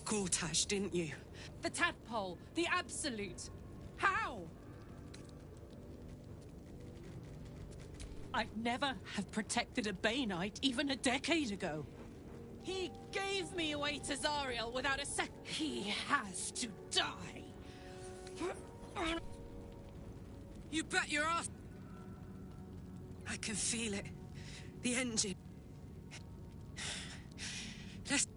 Gortash, didn't you? The tadpole, the absolute. How? I'd never have protected a Bainite even a decade ago. He gave me away to Zariel without a sec. He has to die. You bet your ass. I can feel it. The engine. Let's...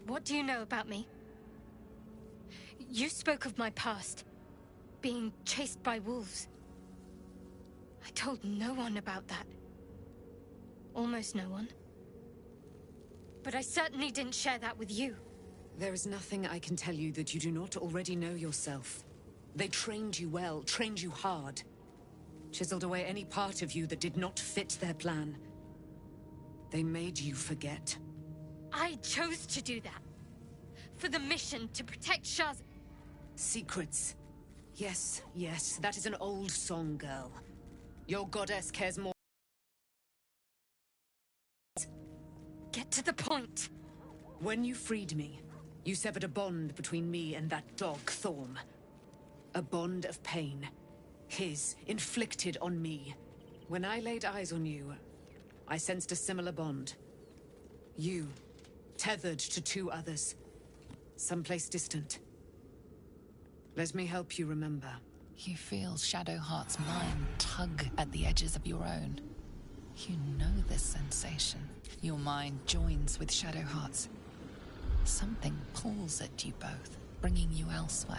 What do you know about me? You spoke of my past, being chased by wolves. I told no one about that. Almost no one. But I certainly didn't share that with you. There is nothing I can tell you that you do not already know yourself. They trained you well, trained you hard. Chiseled away any part of you that did not fit their plan. They made you forget. I chose to do that. For the mission to protect Shah's... Secrets. Yes, yes, that is an old song, girl. Your goddess cares more... Get to the point. When you freed me, you severed a bond between me and that dog, Thorm. A bond of pain. His, inflicted on me. When I laid eyes on you, I sensed a similar bond. You, tethered to two others. Someplace distant. Let me help you remember. You feel Shadowheart's mind tug at the edges of your own. You know this sensation. Your mind joins with Shadowheart's. Something pulls at you both, bringing you elsewhere.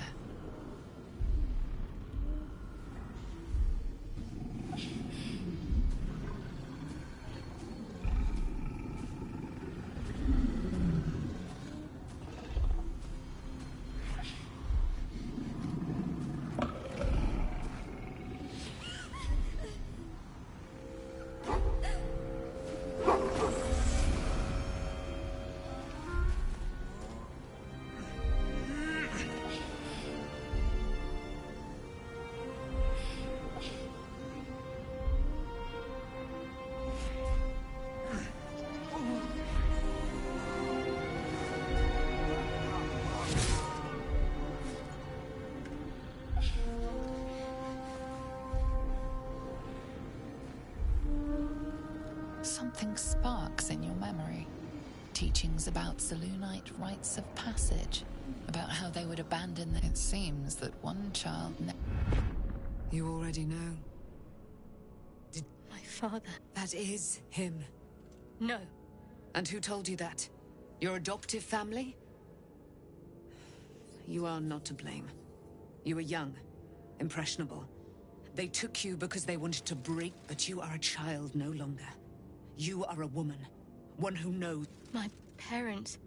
Something sparks in your memory. Teachings about Selûnite rites of passage, about how they would abandon them. It seems that one child... You already know. My father. That is him. No. And who told you that? Your adoptive family? You are not to blame. You were young, impressionable. They took you because they wanted to break, but you are a child no longer. You are a woman, one who knows. My parents...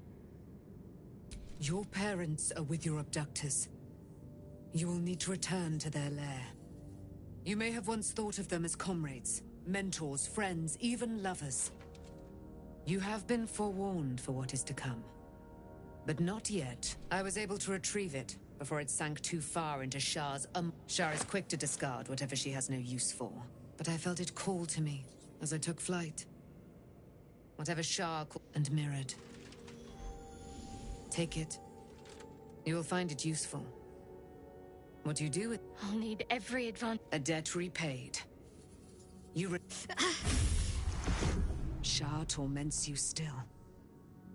Your parents are with your abductors. You will need to return to their lair. You may have once thought of them as comrades, mentors, friends, even lovers. You have been forewarned for what is to come. But not yet. I was able to retrieve it before it sank too far into Shah's Shah is quick to discard whatever she has no use for. But I felt it call to me as I took flight. Whatever Shah called and mirrored. Take it. You will find it useful. What do you do with it? I'll need every advantage. A debt repaid. Shah torments you still.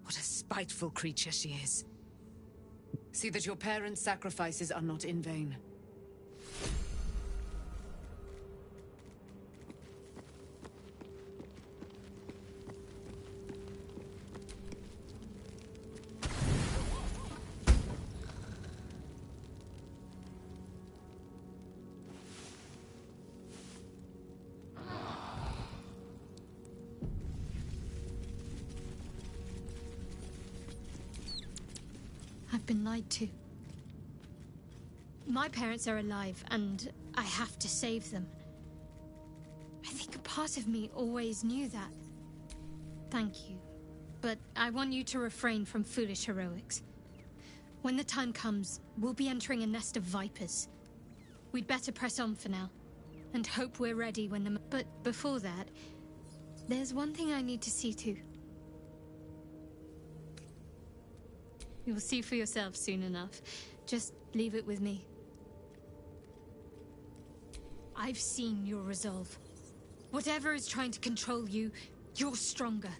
What a spiteful creature she is. See that your parents' sacrifices are not in vain. I've been lied to. My parents are alive, and I have to save them. I think a part of me always knew that. Thank you. But I want you to refrain from foolish heroics. When the time comes, we'll be entering a nest of vipers. We'd better press on for now, and hope we're ready when the... But before that, there's one thing I need to see to. You'll see for yourself soon enough. Just leave it with me. I've seen your resolve. Whatever is trying to control you, you're stronger.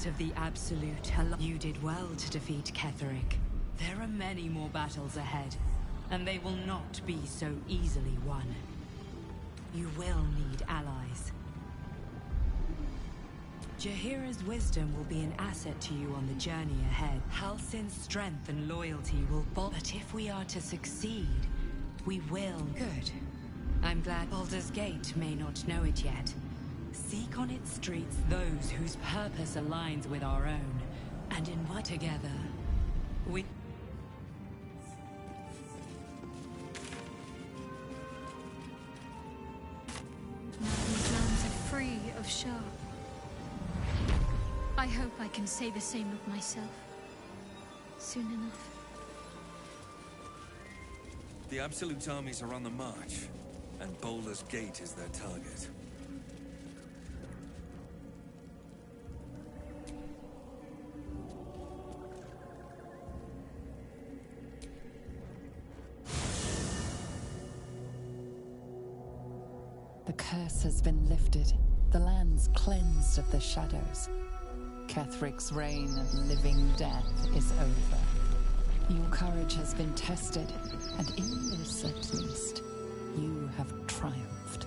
Of the Absolute. You did well to defeat Ketheric. There are many more battles ahead, and they will not be so easily won. You will need allies. Jaheira's wisdom will be an asset to you on the journey ahead. Halsin's strength and loyalty will fall. But if we are to succeed, we will. Good. I'm glad Baldur's Gate may not know it yet. Seek on its streets those whose purpose aligns with our own, and in what together we... Now these lands are free of Shah. I hope I can say the same of myself. Soon enough. The Absolute armies are on the march, and Baldur's Gate is their target. The curse has been lifted, the lands cleansed of the shadows. Ketheric's reign of living death is over. Your courage has been tested, and in this at least, you have triumphed.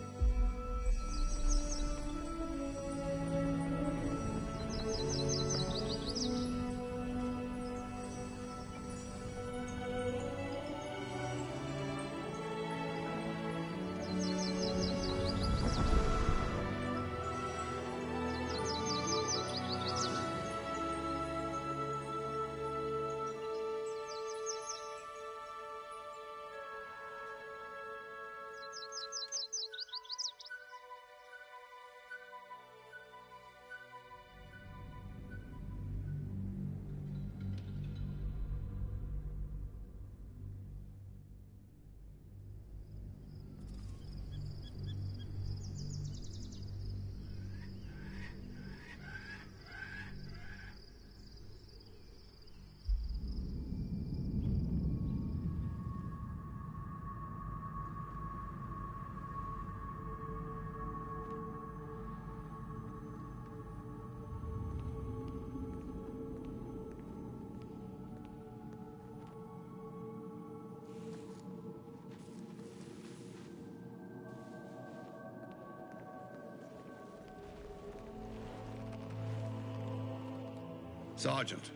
Sergeant,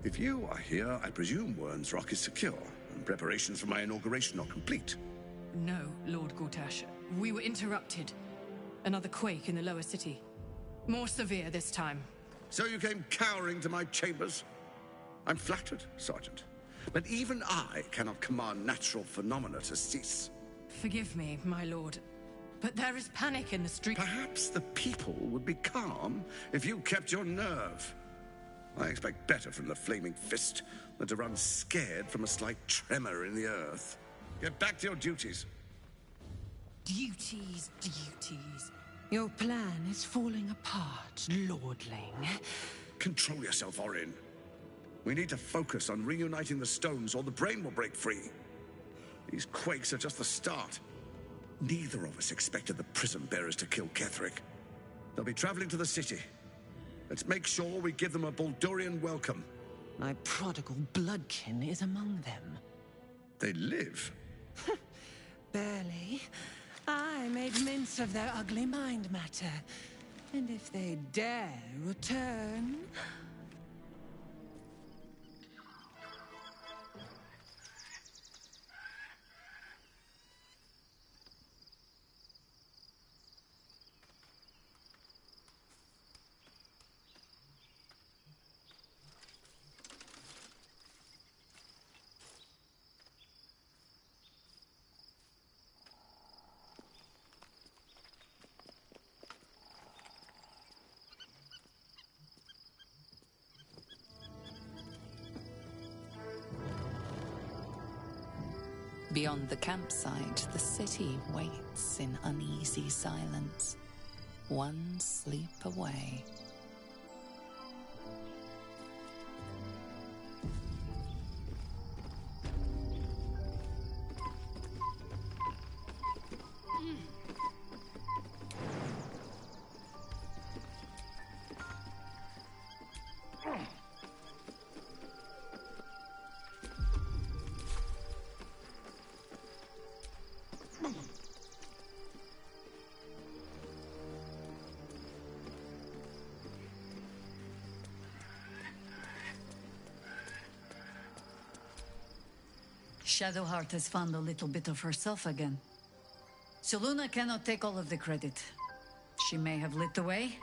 if you are here, I presume Wern's Rock is secure, and preparations for my inauguration are complete. No, Lord Gortash. We were interrupted. Another quake in the lower city. More severe this time. So you came cowering to my chambers? I'm flattered, Sergeant. But even I cannot command natural phenomena to cease. Forgive me, my lord. But there is panic in the street. Perhaps the people would be calm if you kept your nerve. I expect better from the Flaming Fist than to run scared from a slight tremor in the earth. Get back to your duties. Duties. Your plan is falling apart, lordling. Control yourself, Orin. We need to focus on reuniting the stones or the brain will break free. These quakes are just the start. Neither of us expected the Prism Bearers to kill Ketheric. They'll be traveling to the city. Let's make sure we give them a Baldurian welcome. My prodigal bloodkin is among them. They live? Barely. I made mince of their ugly mind matter. And if they dare return... Beyond the campsite, the city waits in uneasy silence, one sleep away. Shadowheart has found a little bit of herself again. Soluna cannot take all of the credit. She may have lit the way,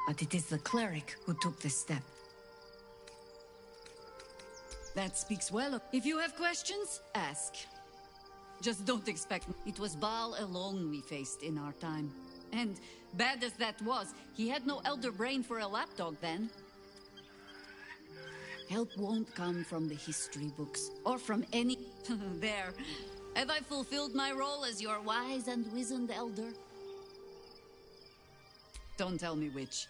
but it is the cleric who took this step. That speaks well. If you have questions, ask. Just don't expect... It was Baal alone we faced in our time. And bad as that was, he had no elder brain for a lapdog then. Help won't come from the history books, or from any... There. Have I fulfilled my role as your wise and wizened elder? Don't tell me which.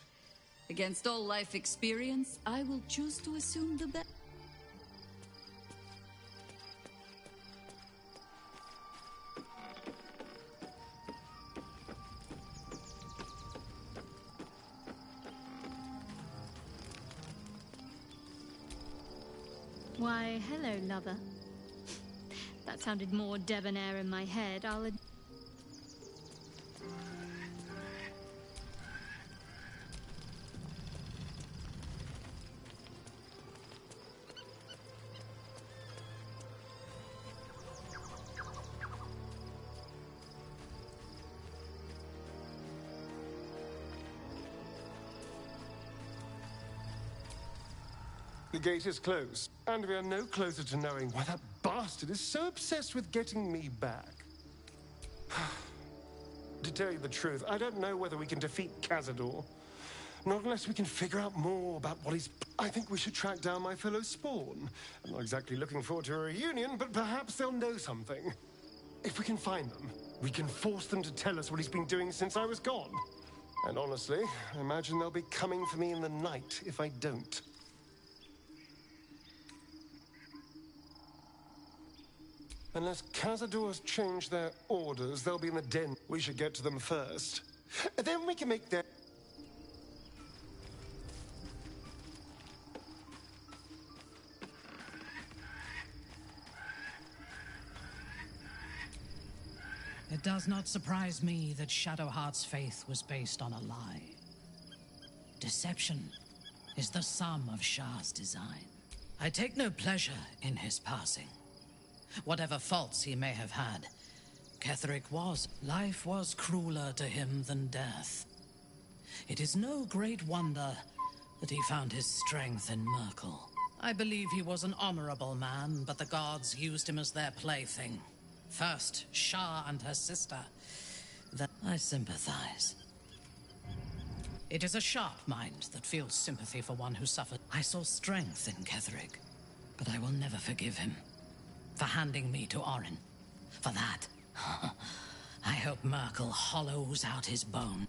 Against all life experience, I will choose to assume the best. Why, hello, lover. That sounded more debonair in my head, The gate is closed, and we are no closer to knowing why that bastard is so obsessed with getting me back. To tell you the truth, I don't know whether we can defeat Cazador. Not unless we can figure out more about what he's... I think we should track down my fellow Spawn. I'm not exactly looking forward to a reunion, but perhaps they'll know something. If we can find them, we can force them to tell us what he's been doing since I was gone. And honestly, I imagine they'll be coming for me in the night if I don't. Unless Cazador's changed their orders, they'll be in the den. We should get to them first. Then we can make their... It does not surprise me that Shadowheart's faith was based on a lie. Deception is the sum of Shah's design. I take no pleasure in his passing. Whatever faults he may have had, Ketheric was. Life was crueler to him than death. It is no great wonder that he found his strength in Merkel. I believe he was an honorable man, but the gods used him as their plaything. First, Shah and her sister. Then I sympathize. It is a sharp mind that feels sympathy for one who suffered. I saw strength in Ketheric, but I will never forgive him for handing me to Orin. For that, I hope Merkel hollows out his bone.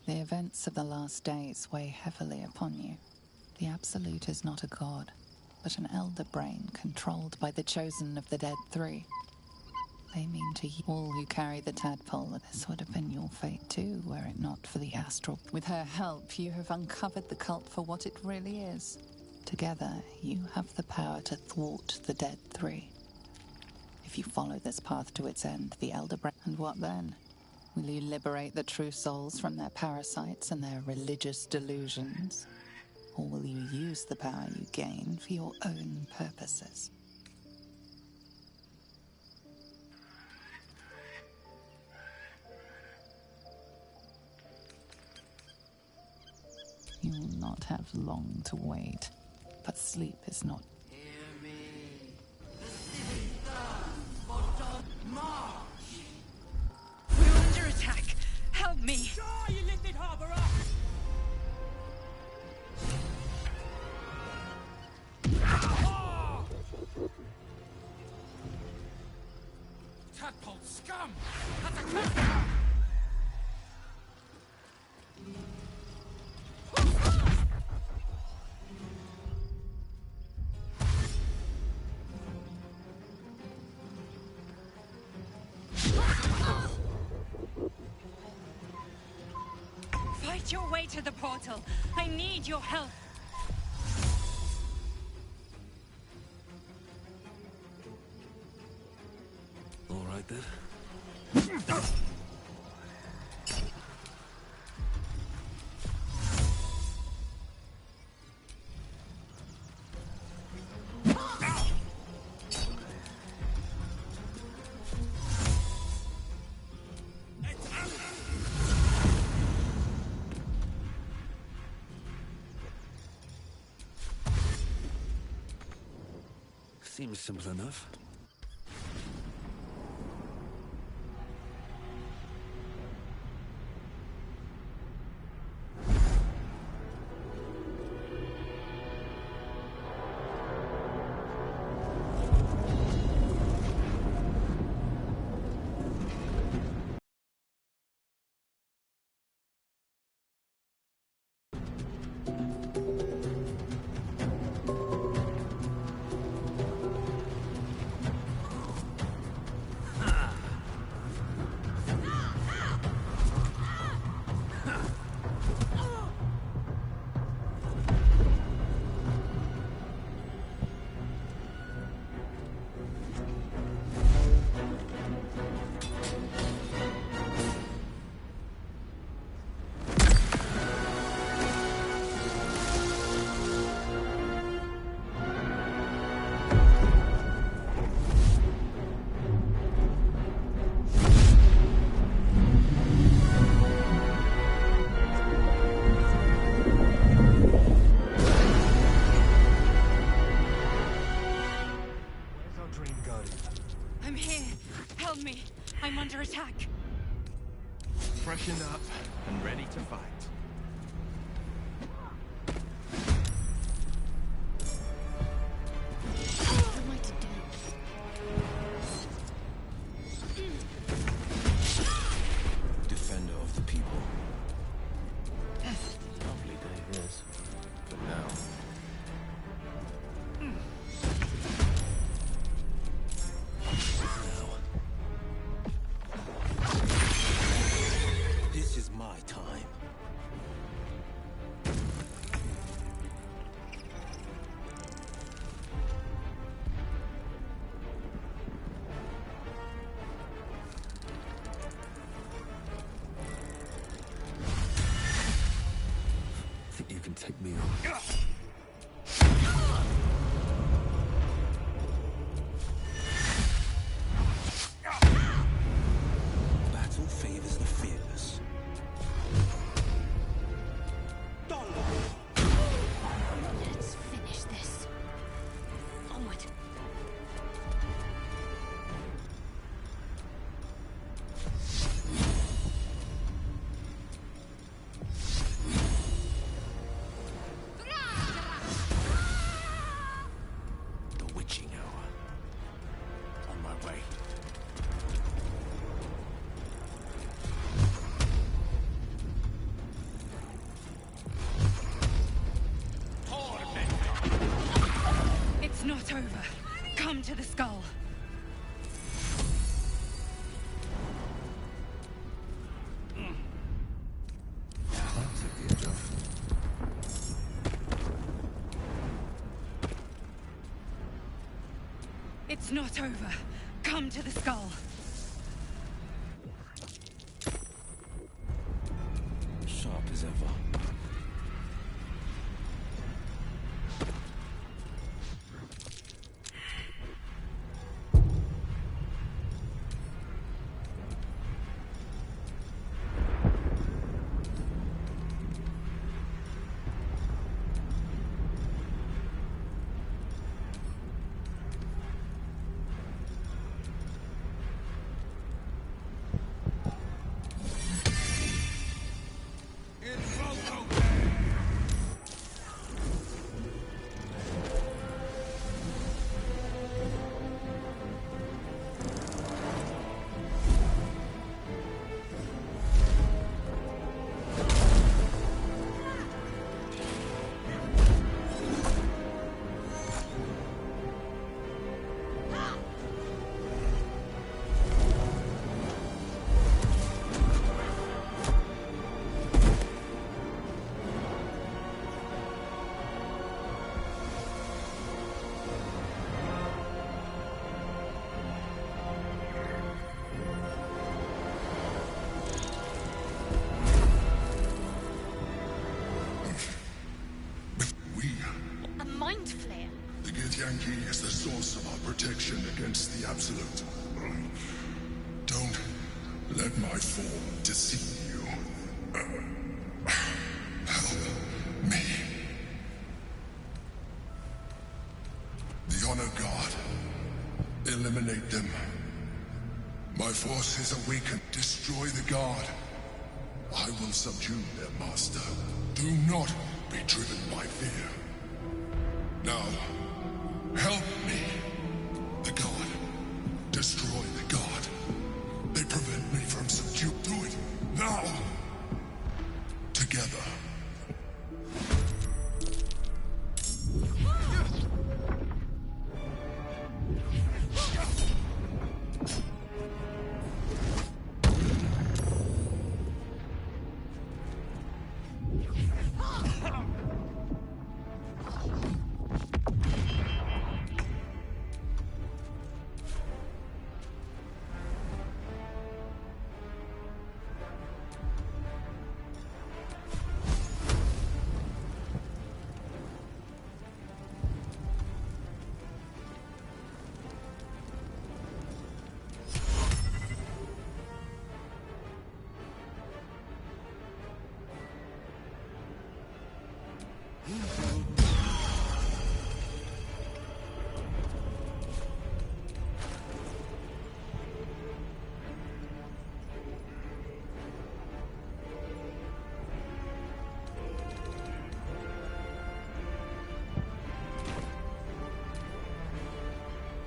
The events of the last days weigh heavily upon you. The Absolute is not a god, but an elder brain controlled by the chosen of the Dead Three. They mean to you, all who carry the tadpole, that this would have been your fate too, were it not for the astral. With her help, you have uncovered the cult for what it really is. Together, you have the power to thwart the Dead Three. If you follow this path to its end, the elder brain... And what then? Will you liberate the true souls from their parasites and their religious delusions? Or will you use the power you gain for your own purposes? You will not have long to wait, but sleep is not. Fight your way to the portal. I need your help. All right then. Seems simple enough. I'm here. Help me. I'm under attack. Freshened up and ready to fight. What am I to do? Defender of the people. Lovely day this. For now. This is my time. Think you can take me on? Battle favors the fearless. Let's finish this. Onward. The witching hour. On my way. It's not over. Come to the skull. It's not over. Come to the skull. Sharp as ever. In Baldur! absolute. Don't let my form deceive you. Help me. The Honor God. Eliminate them. My force is awakened. Destroy the God. I will subdue their master. Do not be driven by fear. Now, help me. The God. Destroy the God. They prevent me from subduing. Do it now. Together.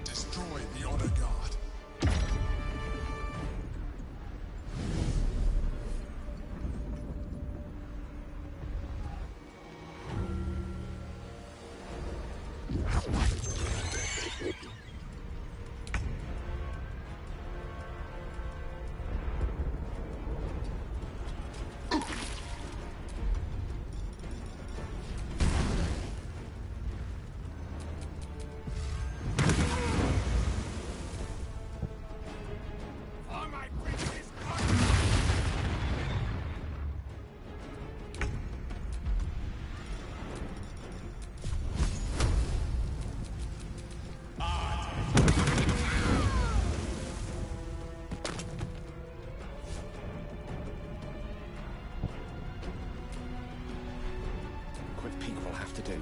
Destroy the Honor God. Quick peek will have to do.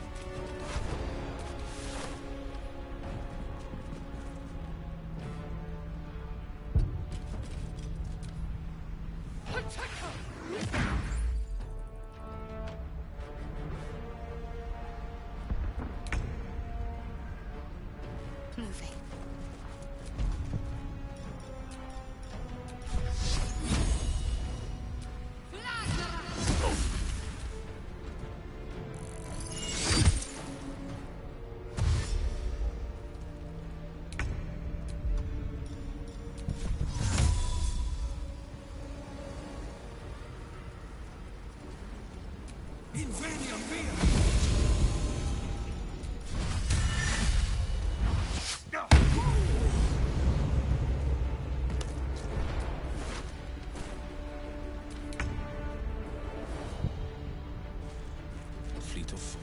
Moving. Fleet of foot.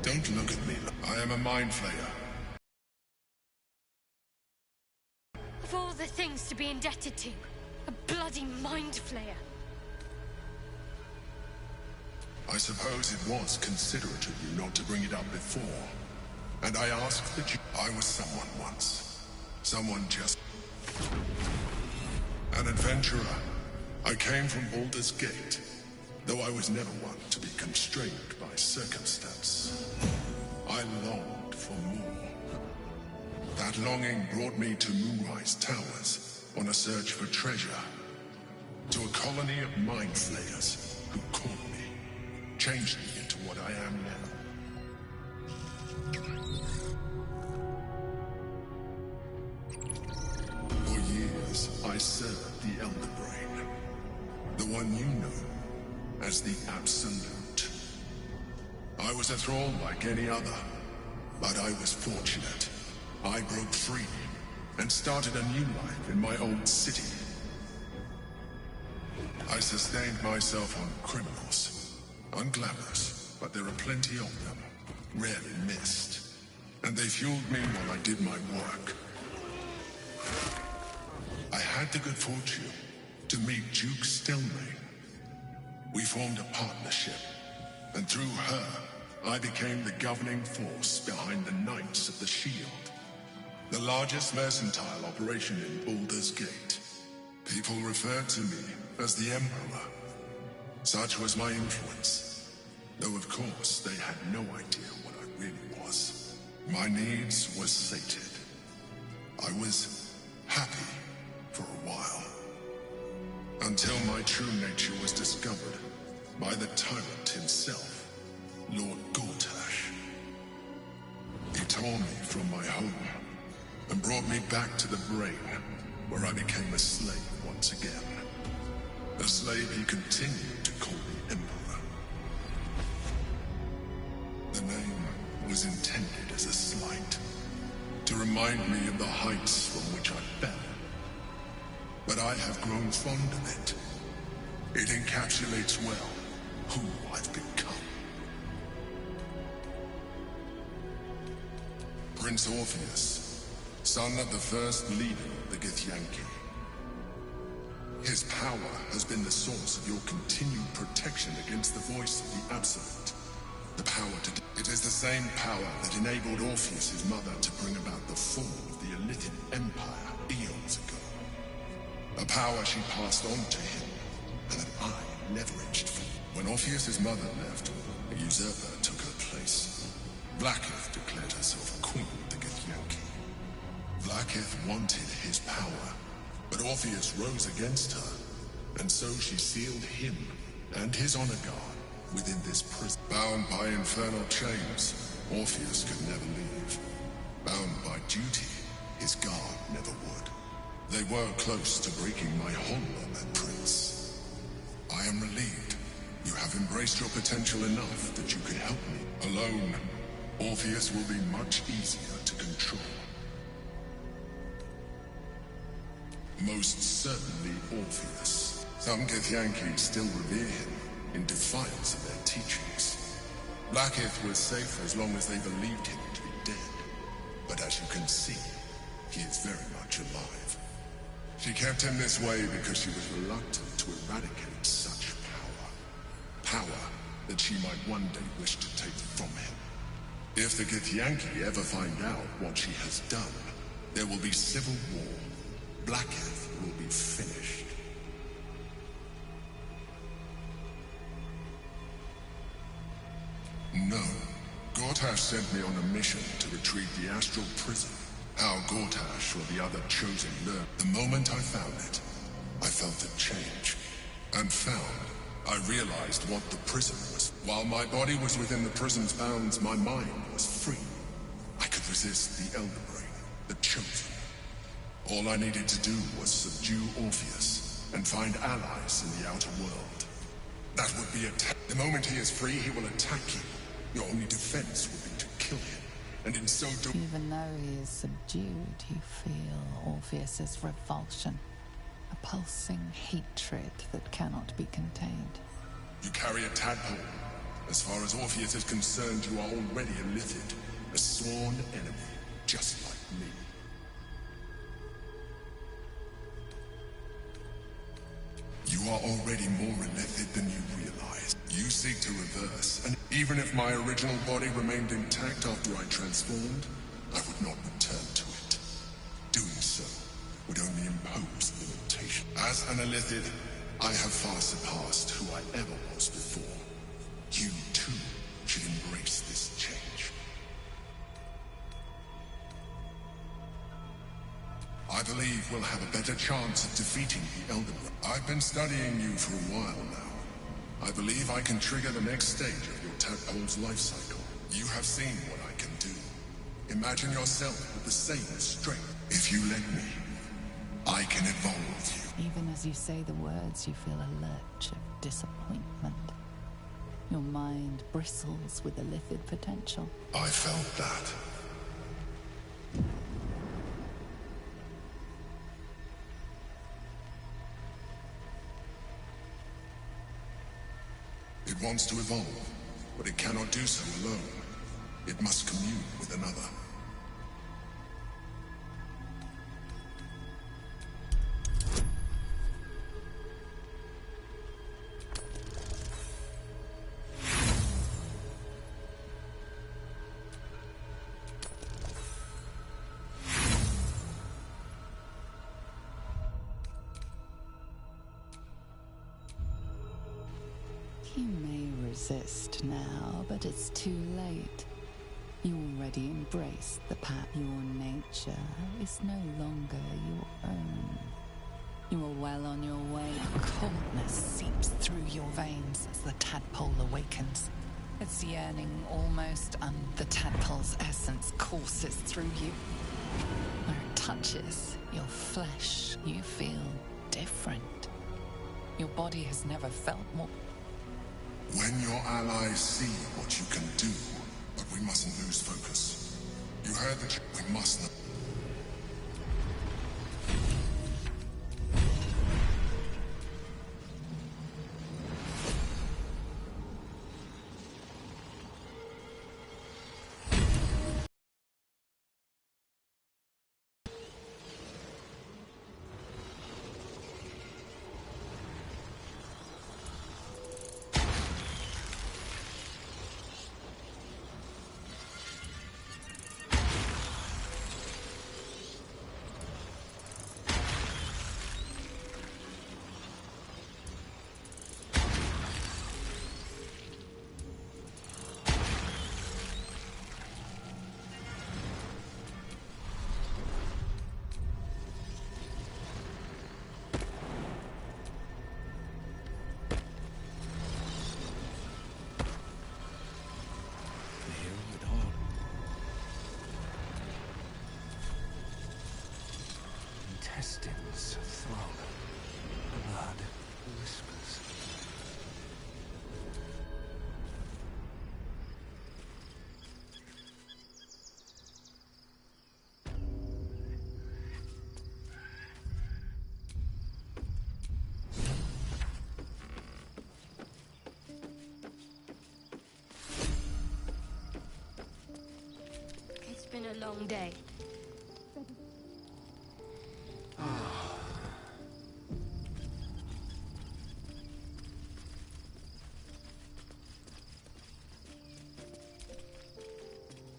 Don't look at me. I am a mind flayer. Of all the things to be indebted to, a bloody mind flayer. I suppose it was considerate of you not to bring it up before. And I asked that you... I was someone once. Someone just... An adventurer. I came from Baldur's Gate, though I was never one to be constrained by circumstance. I longed for more. That longing brought me to Moonrise Towers on a search for treasure. To a colony of mind flayers who caught me, changed me into what I am now. For years, I served the Elder Brain, the one you know as the Absolute. I was a thrall like any other, but I was fortunate. I broke free and started a new life in my old city. I sustained myself on criminals. Unglamorous, but there are plenty of them, rarely missed. And they fueled me while I did my work. I had the good fortune to meet Duke Stelmane. We formed a partnership, and through her, I became the governing force behind the Knights of the Shield, the largest mercantile operation in Baldur's Gate. People referred to me as the Emperor. Such was my influence, though of course they had no idea what I really was. My needs were sated. I was happy for a while, until my true nature was discovered by the tyrant himself, Lord Gortash. He tore me from my home and brought me back to the Brain, where I became a slave once again. A slave he continued to call the Emperor. The name was intended as a slight, to remind me of the heights from which I fell. But I have grown fond of it. It encapsulates well who I've become. Prince Orpheus, son of the first leader of the Githyanki. His power has been the source of your continued protection against the voice of the Absolute. The power to... It is the same power that enabled Orpheus' mother to bring about the fall of the Elithian Empire eons ago. A power she passed on to him, and that I leveraged for. When Orpheus' mother left, a usurper took her place. Blackith declared herself queen of the Githyanki. Blackith wanted his power, but Orpheus rose against her, and so she sealed him and his honor guard within this prison. Bound by infernal chains, Orpheus could never leave. Bound by duty, his guard never would. They were close to breaking my hold on that prince. I am relieved. You have embraced your potential enough that you can help me. Alone, Orpheus will be much easier to control. Most certainly Orpheus. Some Githyanki still revere him in defiance of their teachings. Blackith was safe as long as they believed him to be dead. But as you can see, he is very much alive. She kept him this way because she was reluctant to eradicate such power. Power that she might one day wish to take from him. If the Githyanki ever find out what she has done, there will be civil war. Blackith will be finished. No. Gortash sent me on a mission to retrieve the astral prison. How Gortash or the other chosen learned. The moment I found it, I felt a change. And found, I realized what the prison was. While my body was within the prison's bounds, my mind was free. I could resist the Elder Brain, the chosen. All I needed to do was subdue Orpheus and find allies in the outer world. That would be the moment he is free, he will attack you. Your only defense will be to kill him. And in so doing... Even though he is subdued, you feel Orpheus's revulsion. A pulsing hatred that cannot be contained. You carry a tadpole. As far as Orpheus is concerned, you are already a Lithid, a sworn enemy, just like me. You are already more Lithid than you realize. You seek to reverse, and even if my original body remained intact after I transformed, I would not return to it. Doing so would only impose limitation. As an Illithid, I have far surpassed who I ever was before. You, too, should embrace this change. I believe we'll have a better chance of defeating the Elden Ring. I've been studying you for a while now. I believe I can trigger the next stage of your tadpole's life cycle. You have seen what I can do. Imagine yourself with the same strength. If you let me, I can evolve you. Even as you say the words, you feel a lurch of disappointment. Your mind bristles with Illithid potential. I felt that. It wants to evolve, but it cannot do so alone. It must commune with another. You may resist now, but it's too late. You already embraced the path. Your nature is no longer your own. You are well on your way. Coldness seeps through your veins as the tadpole awakens. Its yearning almost the tadpole's essence courses through you. Where it touches your flesh, you feel different. Your body has never felt more. When your allies see what you can do, but we mustn't lose focus. You heard that we must not. Intestines throb, blood whispers. It's been a long day.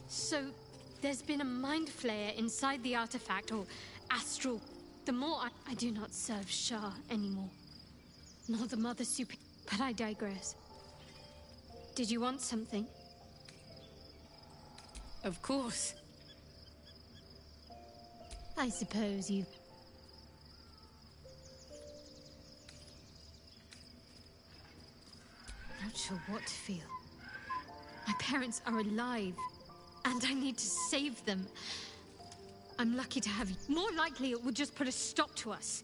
So, there's been a mind flayer inside the artifact, or astral. The more I do not serve Shah anymore. Nor the Mother Super. But I digress. Did you want something? Of course. I suppose you... Not sure what to feel. My parents are alive. And I need to save them. I'm lucky to have you. More likely it would just put a stop to us.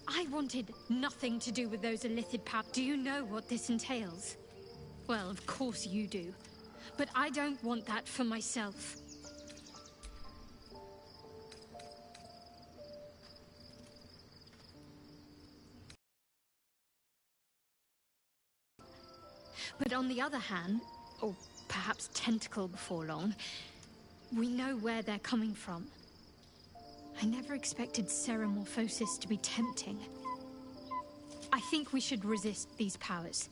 I wanted nothing to do with those Illithid power. Do you know what this entails? Well, of course you do. But I don't want that for myself. But on the other hand, or perhaps tentacle before long, we know where they're coming from. I never expected Ceramorphosis to be tempting. I think we should resist these powers.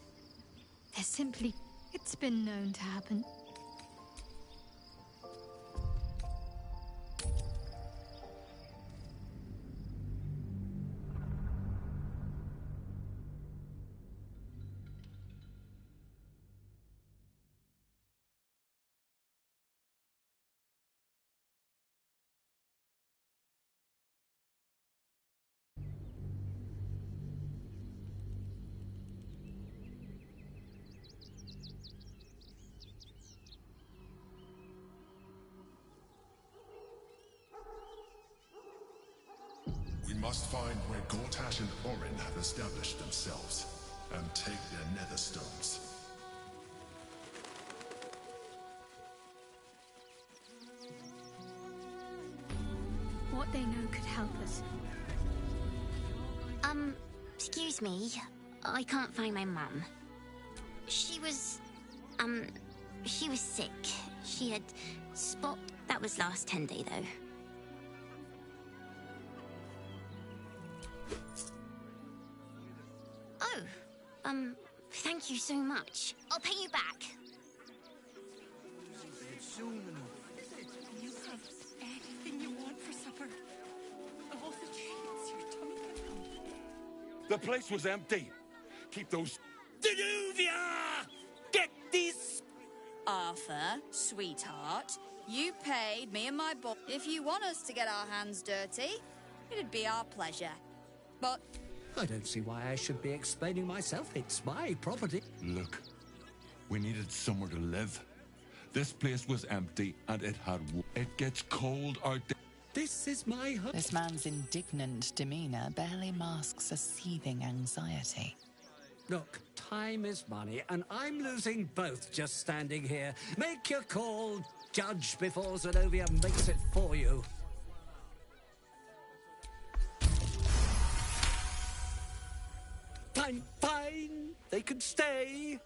They're simply... It's been known to happen. We must find where Gortash and Orin have established themselves, and take their nether stones. What they know could help us. Excuse me. I can't find my mum. She was sick. She had spot. That was last Tenday, though. Oh, thank you so much. I'll pay you back. You have anything you want for supper. All the treats your tummy can hold. The place was empty. Keep those... Danuvia! Get these... Arthur, sweetheart, you paid me and my boy. If you want us to get our hands dirty, it'd be our pleasure. But... I don't see why I should be explaining myself. It's my property. Look, we needed somewhere to live. This place was empty and it had... It gets cold out there. This is my home. This man's indignant demeanor barely masks a seething anxiety. Look, time is money, and I'm losing both just standing here. Make your call, judge, before Zenobia makes it for you. Fine. They can stay.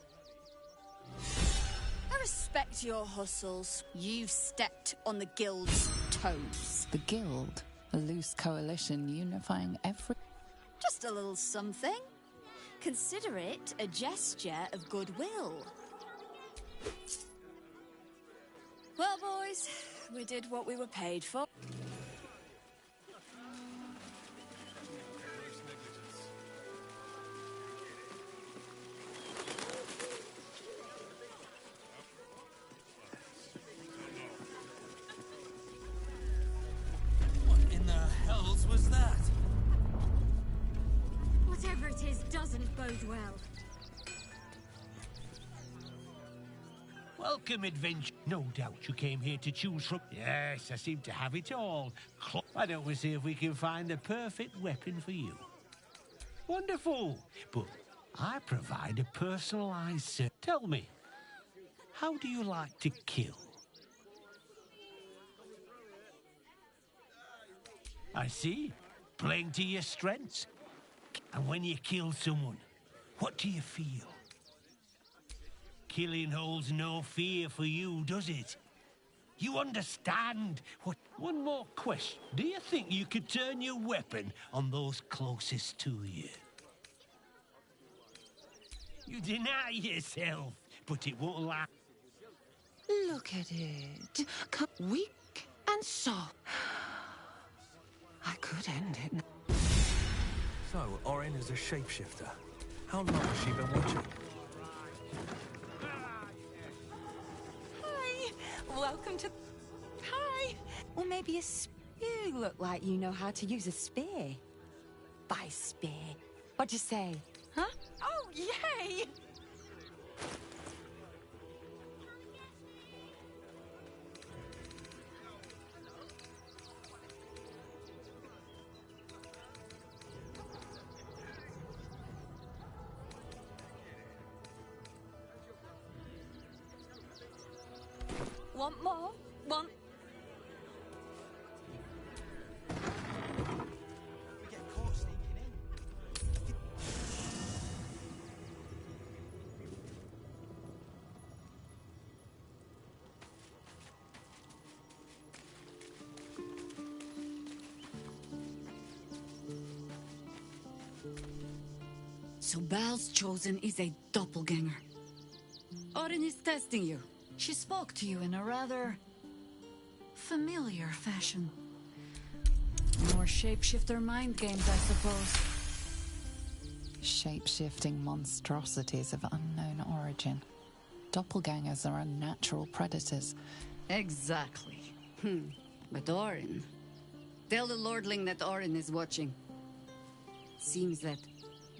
I respect your hustles. You've stepped on the Guild's toes. The Guild, a loose coalition unifying every... Just a little something. Consider it a gesture of goodwill. Well, boys, we did what we were paid for. What in the hells was that? Whatever it is doesn't bode well. Welcome, adventure. No doubt you came here to choose from... Yes, I seem to have it all. Why don't we see if we can find the perfect weapon for you? Wonderful. But I provide a personalized set. Tell me, how do you like to kill? I see. Playing to your strengths. And when you kill someone, what do you feel? Killing holds no fear for you, does it? You understand what... One more question. Do you think you could turn your weapon on those closest to you? You deny yourself, but it won't last. Look at it. Weak and soft. I could end it. So, Orin is a shapeshifter. How long has she been watching? Hi. Welcome to... Hi. Or maybe a... You look like you know how to use a spear. By spear. What'd you say? Huh? Oh, yay! Want more? Want... So Bal's chosen is a doppelganger. Orin is testing you. She spoke to you in a rather familiar fashion. More shapeshifter mind games, I suppose. Shape-shifting monstrosities of unknown origin. Doppelgangers are unnatural predators. Exactly. But Orin... Tell the Lordling that Orin is watching. Seems that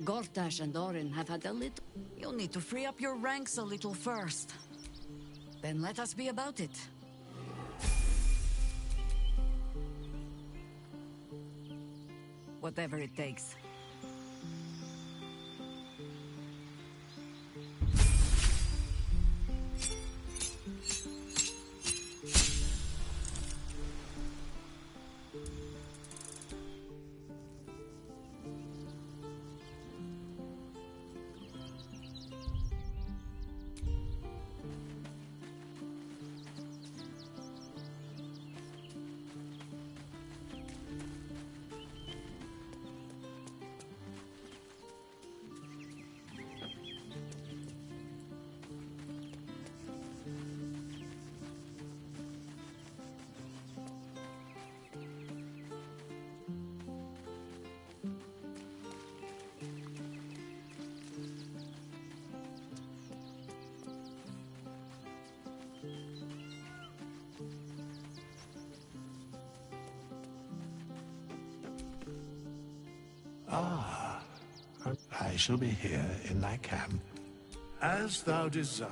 Gortash and Orin have had a little... You'll need to free up your ranks a little first. Then let us be about it. Whatever it takes. Ah, I shall be here in thy camp, as thou desire.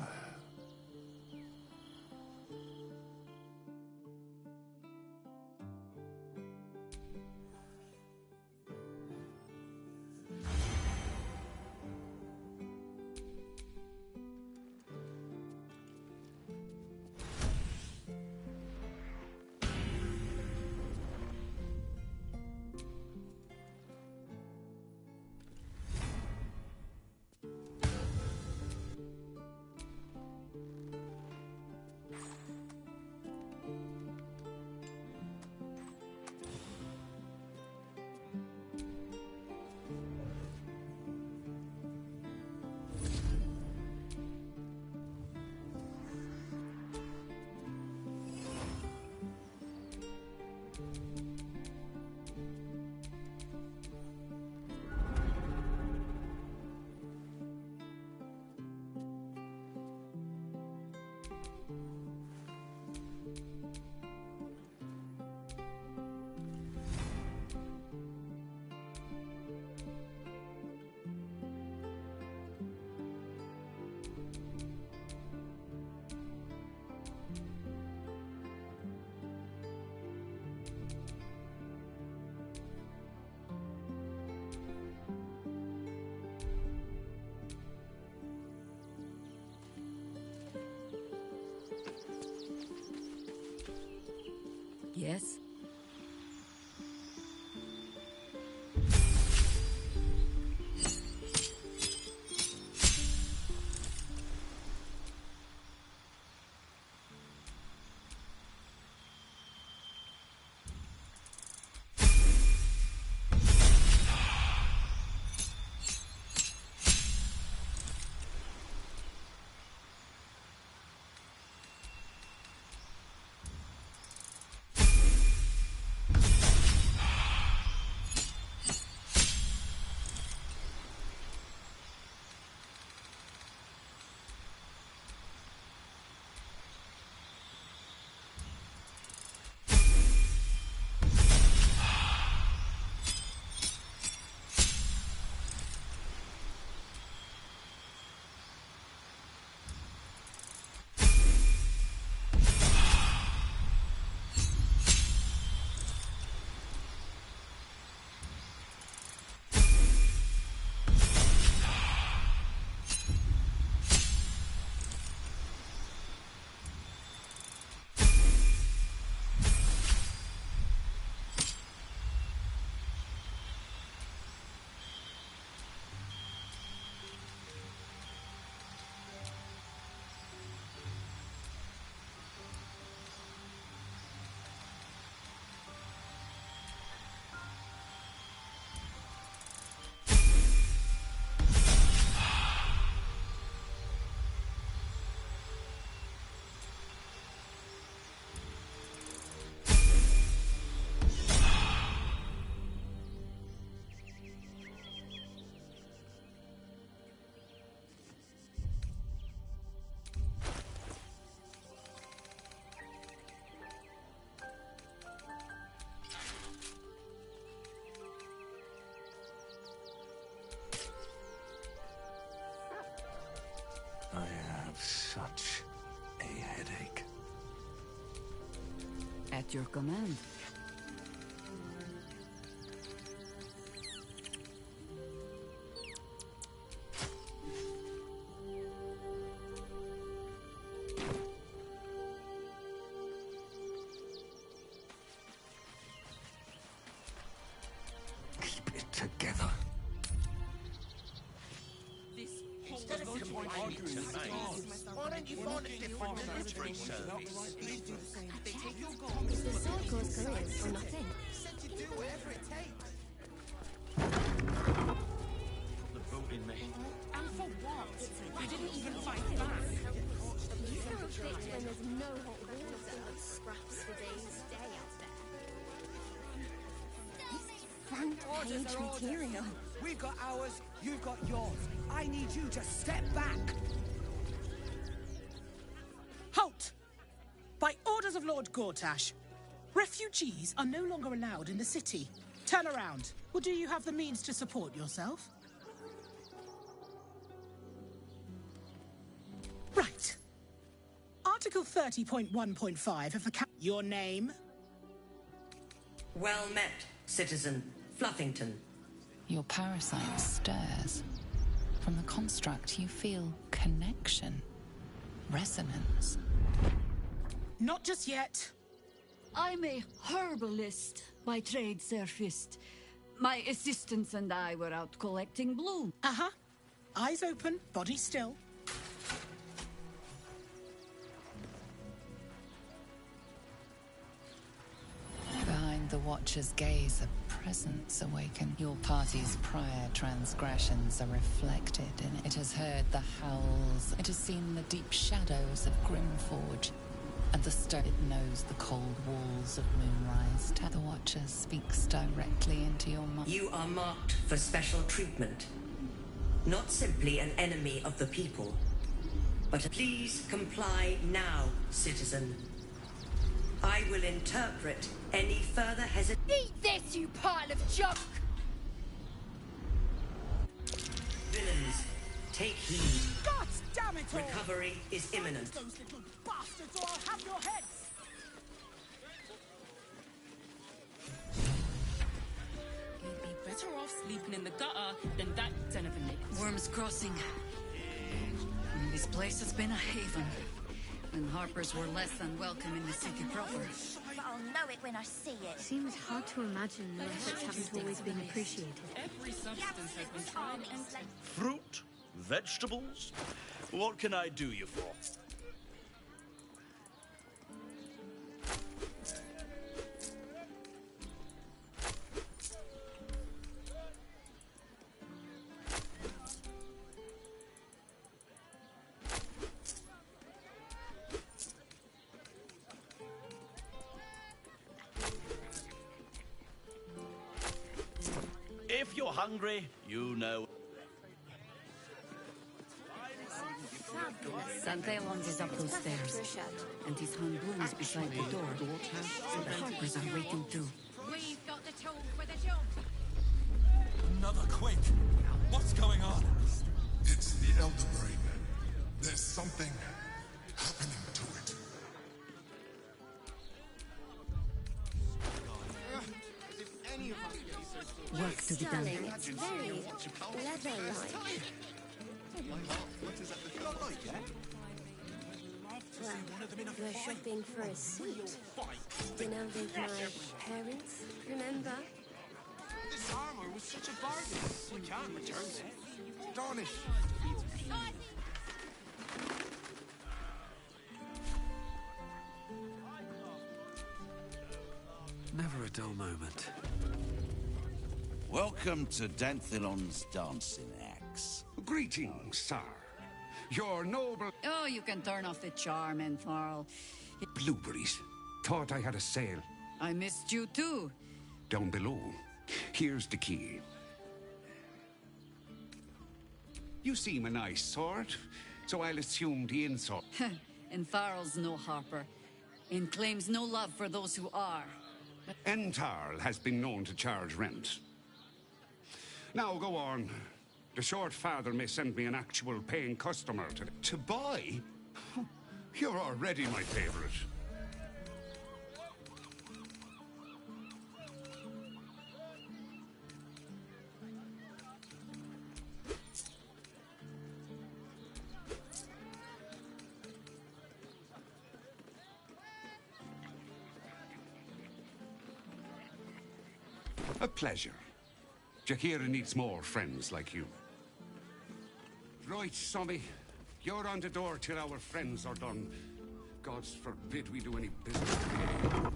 I have such a headache. At your command. Keep it together. Why don't you find a different delivery service? Is the sword cause careers or nothing? Said to do whatever it takes. Put the boot in me. And for what? You didn't even fight back. You throw a fit when there's no hot water. Scraps for days. Stay out there. Front page material. We've got ours, you've got yours. I need you to step back. Halt! By orders of Lord Gortash, refugees are no longer allowed in the city. Turn around. Or do you have the means to support yourself? Right. Article 30.1.5 of the Your name? Well met, citizen Fluffington. Your parasite stirs. From the construct, you feel connection, resonance. Not just yet. I'm a herbalist by trade, Sir Fist. My assistants and I were out collecting bloom. Uh-huh. Eyes open, body still. Behind the Watcher's gaze, a presence awaken. Your party's prior transgressions are reflected in it. It has heard the howls. It has seen the deep shadows of Grimforge. And the it knows the cold walls of Moonrise. The Watcher speaks directly into your mind. You are marked for special treatment. Not simply an enemy of the people, but please comply now, citizen. I will interpret any further hesitation. Eat this, you pile of junk! Villains, take heed. God damn it all! Recovery is imminent. Those little bastards, or I'll have your heads! You'd be better off sleeping in the gutter than that den of a nick. Worm's Crossing. This place has been a haven. When Harpers were less than welcome in the city proper. But I'll know it when I see it. Seems hard to imagine the efforts haven't always been appreciated. Every substance has been tried and Fruit? Vegetables? What can I do you for? If you're hungry, you know. St. Elon's is up those stairs, and his hung blooms beside the door. So the Harpers are waiting too. We've got the tool for the job. Another quake. What's going on? It's the Elder Brain. There's something happening to it. Work to be done. It's very leather-like. Well, we're shopping for a suit. Dinner with my parents, remember? This armor was such a bargain. We can't return it. Darnish. Never a dull moment. Welcome to Danthilon's dancing axe. Greetings, sir. Your noble... Oh, you can turn off the charm, Entharl. Blueberries. Thought I had a sale. I missed you too. Down below. Here's the key. You seem a nice sort, so I'll assume the insult. Entharl's no Harper, and claims no love for those who are. Entharl has been known to charge rent. Now go on. The short father may send me an actual paying customer to buy? You're already my favorite. A pleasure. Jakira needs more friends like you. Right, Sonny. You're on the door till our friends are done. God forbid we do any business today.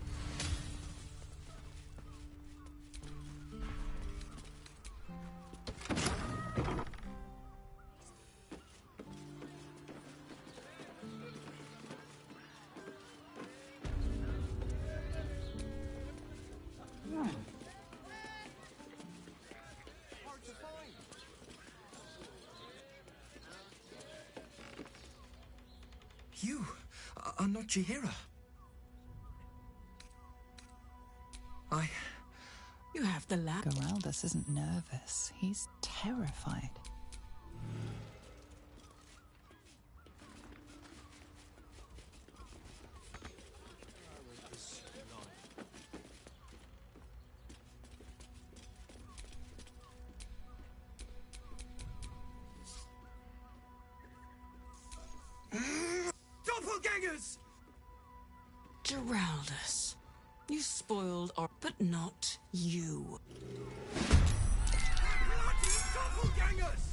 You are not Chihira. You have the lab. Geraldus isn't nervous. He's terrified. Doppelgangers! Geraldus, you spoiled our... but not you. Bloody doppelgangers!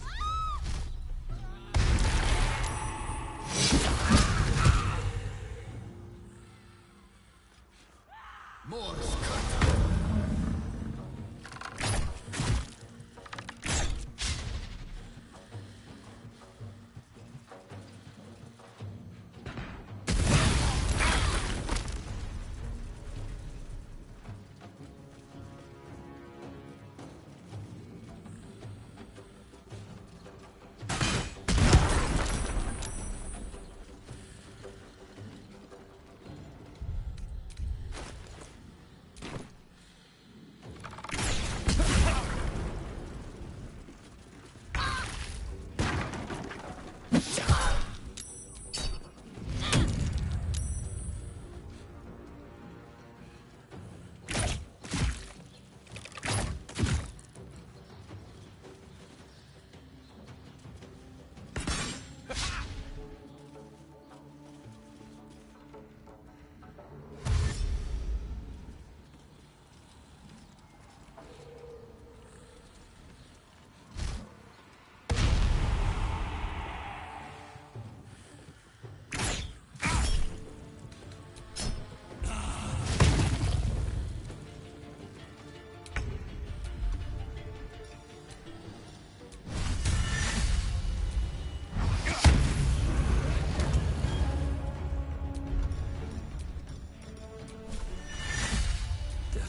Morse cut.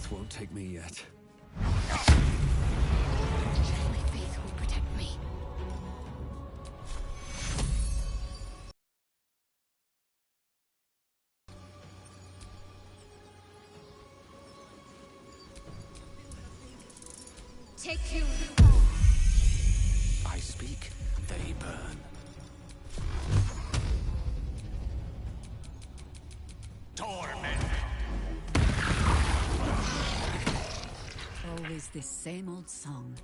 Won't take me yet. My faith will protect me. Take you. I speak, they burn. Torment! Always this same old song.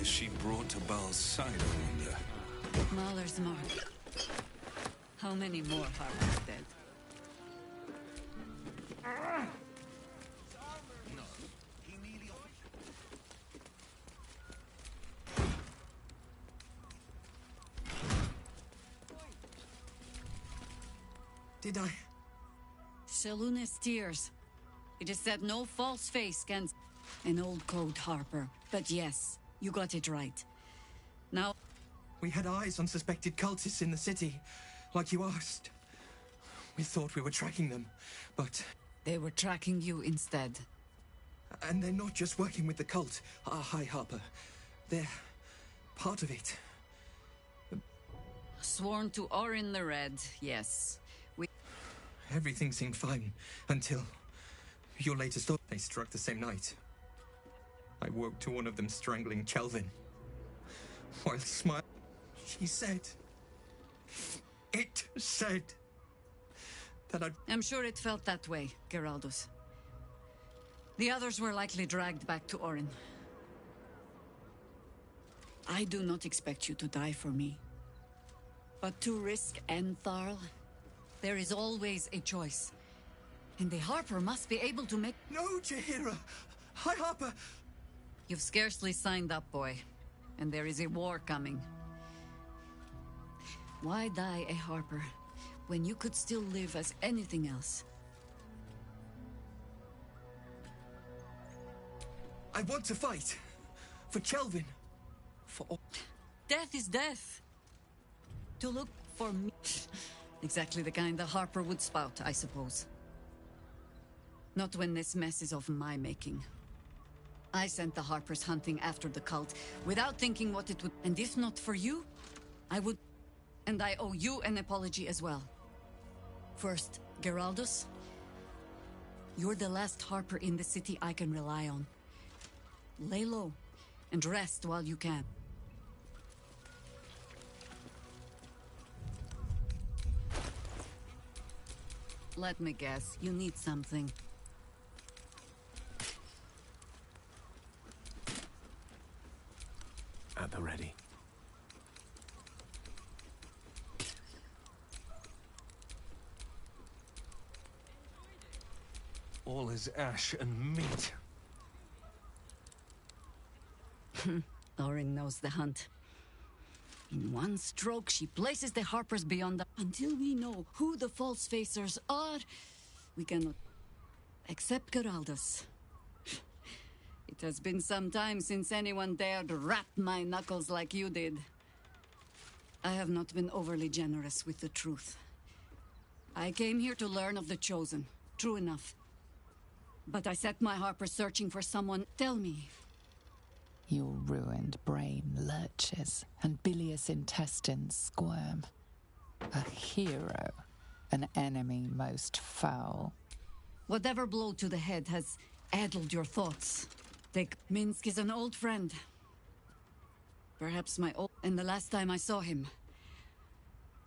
She brought to Bal's side, I wonder. Mahler's mark. How many more Harpers dead? Did I? Seluna's tears. It is said no false face can... An old code, Harper. But yes, you got it right. Now... We had eyes on suspected cultists in the city, like you asked. We thought we were tracking them, but... They were tracking you instead. And they're not just working with the cult, High Harper. They're part of it. Sworn to Orin the Red, yes. Everything seemed fine, until... Your latest thought, they struck the same night. I woke to one of them strangling Chelvin. While smiling, she said... It said... that I'm sure it felt that way, Geraldus. The others were likely dragged back to Orin. I do not expect you to die for me. But to risk Entharl, there is always a choice. And the Harper must be able to make... No, Jaheira! High Harper! You've scarcely signed up, boy. And there is a war coming. Why die a Harper, when you could still live as anything else? I want to fight. For Chelvin. For all... Death is death. To look for me... Exactly the kind the Harper would spout, I suppose. Not when this mess is of my making. I sent the Harpers hunting after the cult, without thinking what it would... And if not for you, I would... And I owe you an apology as well. First, Geraldus, you're the last Harper in the city I can rely on. Lay low, and rest while you can. Let me guess, you need something. At the ready. All is ash and meat. Orin knows the hunt. In one stroke, she places the Harpers beyond the... Until we know who the false facers are, we cannot... Except Geraldus. It has been some time since anyone dared rap my knuckles like you did. I have not been overly generous with the truth. I came here to learn of the Chosen. True enough. But I set my Harper searching for someone. Tell me. Your ruined brain lurches and bilious intestines squirm. A hero, an enemy most foul. Whatever blow to the head has addled your thoughts. Minsk is an old friend. Perhaps my old... And the last time I saw him,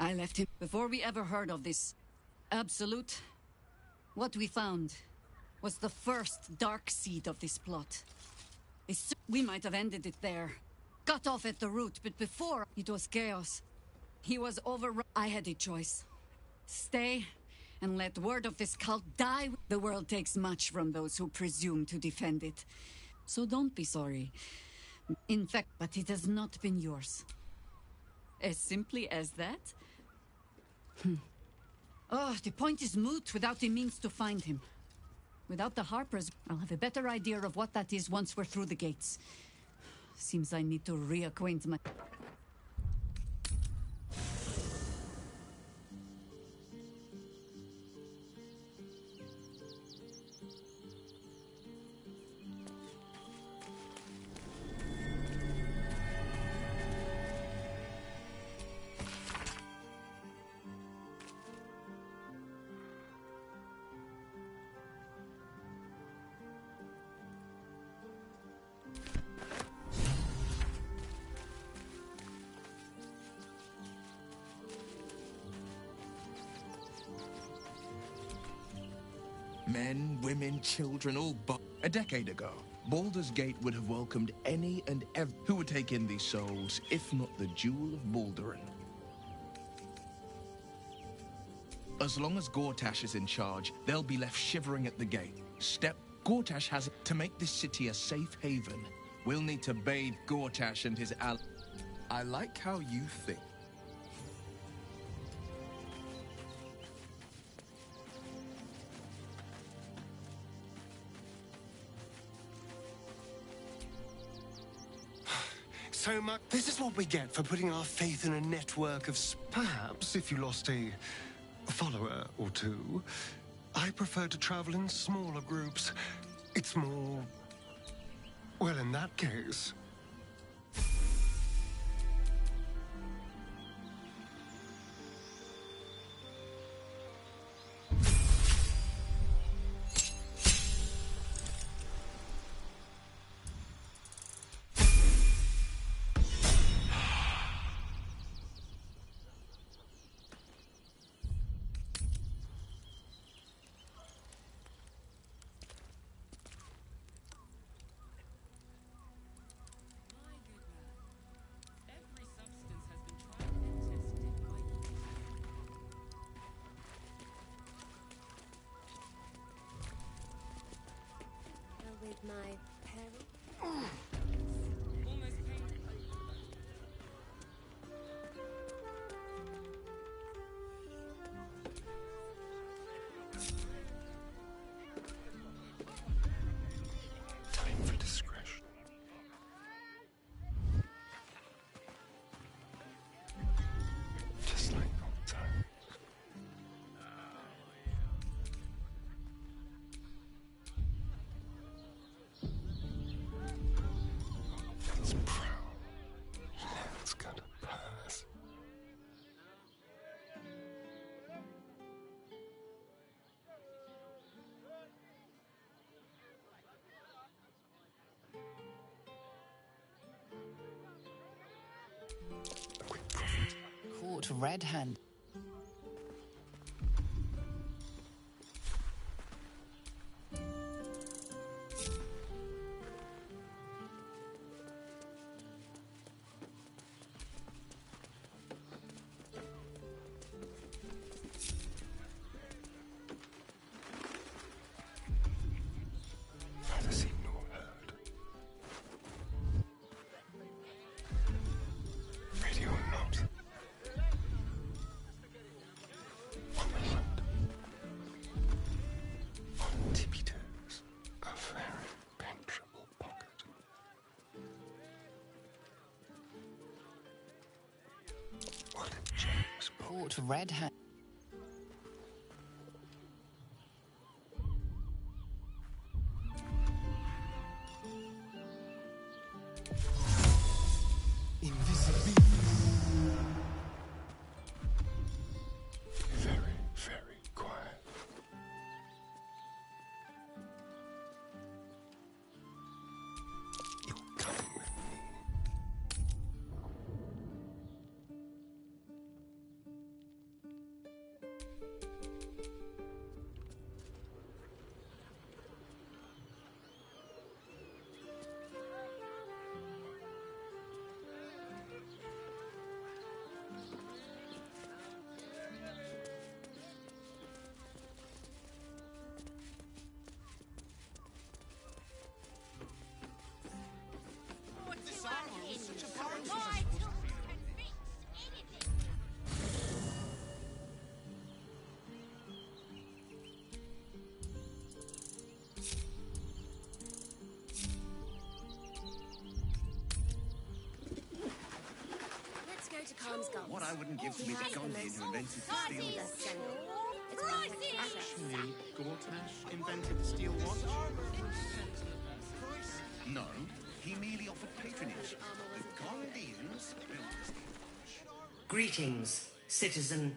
I left him before we ever heard of this Absolute. What we found was the first dark seed of this plot. We might have ended it there. Cut off at the root, but before it was chaos. He was overrun. I had a choice. Stay and let word of this cult die. The world takes much from those who presume to defend it. So don't be sorry. In fact, but it has not been yours. As simply as that? Oh, the point is moot without the means to find him. Without the Harpers, I'll have a better idea of what that is once we're through the gates. Seems I need to reacquaint my... Men, women, children, all but... A decade ago, Baldur's Gate would have welcomed any and every who would take in these souls, if not the Jewel of Baldurin. As long as Gortash is in charge, they'll be left shivering at the gate. Gortash has to make this city a safe haven. We'll need to bathe Gortash and his allies. I like how you think. So much. This is what we get for putting our faith in a network of... Perhaps if you lost a follower or two, I prefer to travel in smaller groups. It's more... Well, in that case... With my parents. Time for discretion. Just like old times. It's proud. It's gonna pass. Caught red-handed. Neither seen nor heard. Radio or not. On the hunt. On tippy toes. A very penetrable pocket. What a James pocket. Caught red-handed. Invisibility. Very, very quiet. You're coming with me. This armor was such a bargain. Let's go to Khan's Gulls. What I wouldn't give to be the Gondian who invented the steel watch. Actually, Gortash invented the steel watch. No, he merely offered patronage. The Gondians built the steel watch. Greetings, citizen.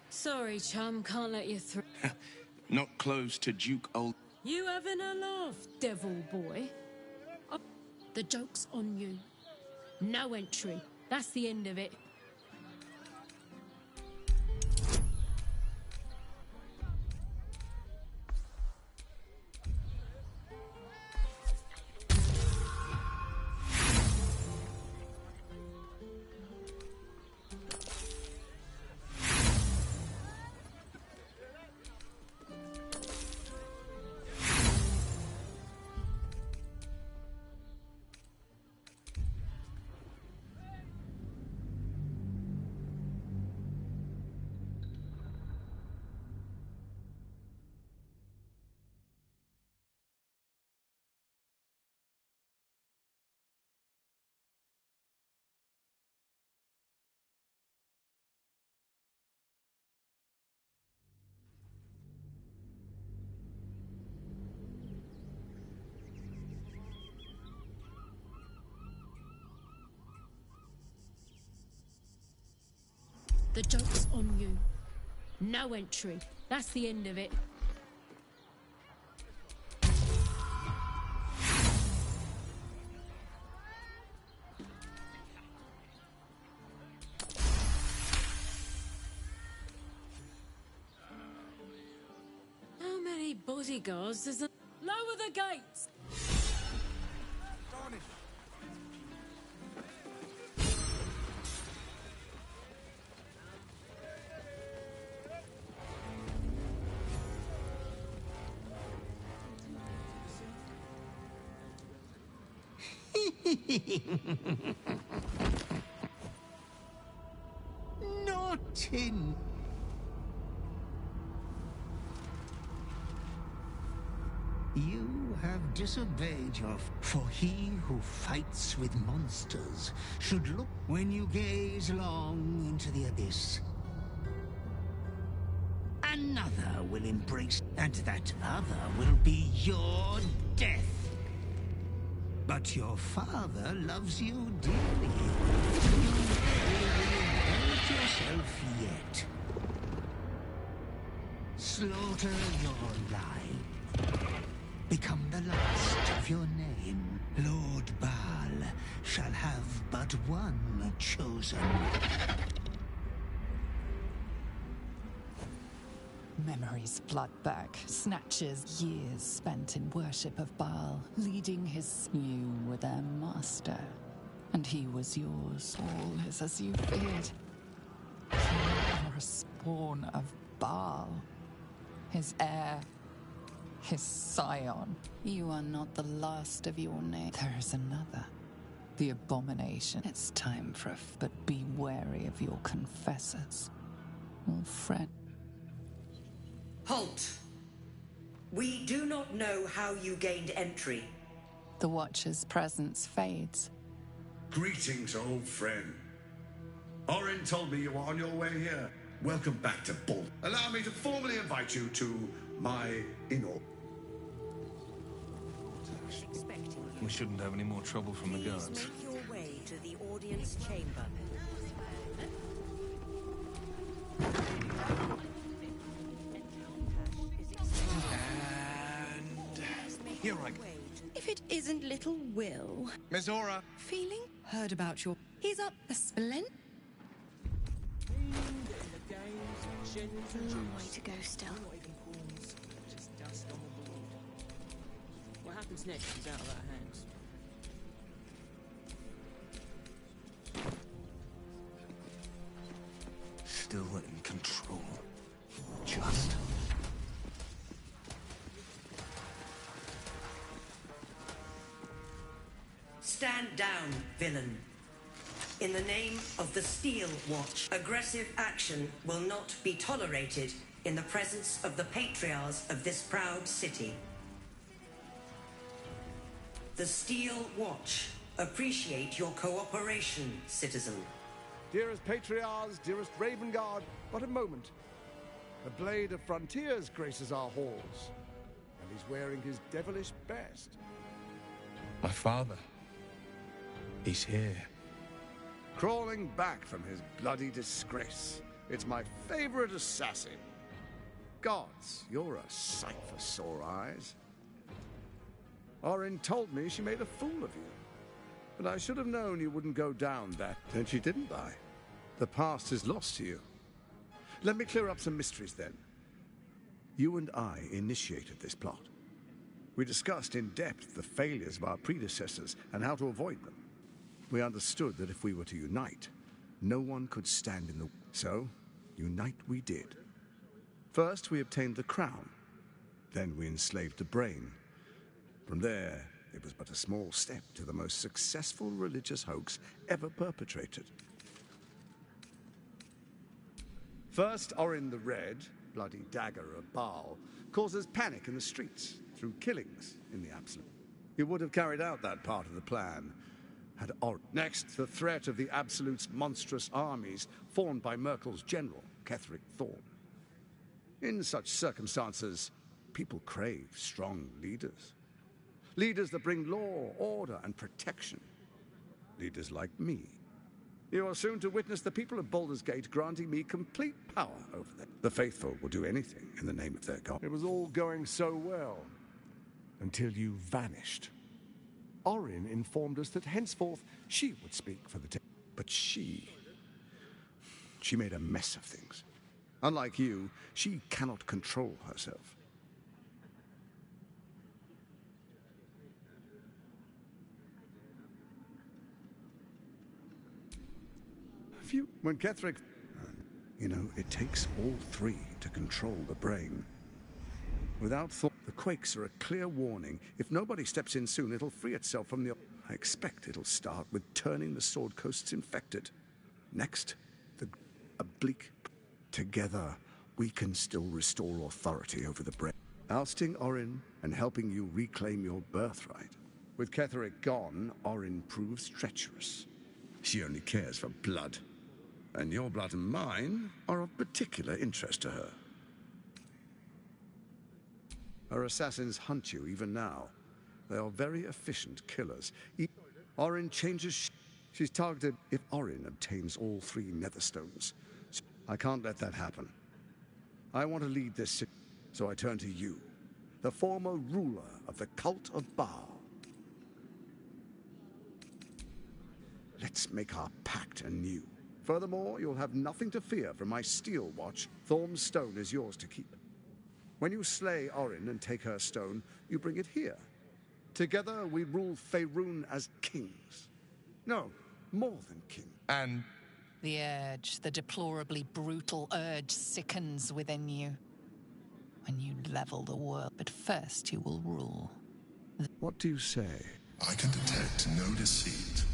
Sorry, chum, can't let you through. Not close to Duke Old. You having a laugh, devil boy? The joke's on you. No entry. That's the end of it. The joke's on you. No entry. That's the end of it. How many bodyguards does it... Lower the gates! Not in. You have disobeyed your... For he who fights with monsters should look when you gaze long into the abyss. Another will embrace, and that other will be your death. But your father loves you dearly. You may reinvent yourself yet. Slaughter your line. Become the last of your name. Lord Baal shall have but one chosen. Memories flood back, snatches years spent in worship of Baal, leading his... You were their master, and he was yours. All is as you feared. You are a spawn of Baal, his heir, his scion. You are not the last of your name. There is another. The abomination. It's time for but be wary of your confessors. All friend. Halt! We do not know how you gained entry. The Watcher's presence fades. Greetings, old friend. Orin told me you were on your way here. Welcome back to Baldur. Allow me to formally invite you to my inauguration. We shouldn't have any more trouble from the guards. Please make your way to the audience chamber. Here I go. If it isn't little Will. Mizora. Feeling? Heard about your... He's up a splendid... A long way to go still. What happens next is out of our hands. Still in control. Just. Stand down, villain. In the name of the Steel Watch, aggressive action will not be tolerated in the presence of the patriarchs of this proud city. The Steel Watch appreciate your cooperation, citizen. Dearest Patriarchs, dearest Raven Guard, but a moment. The Blade of Frontiers graces our halls, and he's wearing his devilish best. My father. He's here. Crawling back from his bloody disgrace. It's my favorite assassin. Gods, you're a sight for sore eyes. Orin told me she made a fool of you. But I should have known you wouldn't go down that. And she didn't I? The past is lost to you. Let me clear up some mysteries then. You and I initiated this plot. We discussed in depth the failures of our predecessors and how to avoid them. We understood that if we were to unite, no one could stand in the... So, unite we did. First, we obtained the crown. Then we enslaved the brain. From there, it was but a small step to the most successful religious hoax ever perpetrated. First, Orin the Red, bloody dagger of Baal, causes panic in the streets through killings in the Absolute. He would have carried out that part of the plan had Orin. Next, the threat of the Absolute's monstrous armies formed by Merkel's general, Ketheric Thorn. In such circumstances, people crave strong leaders. Leaders that bring law, order, and protection. Leaders like me. You are soon to witness the people of Baldur's Gate granting me complete power over them. The faithful will do anything in the name of their god. It was all going so well, until you vanished. Orin informed us that henceforth she would speak for the team. But she made a mess of things. Unlike you, she cannot control herself. When Ketheric... You know, it takes all three to control the brain. Without thought, the quakes are a clear warning. If nobody steps in soon, it'll free itself from the... I expect it'll start with turning the Sword Coasts infected. Next, the oblique. Together, we can still restore authority over the brain. Ousting Orin and helping you reclaim your birthright. With Ketheric gone, Orin proves treacherous. She only cares for blood. And your blood and mine are of particular interest to her. Her assassins hunt you even now. They are very efficient killers. Orin changes... She's targeted if Orin obtains all 3 Netherstones. I can't let that happen. I want to lead this city, so I turn to you, the former ruler of the cult of Baal. Let's make our pact anew. Furthermore, you'll have nothing to fear from my steel watch. Thorm's stone is yours to keep. When you slay Orin and take her stone, you bring it here. Together, we rule Faerun as kings. No, more than king. And? The urge, the deplorably brutal urge sickens within you. When you level the world, but first you will rule. What do you say? I can detect no deceit.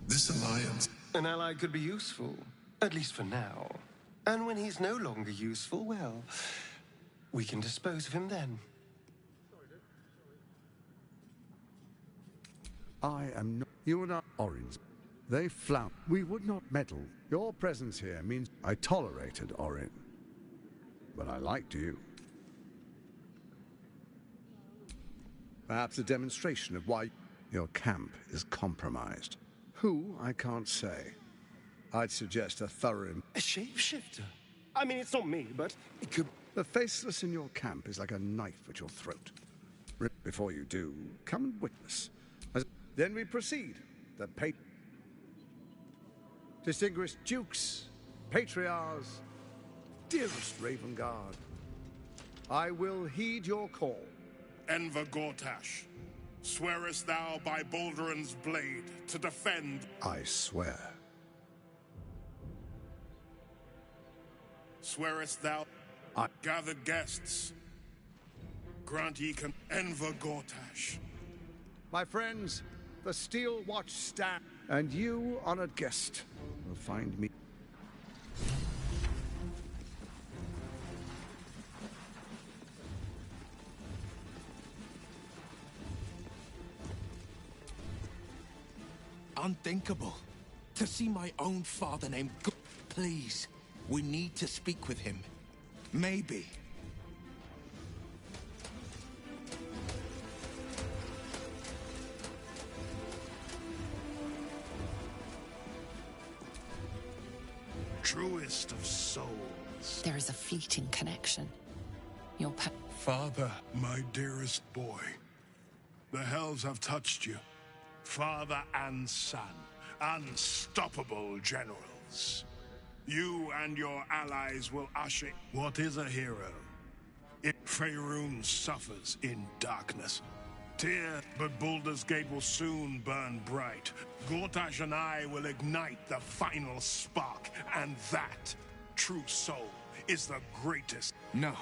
This alliance... An ally could be useful, at least for now. And when he's no longer useful, well, we can dispose of him then. I am not... You and I... Orin's. They flout. We would not meddle. Your presence here means I tolerated Orin. But I liked you. Perhaps a demonstration of why your camp is compromised. Who, I can't say. I'd suggest a thorough... A shapeshifter? I mean, it's not me, but it could... The faceless in your camp is like a knife at your throat. Before you do, come and witness. Then we proceed. The distinguished dukes, patriarchs, dearest Ravengard, I will heed your call. Enver Gortash, swearest thou by Baldur's blade to defend... I swear. Swearest thou... I... Gathered guests, grant ye can... Enver Gortash. My friends, the Steel Watch stand, and you, honored guest, will find me... Unthinkable. To see my own father named... Please, we need to speak with him. Maybe. Truest of souls. There is a fleeting connection. Your Father, my dearest boy. The hells have touched you. Father and son. Unstoppable generals. You and your allies will usher... What is a hero? If Faerun suffers in darkness. Tear, but Baldur's Gate will soon burn bright. Gortash and I will ignite the final spark, and that, true soul, is the greatest. No.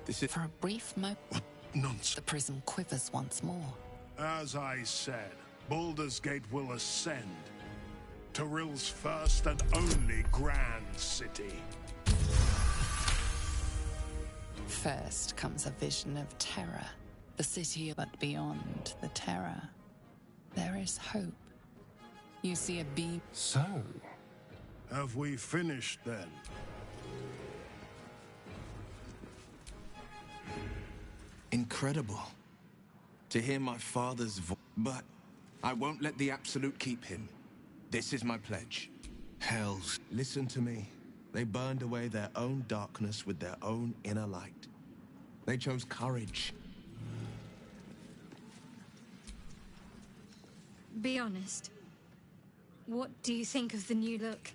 This is... For a brief moment... What nonsense? The prism quivers once more. As I said, Baldur's Gate will ascend. Tyrill's first and only grand city. First comes a vision of terror. The city, but beyond the terror, there is hope. You see a beam. So? Have we finished then? Incredible. To hear my father's voice. But I won't let the Absolute keep him. This is my pledge. Hells, listen to me. They burned away their own darkness with their own inner light. They chose courage. Be honest. What do you think of the new look?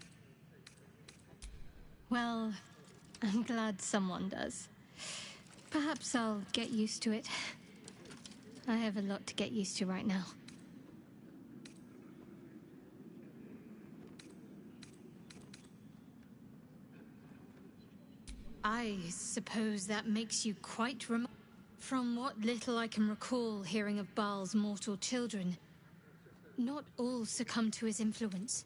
Well, I'm glad someone does. Perhaps I'll get used to it. I have a lot to get used to right now. I suppose that makes you quite From what little I can recall hearing of Baal's mortal children, not all succumb to his influence.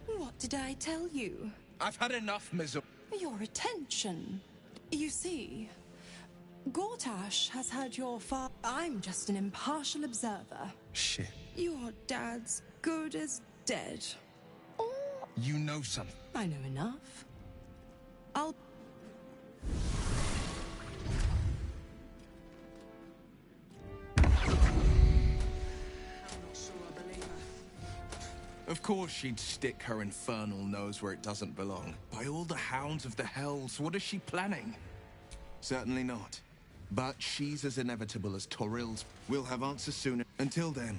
What did I tell you? I've had enough, Mizzle. Your attention. You see, Gortash has heard your I'm just an impartial observer. Shit. Your dad's good as dead. Or You know something. I know enough. I'll... Of course she'd stick her infernal nose where it doesn't belong. By all the hounds of the hells, what is she planning? Certainly not. But she's as inevitable as Torril's. We'll have answers soon. Until then,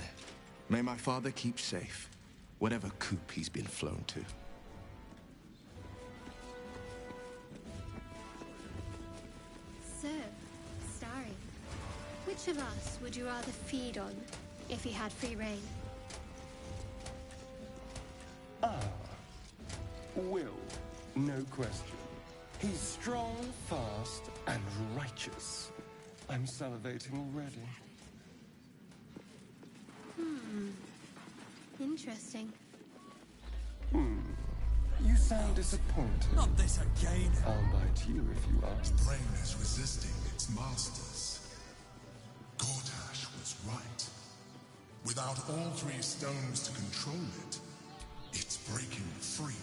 may my father keep safe, whatever coop he's been flown to. So, Starry, which of us would you rather feed on if he had free reign? Will, no question. He's strong, fast, and righteous. I'm salivating already. Interesting. You sound disappointed. Not this again. I'll bite you if you ask. Its brain is resisting its masters. Gortash was right. Without all three stones to control it, it's breaking free.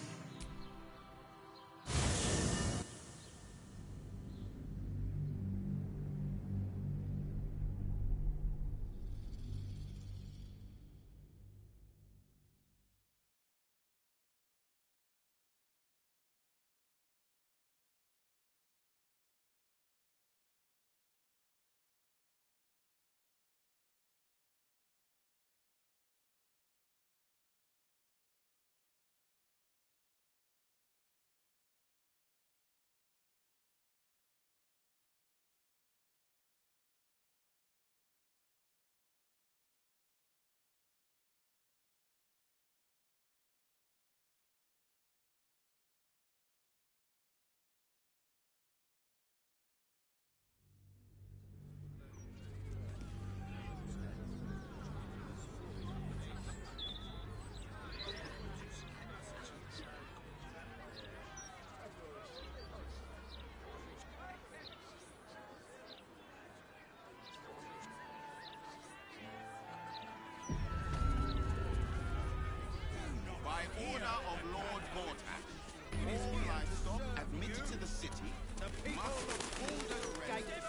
By order of Lord Gortash, peaceful livestock admitted to the city must hold and arrest.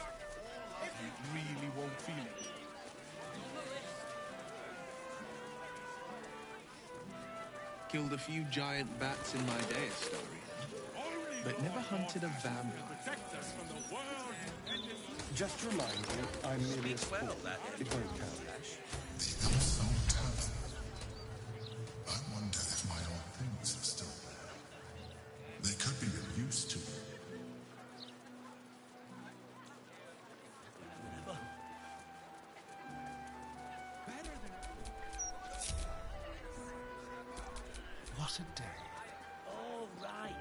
You really won't feel it. Killed a few giant bats in my day, Story, but never hunted a vampire. Just remind you, I'm merely a sport. It won't count. The Elfstone Tavern. I wonder if my old things are still there. They could be of use to me. What a day. All right.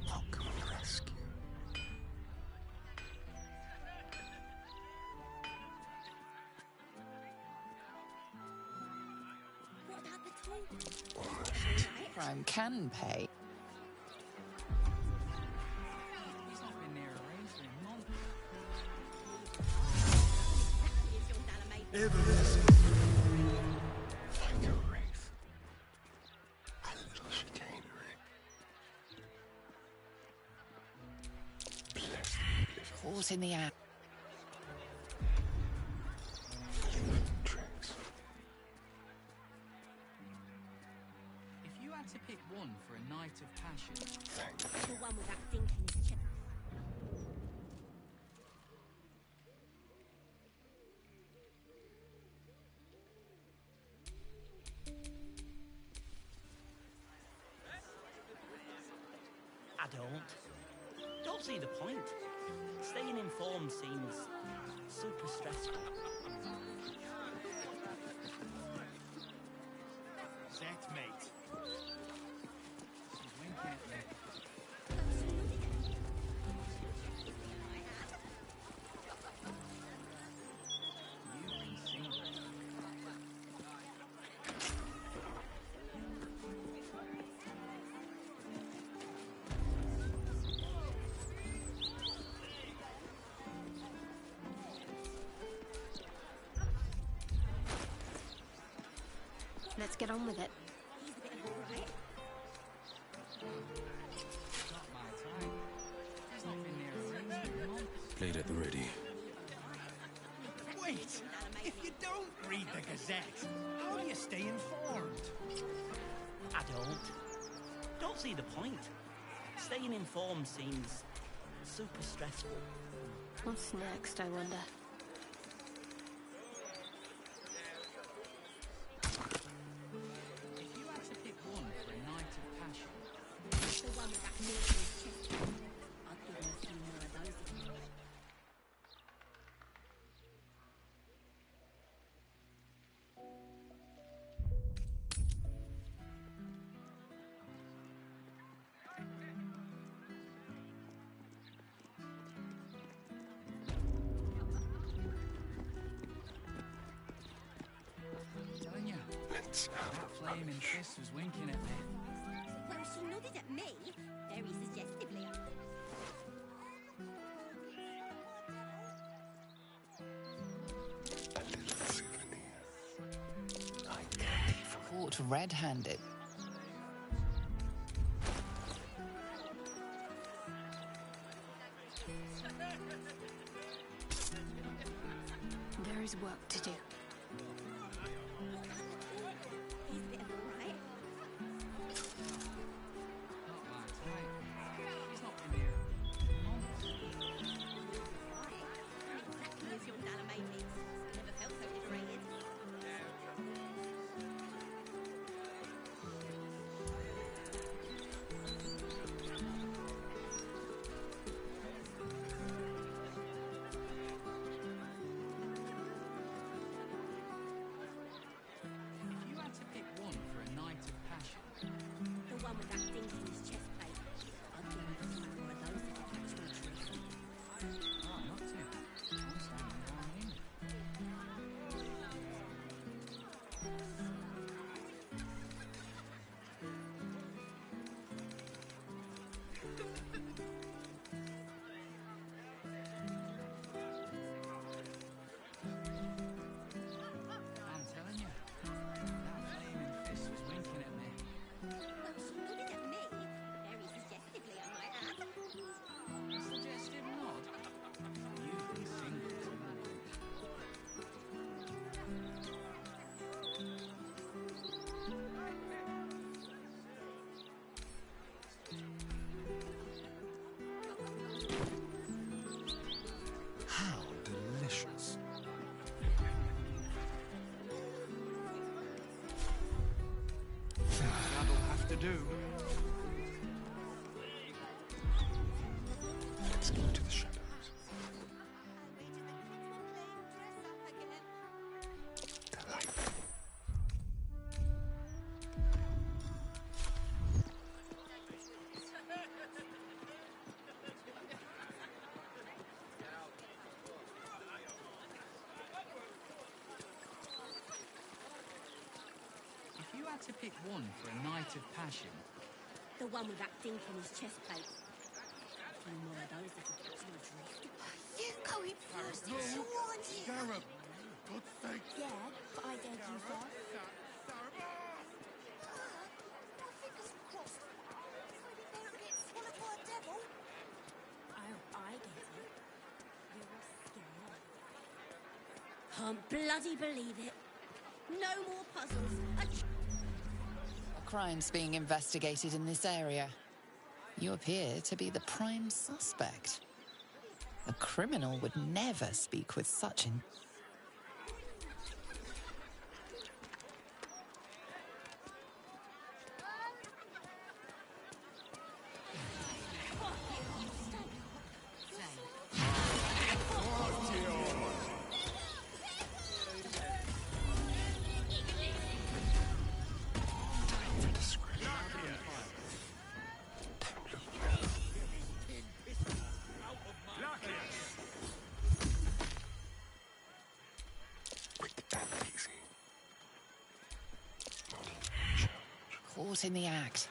Welcome to rescue. What about the toy? crime can pay. Like a wraith. A little chicanery. Caught in the act. Tricks. If you had to pick one for a night of passion, The one with that dink in his chest. I don't see the point. Staying informed seems super stressful. set, mate. She's winking at me. You can sing it. Let's get on with it. Played at the ready. Wait! If you don't read the Gazette, how do you stay informed? I don't see the point. Staying informed seems super stressful. What's next, I wonder? If you had to pick one for a night of passion, The one with that dink in his chest. I'd give him a few more of those. I'm telling you, that flaming fist was winking at me. Well, she nodded at me, very suggestively. Caught red-handed. There is work to do. He's a bit of a riot. Not my type. He's not been here. Exactly as your Nana made me. Never felt so liberated. If you had to pick one for a night of passion, The one with that dink in his chest plate. I'd give him a few more of those if it catch my trick. oh, not too. I'm standing down here. I'm telling you, that flaming fist was winking at me. Well, she nodded at me, very suggestively, I might add. A suggestive nod. You can sing it. How delicious. That'll have to do. Let's go to the shadows. Delightful. If you had had to pick one for a night of passion... The one with that dink in his chest plate. A few more of those that'll catch my drift. You go in first, you sworn you! Gareth, God's sake. Yeah, but I dared you first. My fingers crossed. So did they get swallowed by a devil? Oh, I get it. You're scared. Can't bloody believe it. No more puzzles. A crime's being investigated in this area. You appear to be the prime suspect. A criminal would never speak with such an... Caught in the act.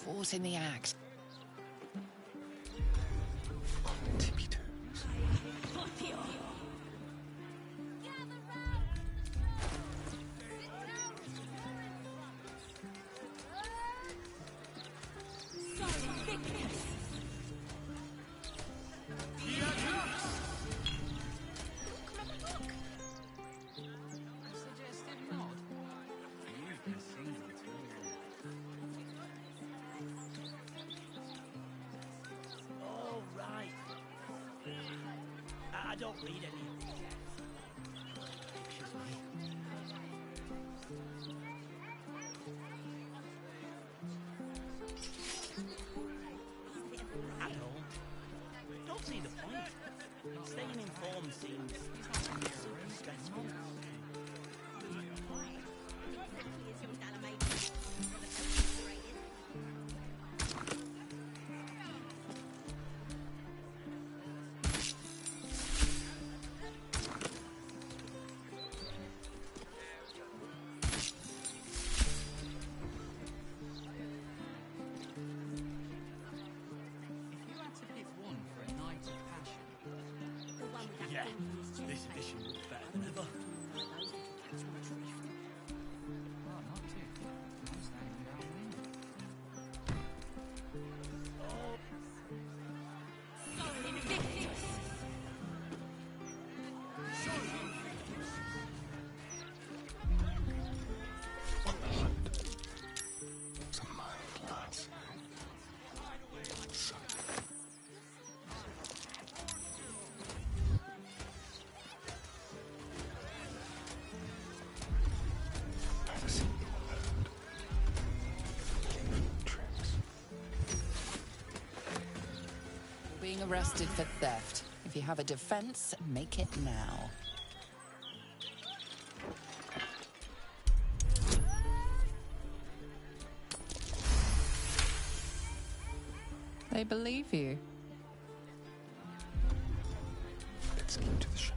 Caught in the act. I don't read any of these. Excuse me. I don't see the point. Staying informed seems super stressful. Yeah, this edition looks better than ever. Being arrested for theft. If you have a defense, make it now. They believe you. Let's get to the shadows.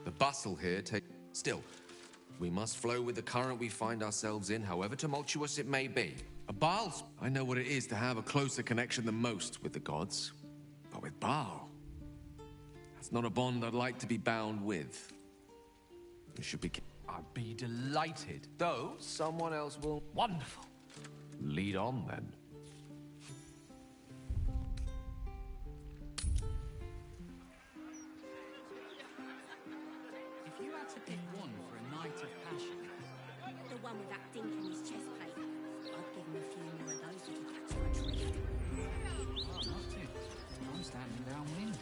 The bustle here Still, we must flow with the current we find ourselves in, however tumultuous it may be. A Baal's... I know what it is to have a closer connection than most with the gods. But with Baal... that's not a bond I'd like to be bound with. You should be... I'd be delighted, though someone else will... Wonderful. Lead on, then. If you had to pick one for a night of passion... The one with that dink in his chest plate. I'd give him a few more of those if he catch my drift. Oh, not too. I'm standing downwind.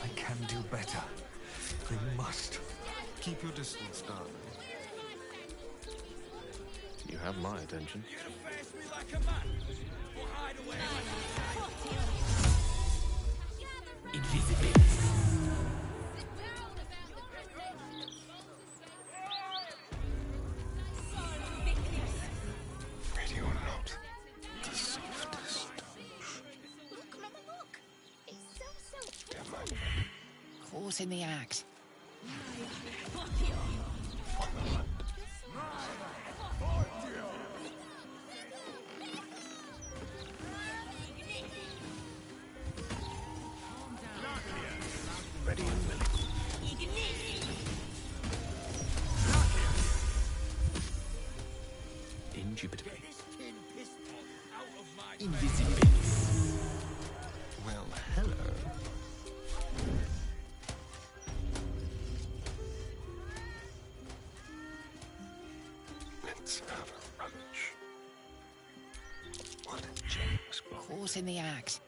I can do better. I must. Keep your distance, darling. You have my attention. Ready or not, the softest Look, Mama, look. It's so Caught in the act. Ready and willing. Indubitably. invisibility. Well, hello. Let's have a brunch. What a James Caught in the act.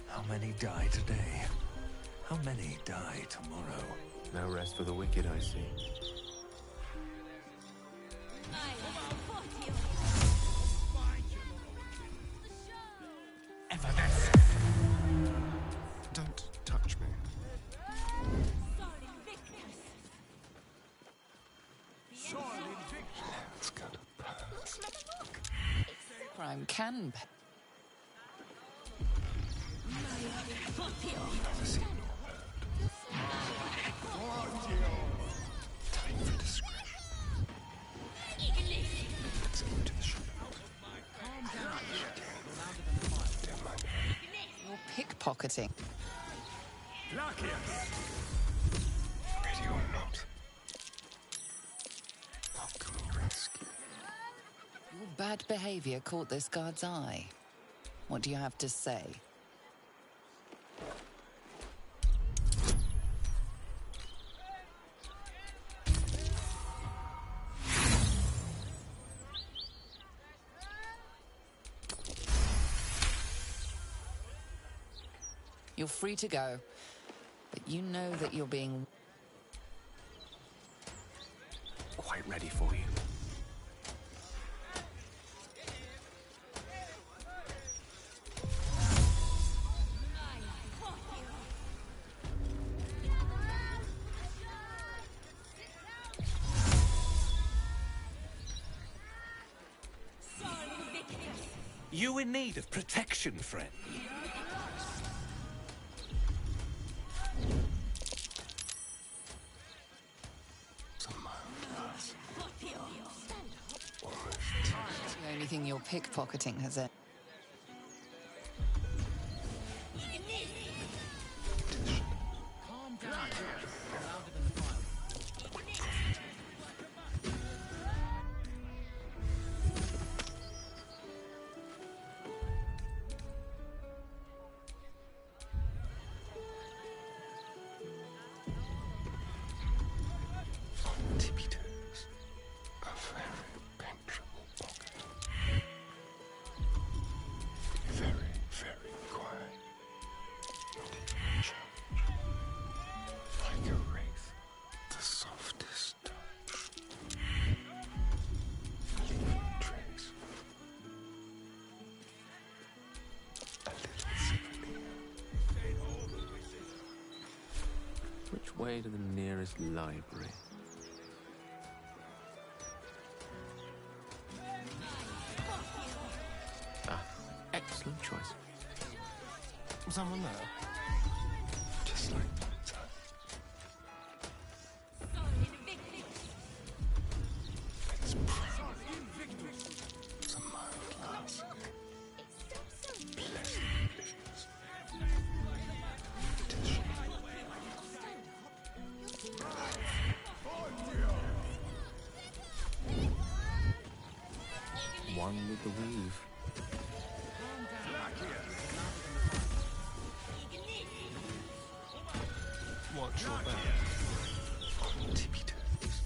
How many die today? How many die tomorrow? No rest for the wicked, I see. Don't touch me. It's got a past. Crime can be. Never seen or heard. Time for discretion. Let's go to the shadows. You're pickpocketing. Ready or not? How can we rescue? Your bad behavior caught this guard's eye. What do you have to say? You're free to go, but you know that you're being... Quite ready for you. You in need of protection, friend. It's the only thing you're pickpocketing has it. Calm down. Louder than the fire. Which way to the nearest library? Ah, excellent choice. Someone there? Just like that. It's pride. It's a mild lass. Pleasant oblivious. It is she. One with the weave. Watch your back. Tippy toes.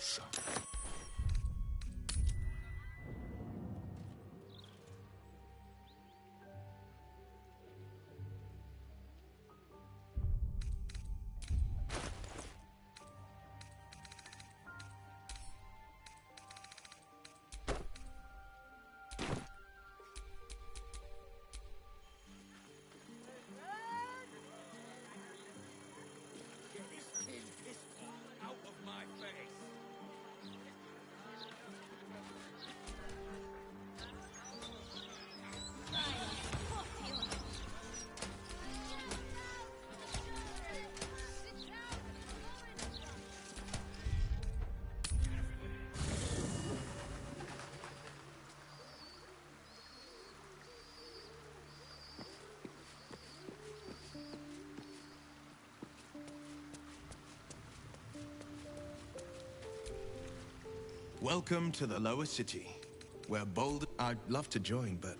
So. Welcome to the lower city, where Baldur... I'd love to join, but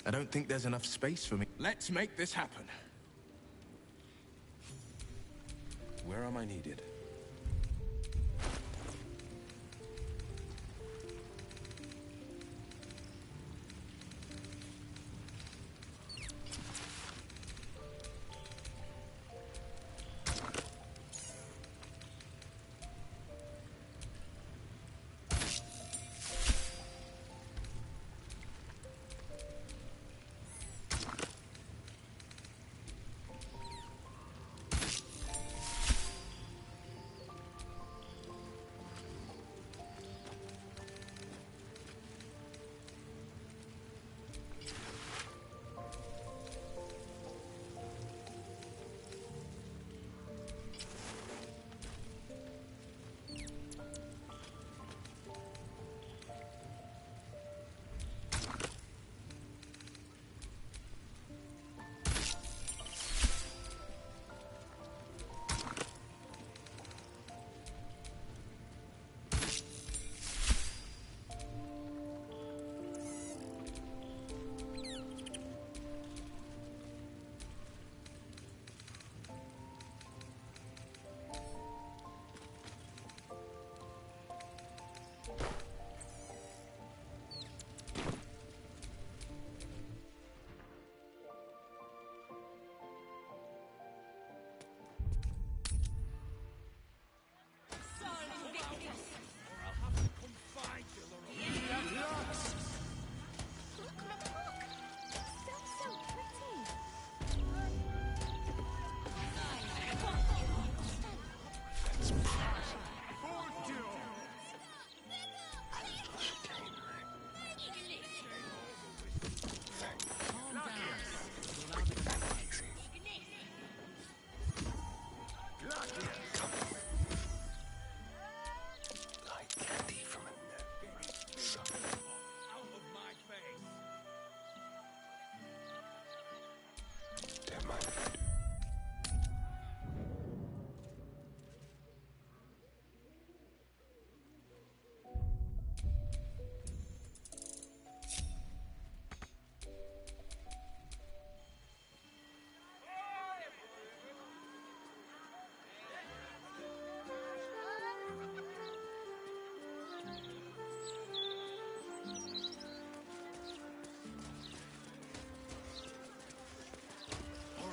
I don't think there's enough space for me. Let's make this happen. Where am I needed?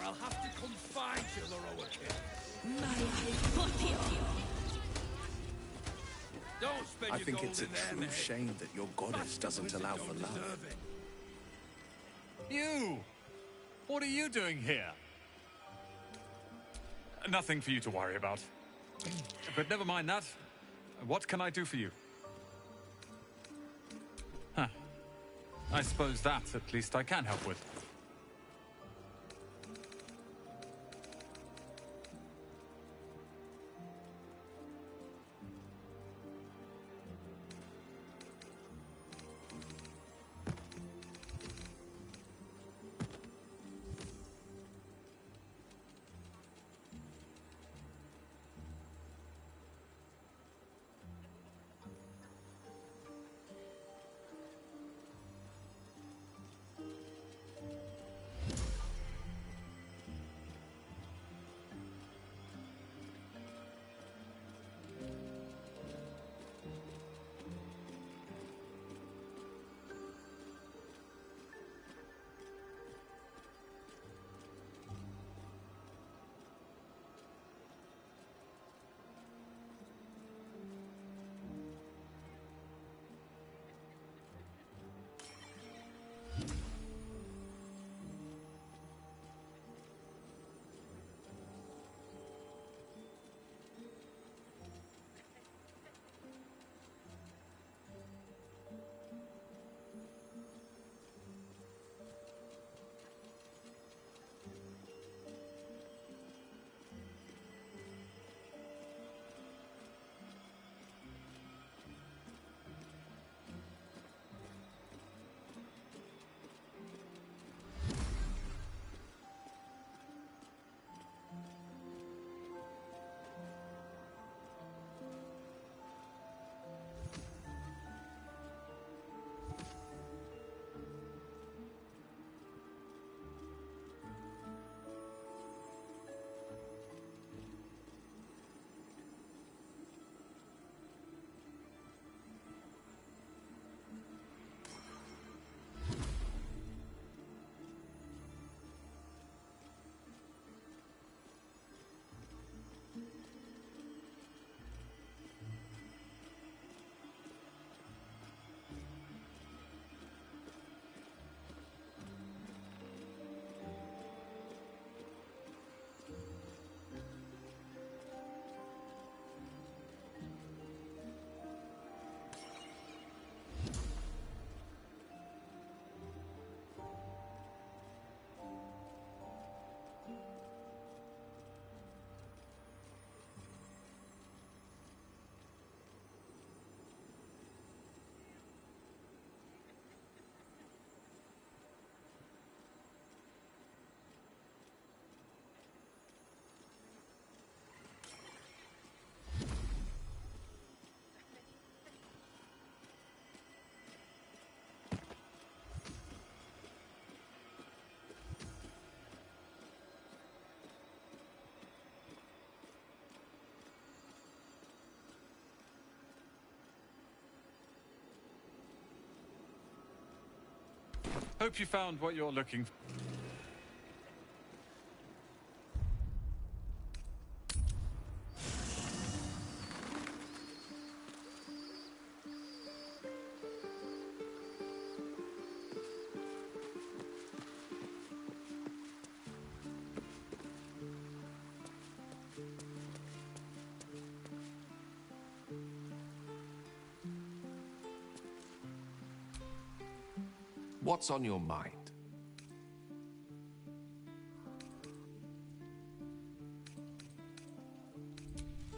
I'll have to come find you, Laroa Kid. Don't spend I your think gold it's a in there, true mate. shame that your goddess doesn't allow for love. You! What are you doing here? Nothing for you to worry about. But never mind that. What can I do for you? Huh. I suppose that, at least, I can help with. Hope you found what you're looking for. What's on your mind?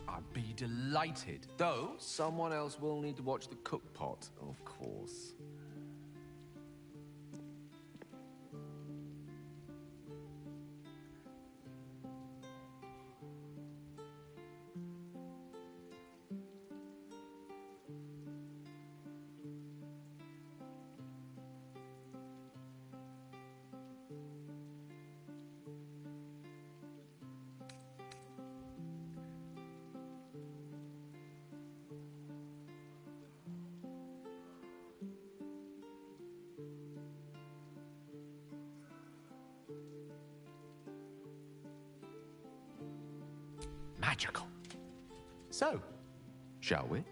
I'd be delighted. Though, someone else will need to watch the cook pot, of course. Magical. So, shall we?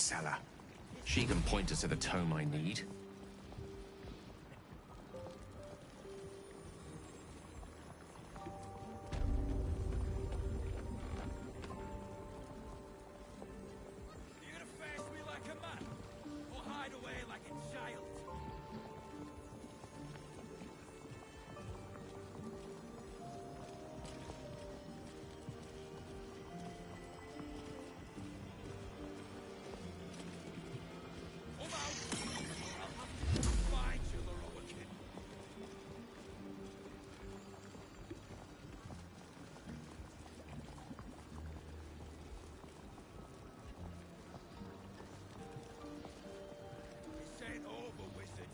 bookseller. She can point us to the tome I need. You gonna face me like a man? Or hide away like a child? Come out, or I'll have to find you, Lorowakin. This ain't over, wizard.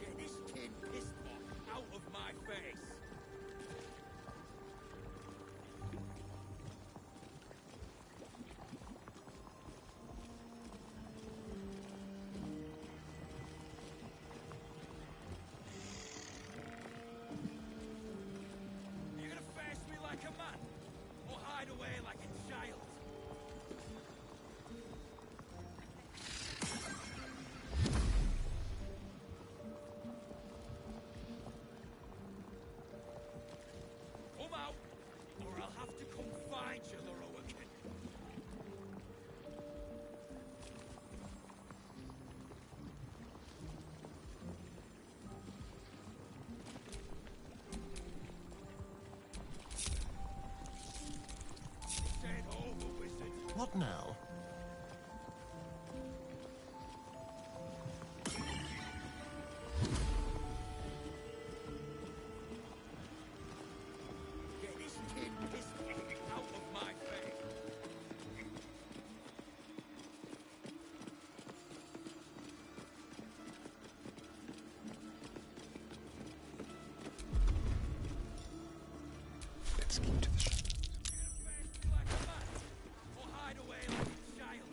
Get this tin piss pot out of my face. You gonna face me like a man? Or hide away like a child? Come out, or I'll have to come find you, Lorowakin. This ain't over, wizard. What now? Get this tin piss pot out of my face. Let's keep to the shadows. Face me like a man, or hide away like a child.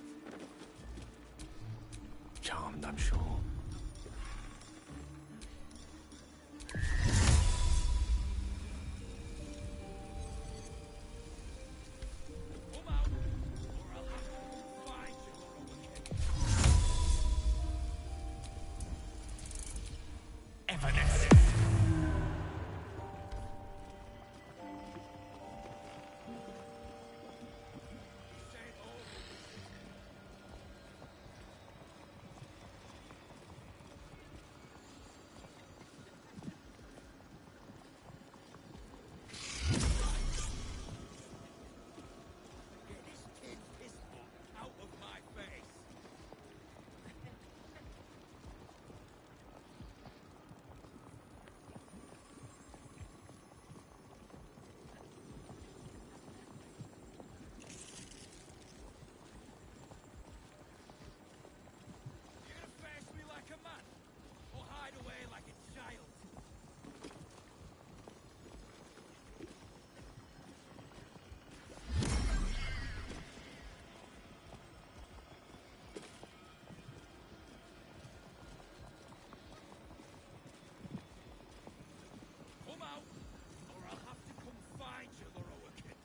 Charmed, I'm sure. Come out, or I'll have to come find you, Lorowakin. Evanescence. This ain't over, wizard. Get this tin piss pot out of my face. You gonna face me like a man, or hide away like a child? Come out, or I'll have to come find you, Lorowakin.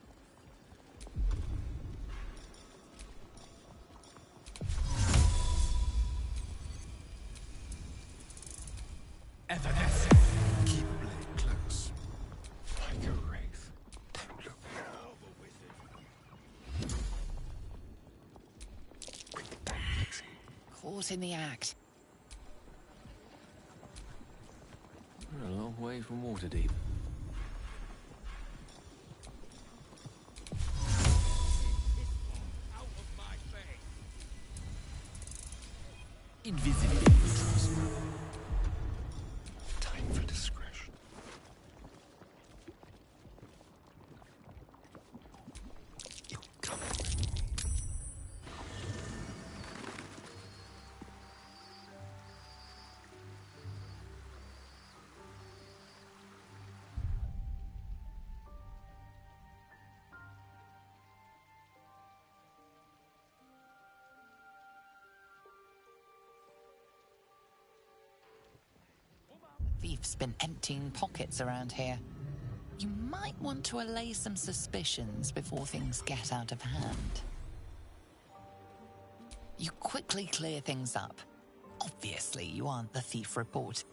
Evanescence. Keep blade close. Like a wraith. Don't look now. Over, wizard. Bring it back, Pixie. Caught in the act. We're a long way from Waterdeep. Piss pot out of my face. Invisibility. Time for discretion. You're coming with me. thief's been emptying pockets around here. You might want to allay some suspicions before things get out of hand. You quickly clear things up. Obviously, you aren't the thief report.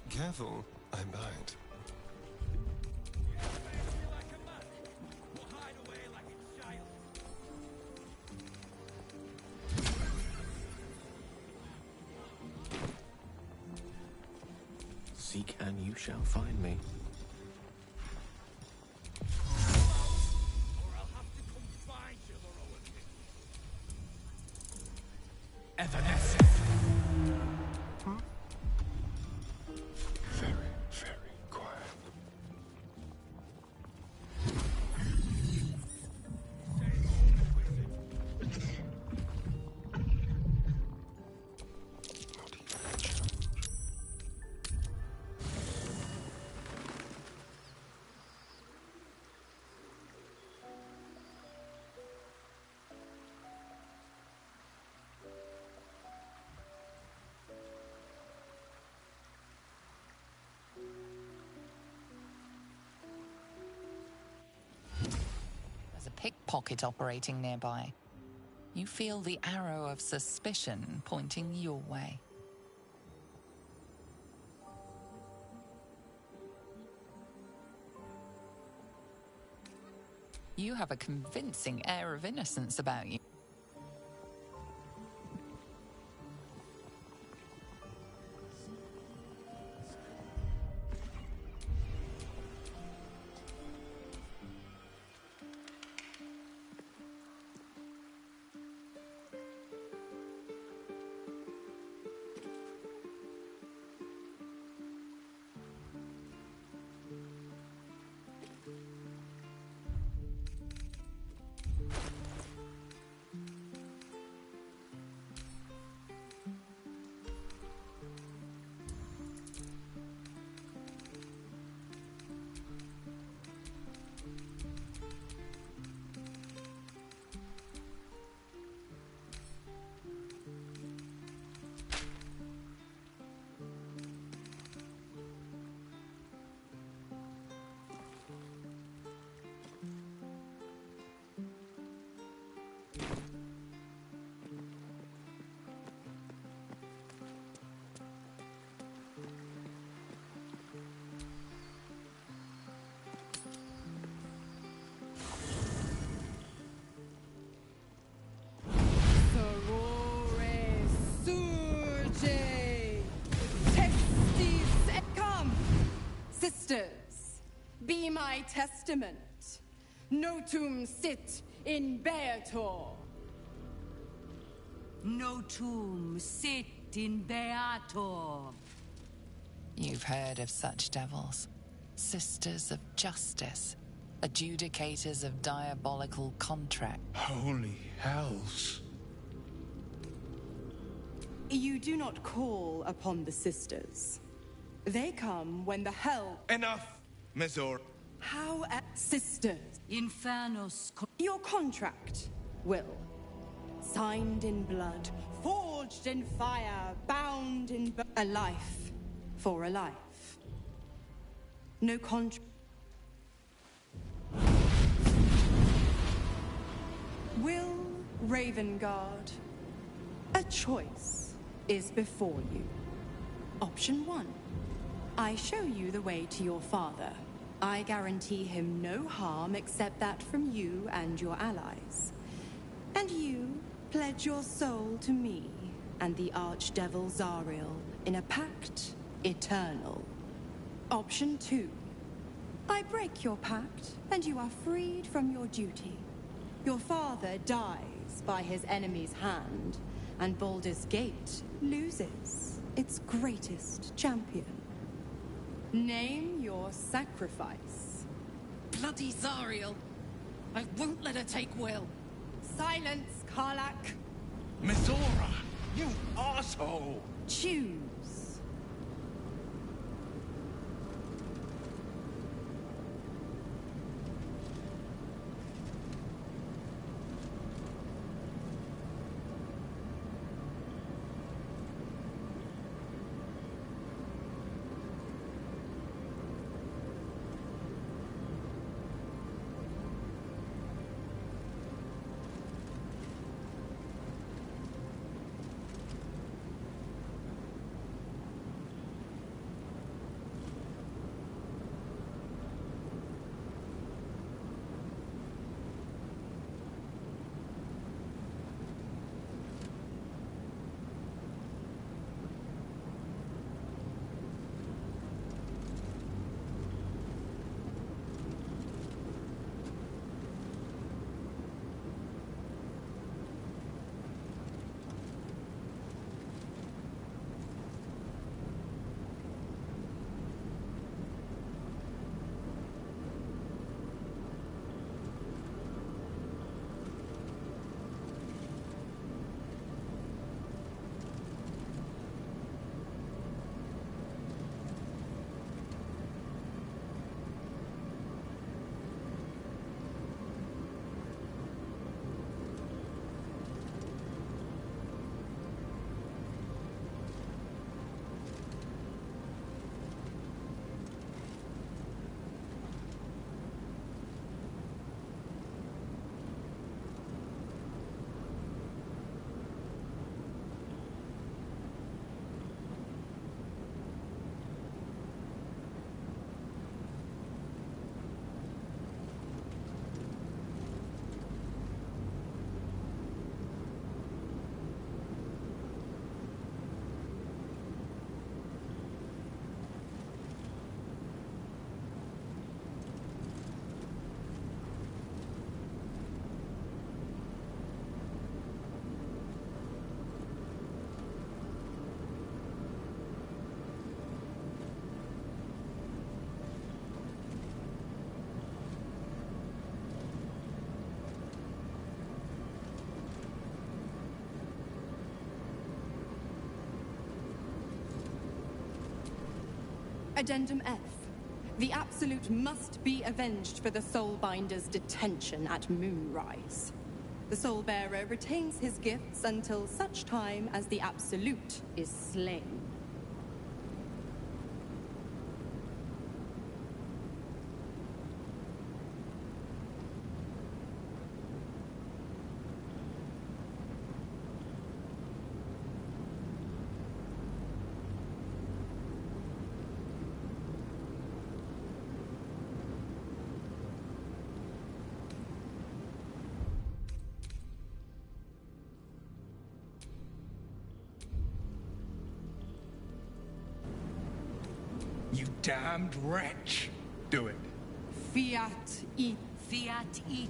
Careful, I'm behind. Seek and you shall find me. Evanescence. Very, very quiet. There's a pickpocket operating nearby. You feel the arrow of suspicion pointing your way. You have a convincing air of innocence about you. Sisters, be my testament. Notum sit in Beator. Notum sit in Beator. You've heard of such devils. Sisters of Justice. adjudicators of diabolical contract. Holy hells. You do not call upon the sisters. They come when the hell... Enough, Mizora. How sisters? Infernos. Your contract, Will. Signed in blood, forged in fire, bound in... A life for a life. No contract. Will Ravengard, a choice is before you. Option 1. I show you the way to your father. I guarantee him no harm except that from you and your allies. And you pledge your soul to me and the Archdevil Zariel in a pact eternal. Option 2. I break your pact and you are freed from your duty. Your father dies by his enemy's hand, and Baldur's Gate loses its greatest champion. Name your sacrifice. Bloody Zariel! I won't let her take Will. Silence, Karlak. Mizora, you asshole! Choose. Addendum F. The Absolute must be avenged for the Soulbinder's detention at Moonrise. The Soulbearer retains his gifts until such time as the Absolute is slain. You damned wretch. Do it. Fiat I. Fiat I.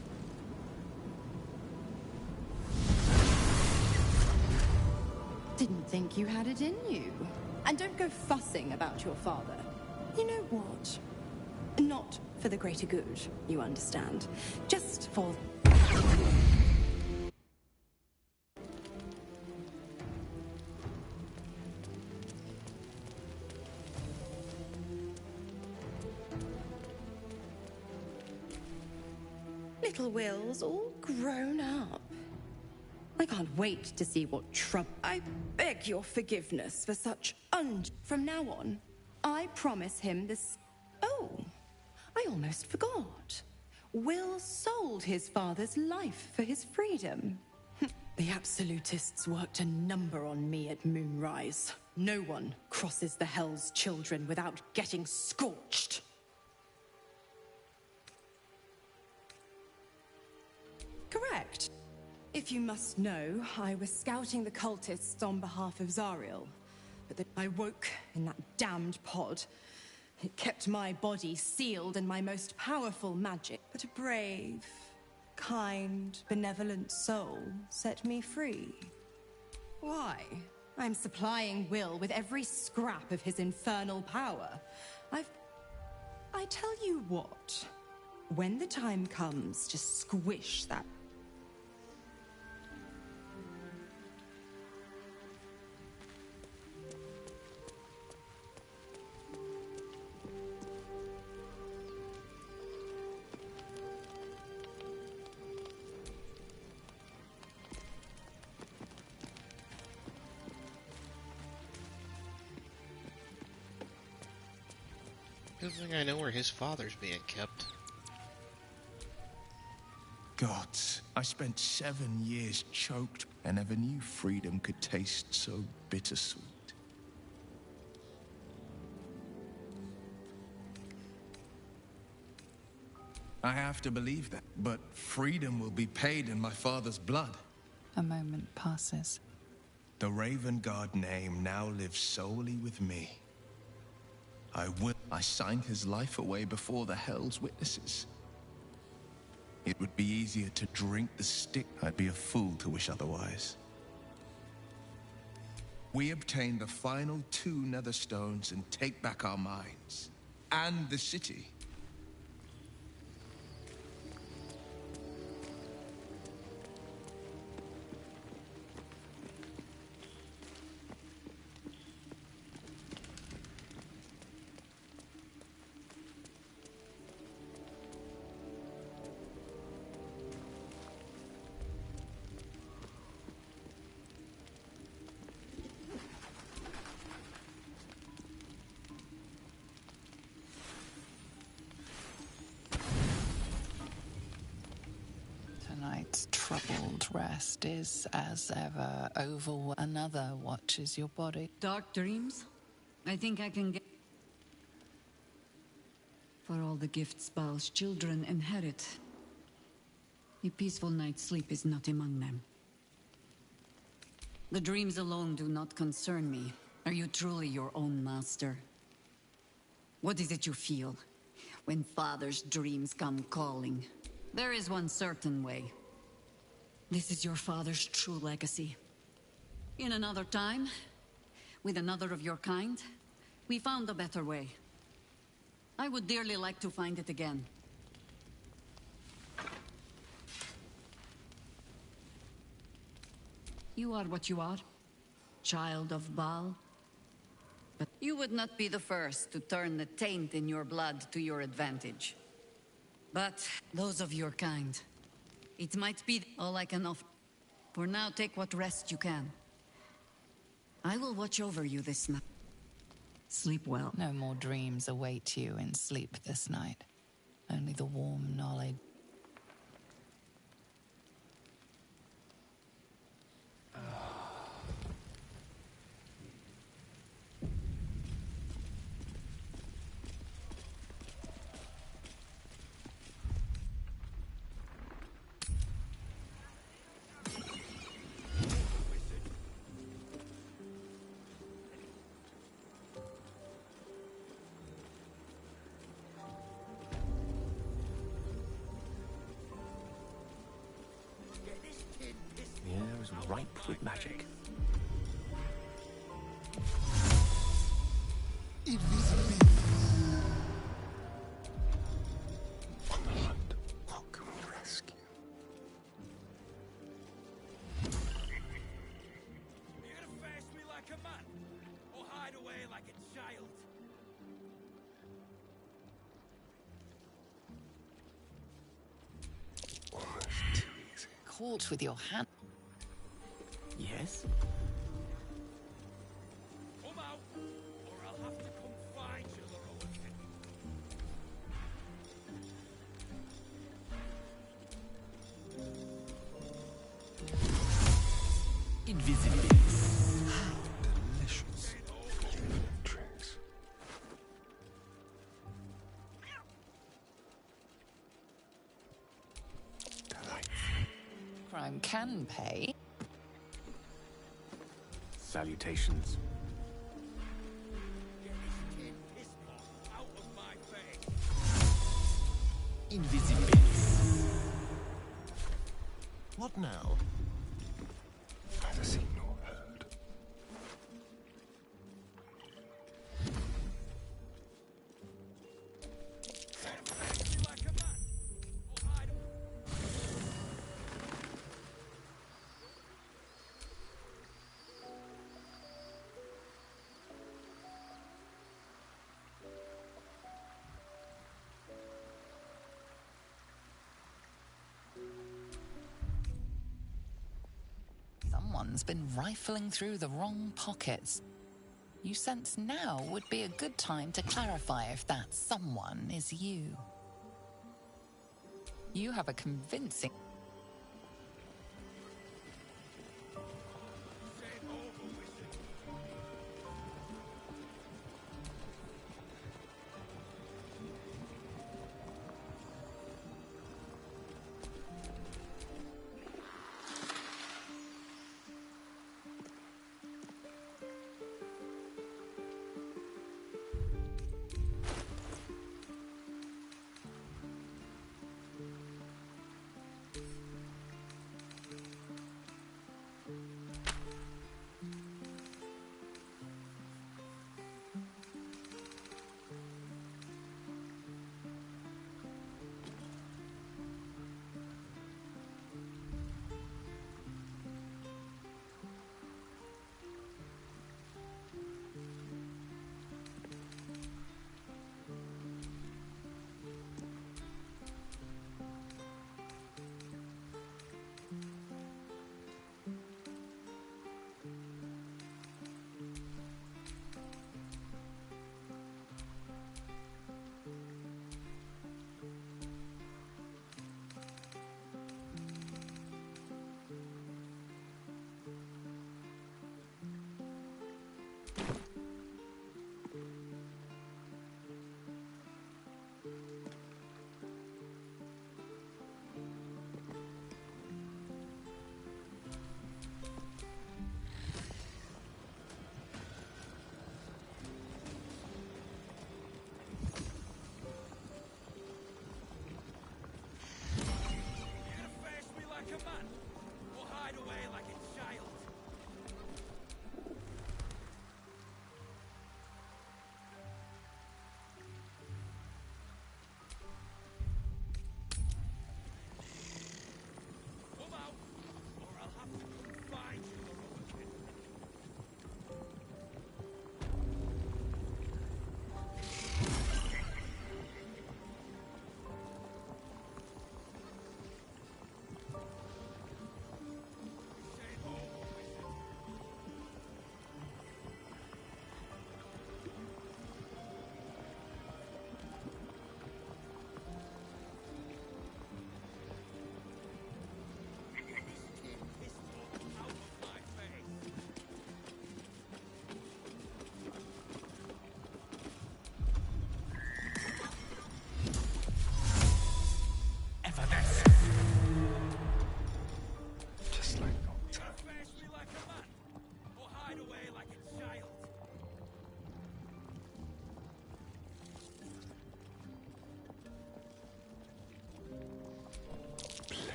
Didn't think you had it in you. And don't go fussing about your father. You know what? Not For the greater good, you understand. Just for... Little Will's all grown up. I can't wait to see what trouble... I beg your forgiveness for such From now on, I promise him this... Oh, I almost forgot. Will sold his father's life for his freedom. The absolutists worked a number on me at Moonrise. No one crosses the Hell's Children without getting scorched. Correct. If you must know, I was scouting the cultists on behalf of Zariel. But I woke in that damned pod. It kept my body sealed in my most powerful magic. But a brave, kind, benevolent soul set me free. Why? I'm supplying Will with every scrap of his infernal power. I tell you what. When the time comes to squish that... Good thing I know where his father's being kept. Gods, I spent 7 years choked and never knew freedom could taste so bittersweet. I have to believe that, but freedom will be paid in my father's blood. A moment passes. The Raven Guard name now lives solely with me. I signed his life away before the Hell's witnesses. It would be easier to drink the stick. I'd be a fool to wish otherwise. We obtain the final 2 nether stones and take back our minds. And the city. Tonight's troubled rest is, as ever, over. Another watches your body. Dark dreams? I think I can get... For all the gifts Baal's children inherit, a peaceful night's sleep is not among them. The dreams alone do not concern me. Are you truly your own master? What is it you feel when Father's dreams come calling? There is one certain way. This is your father's true legacy. In another time, with another of your kind, we found a better way. I would dearly like to find it again. You are what you are, child of Baal. But you would not be the first to turn the taint in your blood to your advantage. But those of your kind, it might be all I can offer. For now, take what rest you can. I will watch over you this night. Sleep well. No more dreams await you in sleep this night. Only the warm knowledge. The air is ripe with magic. caught with your hand. Yes? Come out, or I'll have to come find you, Laroa. Invisibility. Delicious. Tricks. Crime can pay. Salutations. Out of my face. Invisibility. What now? Neither seen nor heard. Someone's been rifling through the wrong pockets. You sense now would be a good time to clarify if that someone is you. You have a convincing...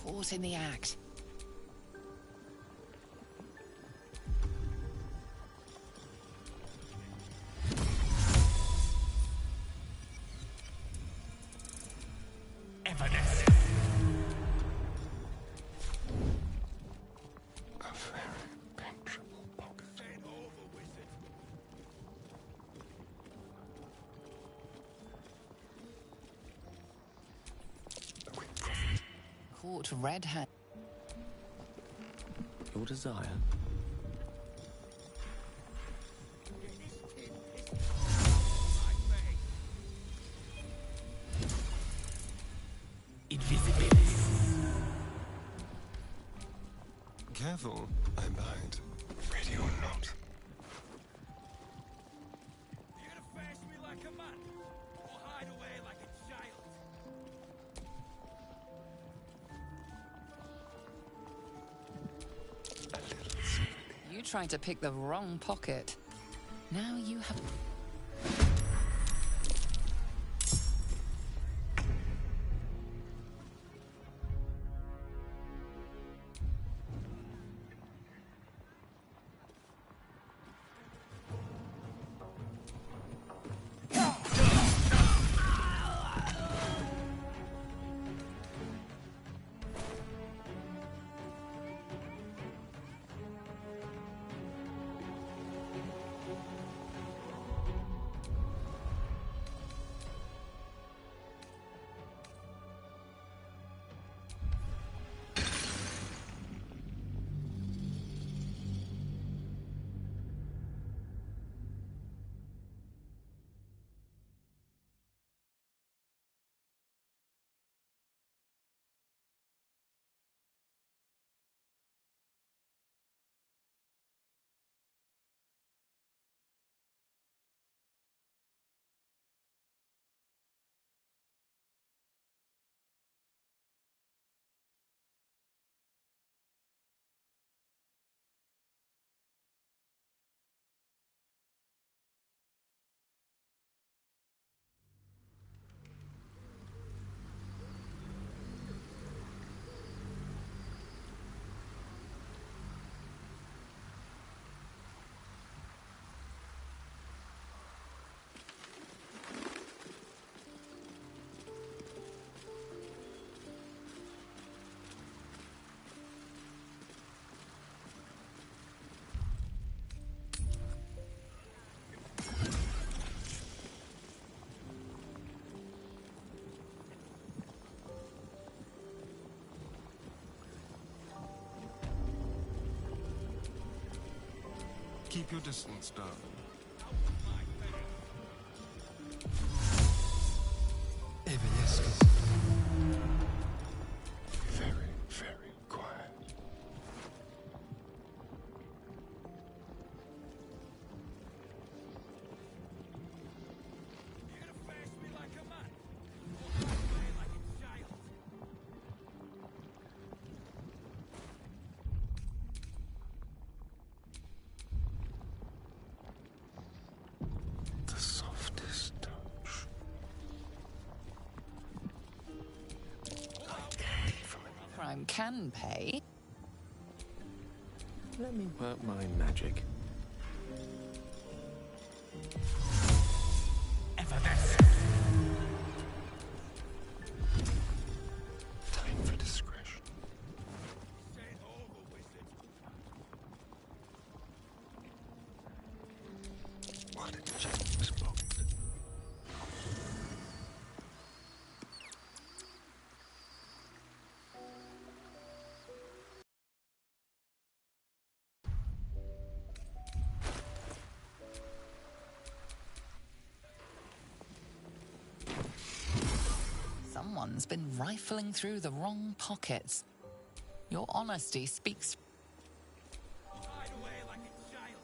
Caught in the act. Evidence. A very penetrable pocket. short red hair. Your desire? Invisibility. Careful, I'm behind. Ready or not. You gonna face me like a man, or hide away like a child? You tried to pick the wrong pocket. Now you have... Keep your distance, darling. Evanescence. Very, very quiet. You gonna face me like a man, or hide away like a child? The softest touch. Like candy from a Crime can pay. Let me work my magic. time for discretion. What a James Bond. Someone's been rifling through the wrong pockets. Your honesty speaks. Hide away like a child.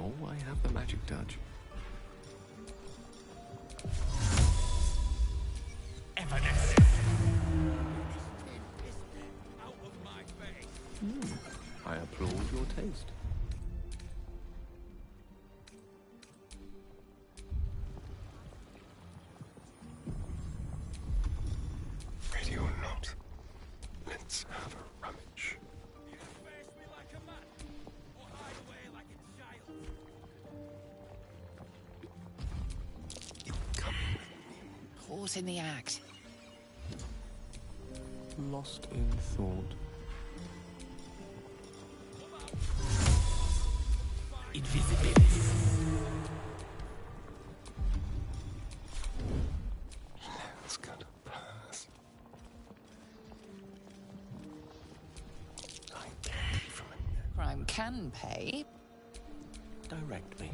Oh, I have the magic touch. Out of my face. I applaud your taste. caught in the act. Lost in thought. Invisibility. It's gonna pass. I came from a Crime can pay. Direct me.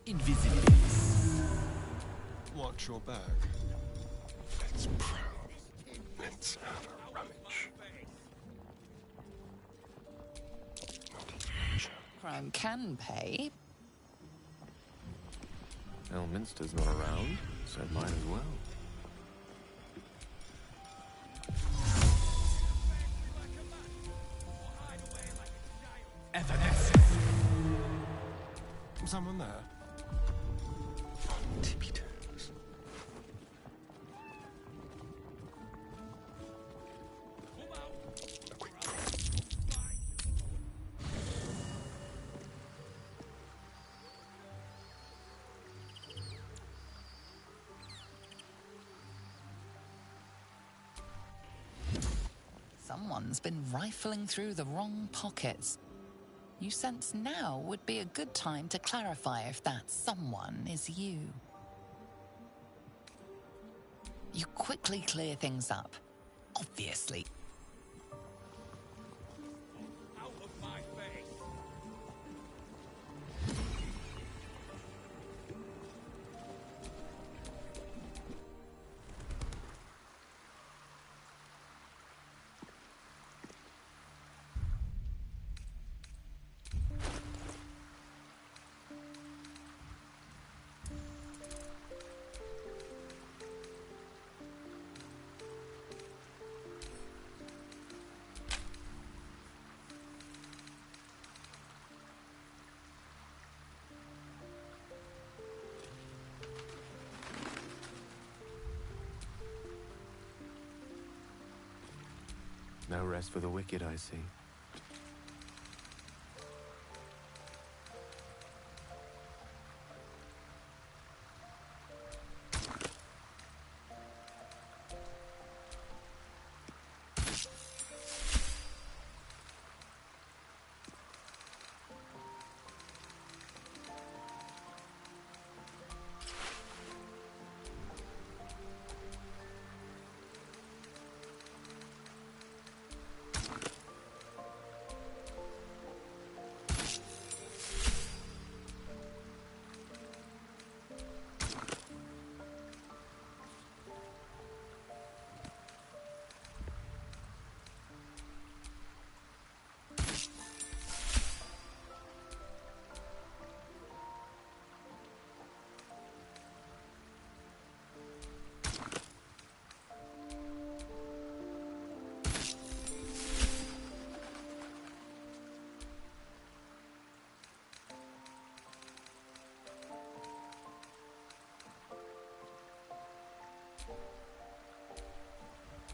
Invisibility. Watch your back. Let's prowl. Let's have a rummage. Crime can pay. Elminster's not around, so might as well. Evanescence. Someone there? On tippy toes. A quick prowl. Someone's been rifling through the wrong pockets. You sense now would be a good time to clarify if that someone is you. You quickly clear things up. Obviously. Out of my face. No rest for the wicked, I see.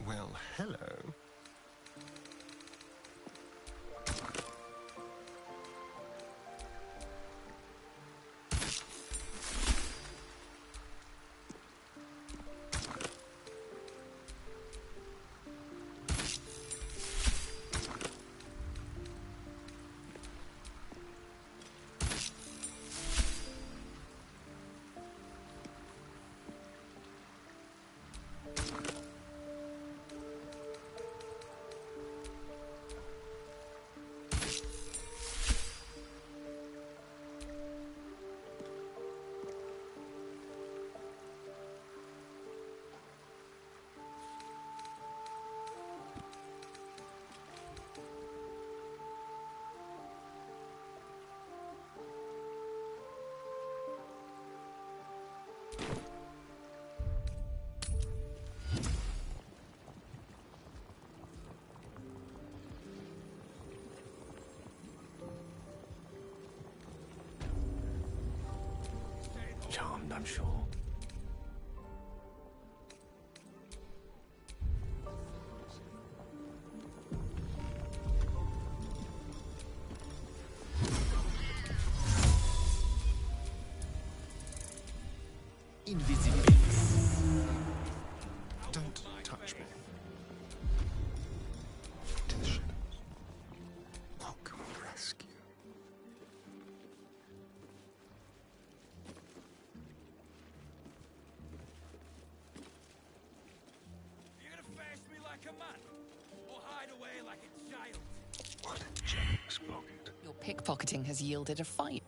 Well, hello. Charmed, I'm sure. Don't touch me. To the shadows. What can we rescue? You gonna face me like a man? Or hide away like a child? What a generous pocket. Your pickpocketing has yielded a fight.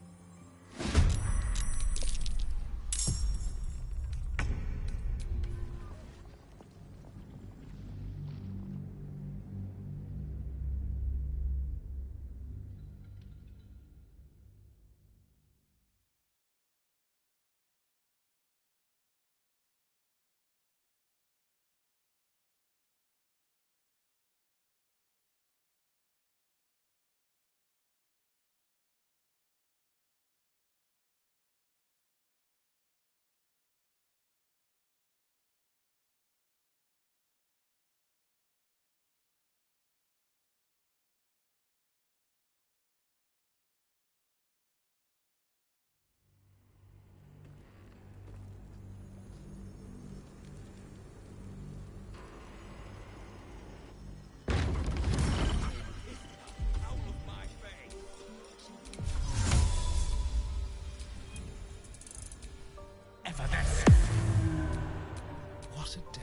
What a day.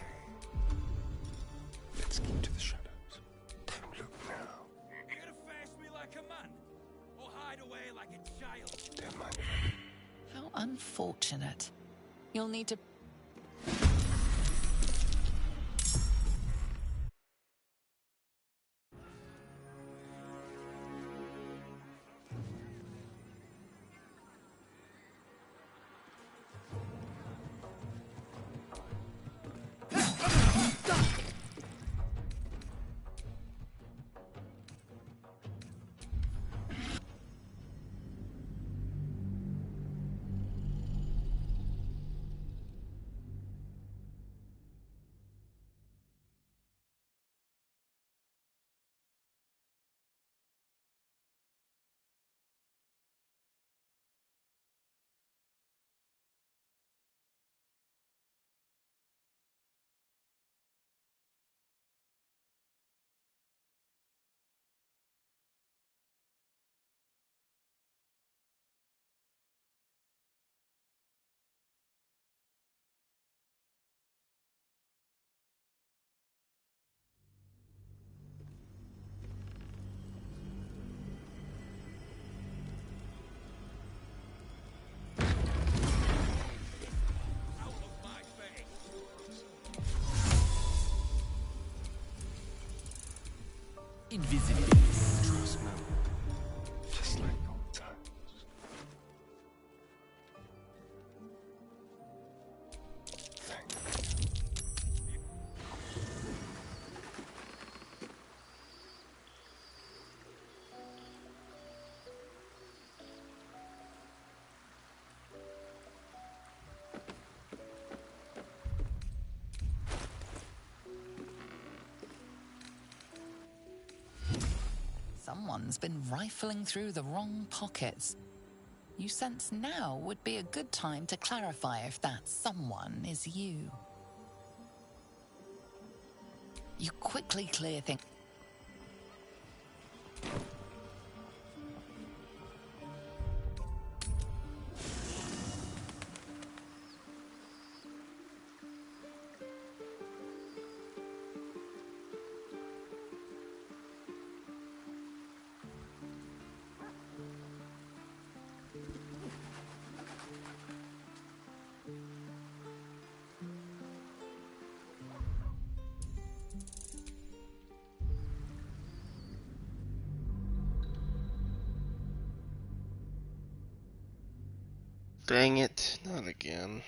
Let's keep to the shadows. Don't look now. You gonna face me like a man? Or hide away like a child? Don't mind. How unfortunate. You'll need to... Invisibility. Trust no one. Just like old times. Thank you. Someone's been rifling through the wrong pockets. You sense now would be a good time to clarify if that someone is you. You quickly clear things. Dang it, not again.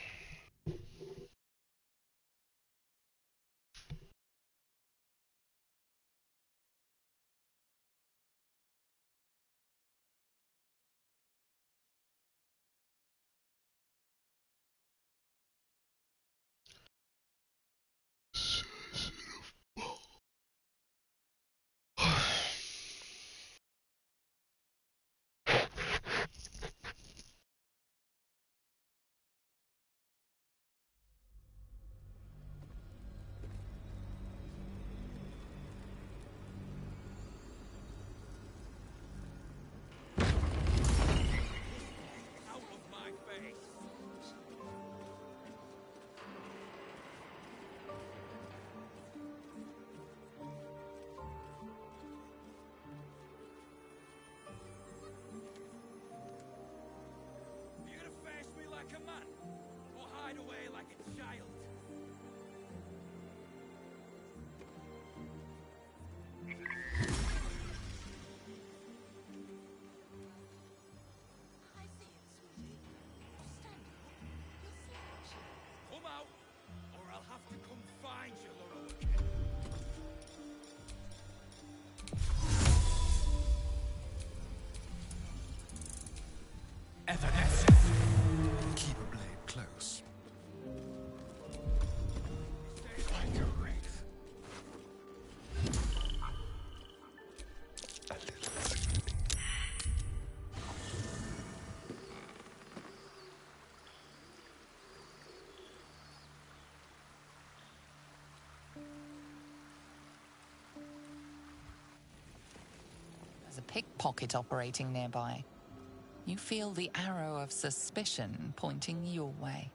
pickpocket operating nearby. You feel the arrow of suspicion pointing your way.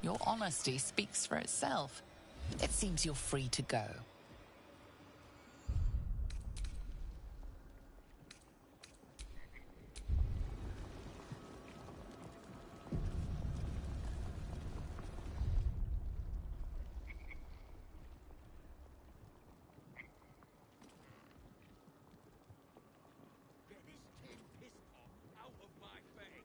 Your honesty speaks for itself. It seems you're free to go. Get this tin piss pot out of my face!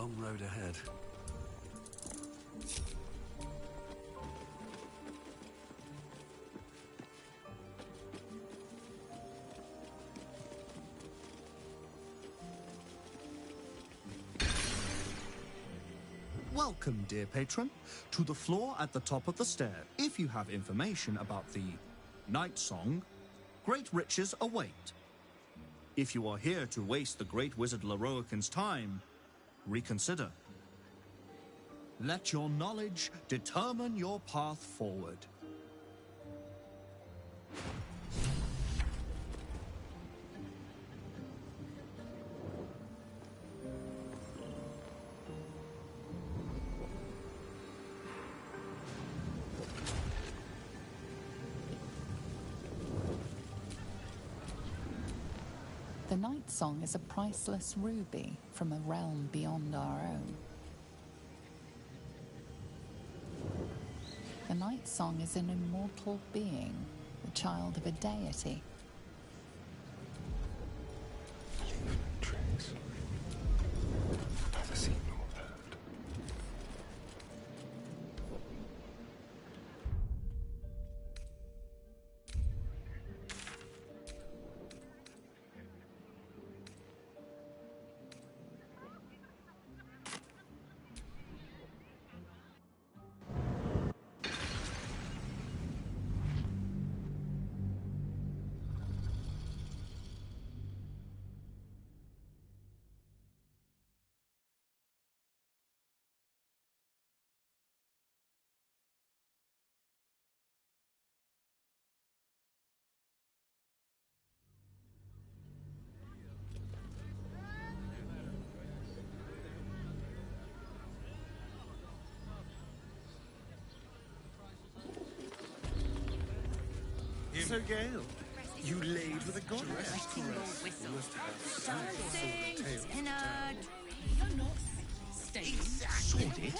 long road ahead. Welcome, dear patron, to the floor at the top of the stair. If you have information about the Night Song, great riches await. If you are here to waste the great wizard Leroican's time, reconsider. Let your knowledge determine your path forward. The Night Song is a priceless ruby from a realm beyond our own. The Night Song is an immortal being, the child of a deity. Neither seen nor heard. So, Gale, you laid with a goddess. Sordid?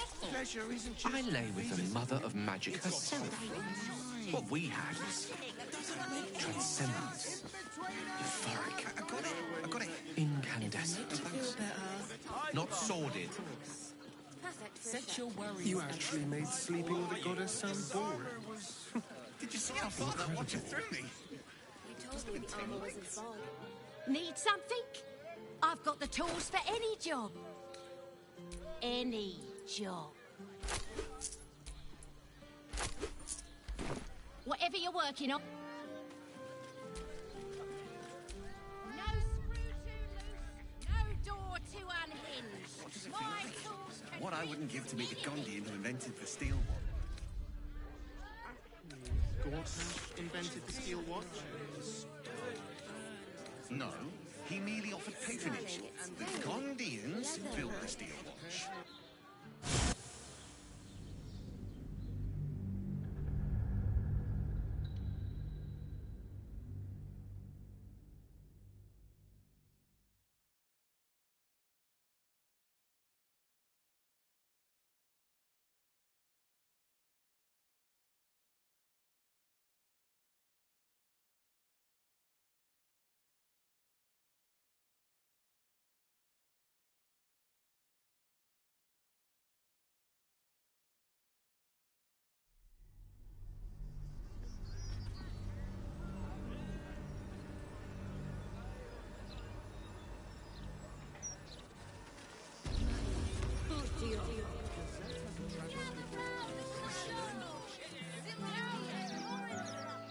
I lay with the mother of magic herself. What we had was transcendence, euphoric. I got it. Incandescent. Not sordid. Set your worries. You actually made sleeping with a goddess sound boring. Did you see how far that watcher threw me? Need something? I've got the tools for any job. Any job. Whatever you're working on. No screw too loose, no door too unhinged. My tools can What I wouldn't give to meet the Gondian who invented the steel watch. Gortash invented the steel watch? No, he merely offered patronage. The Gondians built the steel watch.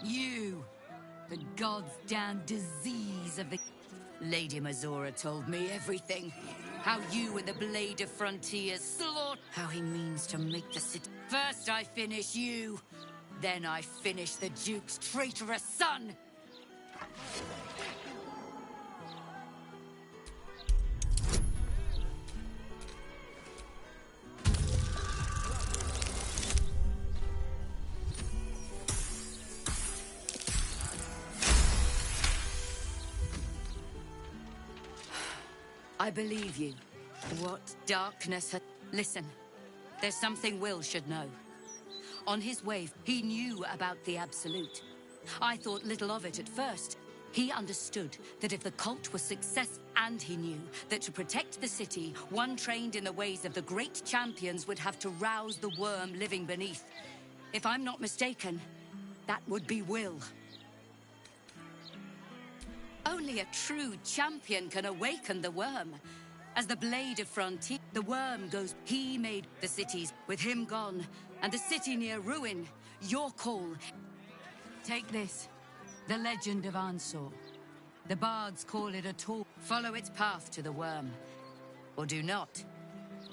You, the god's damn disease of the... Lady Mazora told me everything. How you and the Blade of Frontiers slaughter... How he means to make the city... First I finish you, then I finish the Duke's traitorous son! I believe you. What darkness had... Listen, there's something Will should know. On his way, he knew about the Absolute. I thought little of it at first, He understood that if the cult was successful, and he knew that to protect the city, one trained in the ways of the great champions would have to rouse the worm living beneath. If I'm not mistaken, that would be Will. Only a true champion can awaken the worm. As the blade of frontier, the worm goes. He made the cities. With him gone, and the city near ruin, your call. Take this. The legend of Ansor. The bards call it a tool. Follow its path to the worm. Or do not.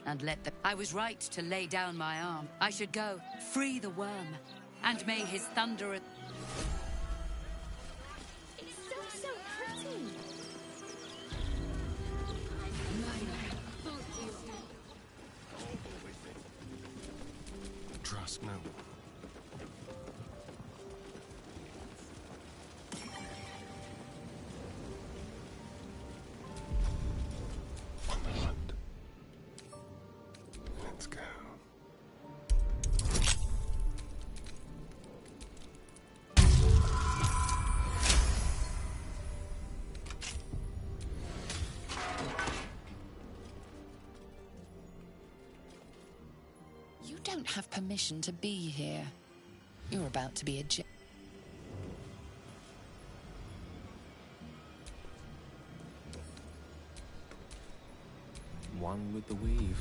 And let the... I was right to lay down my arm. I should go. Free the worm. And may his thunder... It's so pretty. Trust no one. On the hunt. Let's go. You don't have permission to be here. You're about to be a One with the weave.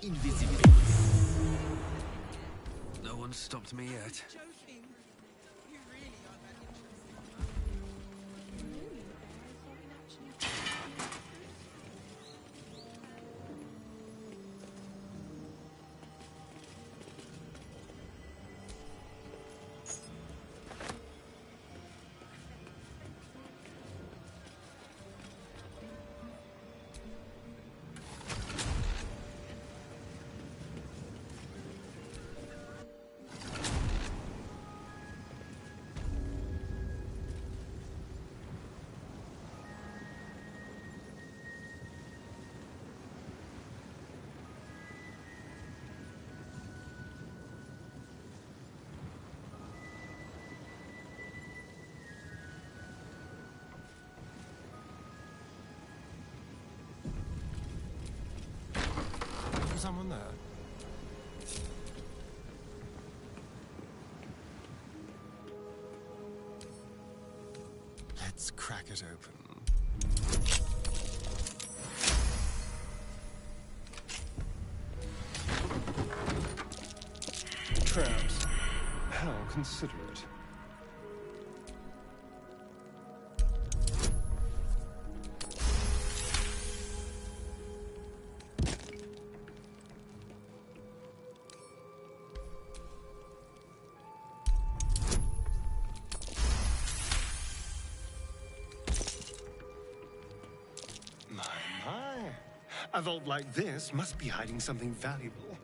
Invisibility. No one stopped me yet. Is someone there? Let's crack it open. Traps. How considerate. My. A vault like this must be hiding something valuable.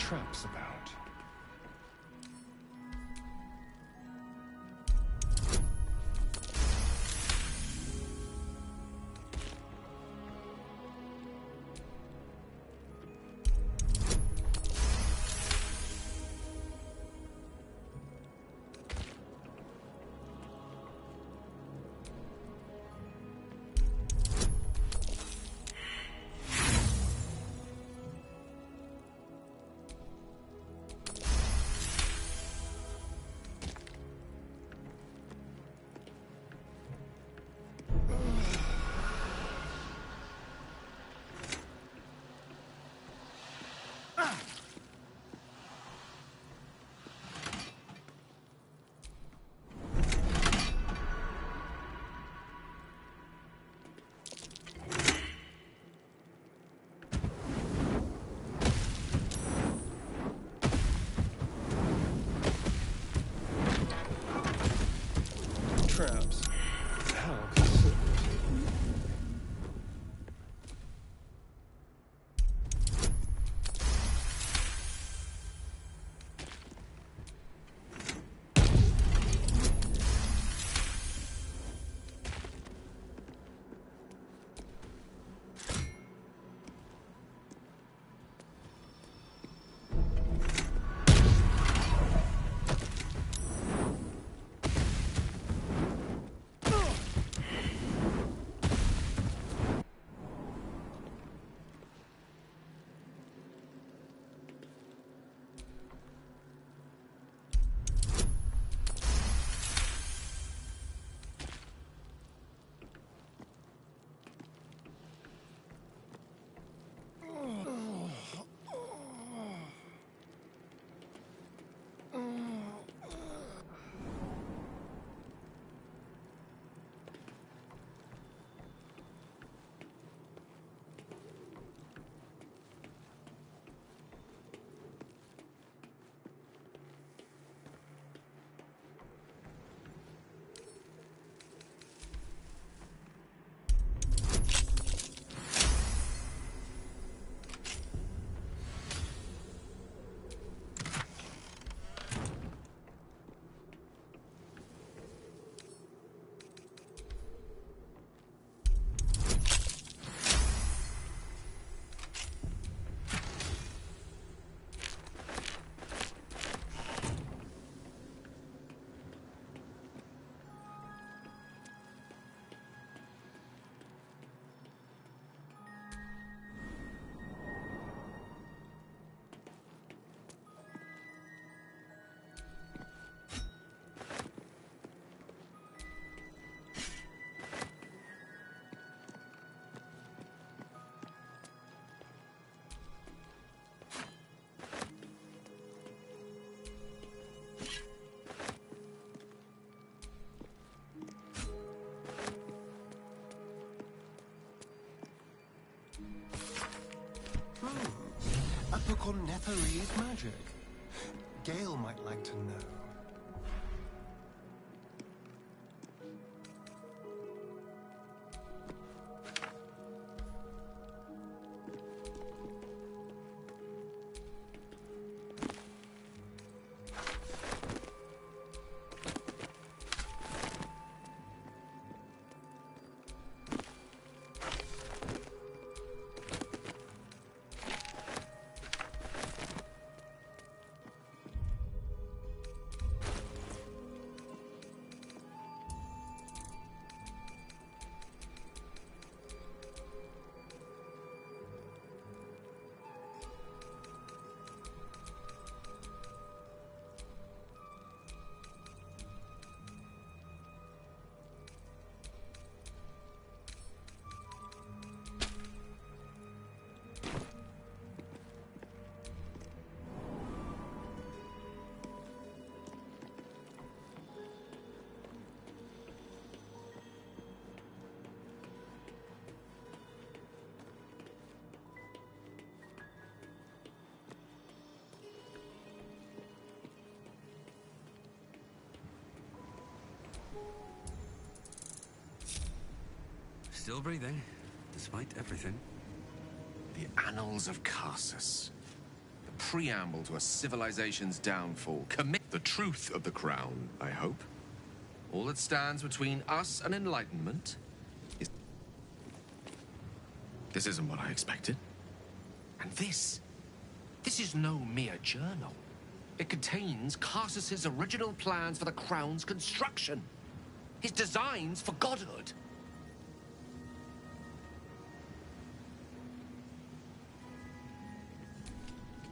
traps about. Traps. How considerate. A book on Netherese magic. Gale might like to know. Still breathing, despite everything. The annals of Carsus. The preamble to a civilization's downfall. Commit the truth of the crown, I hope. All that stands between us and enlightenment is... This isn't what I expected. And this is no mere journal. It contains Carsus's original plans for the crown's construction. His designs for godhood.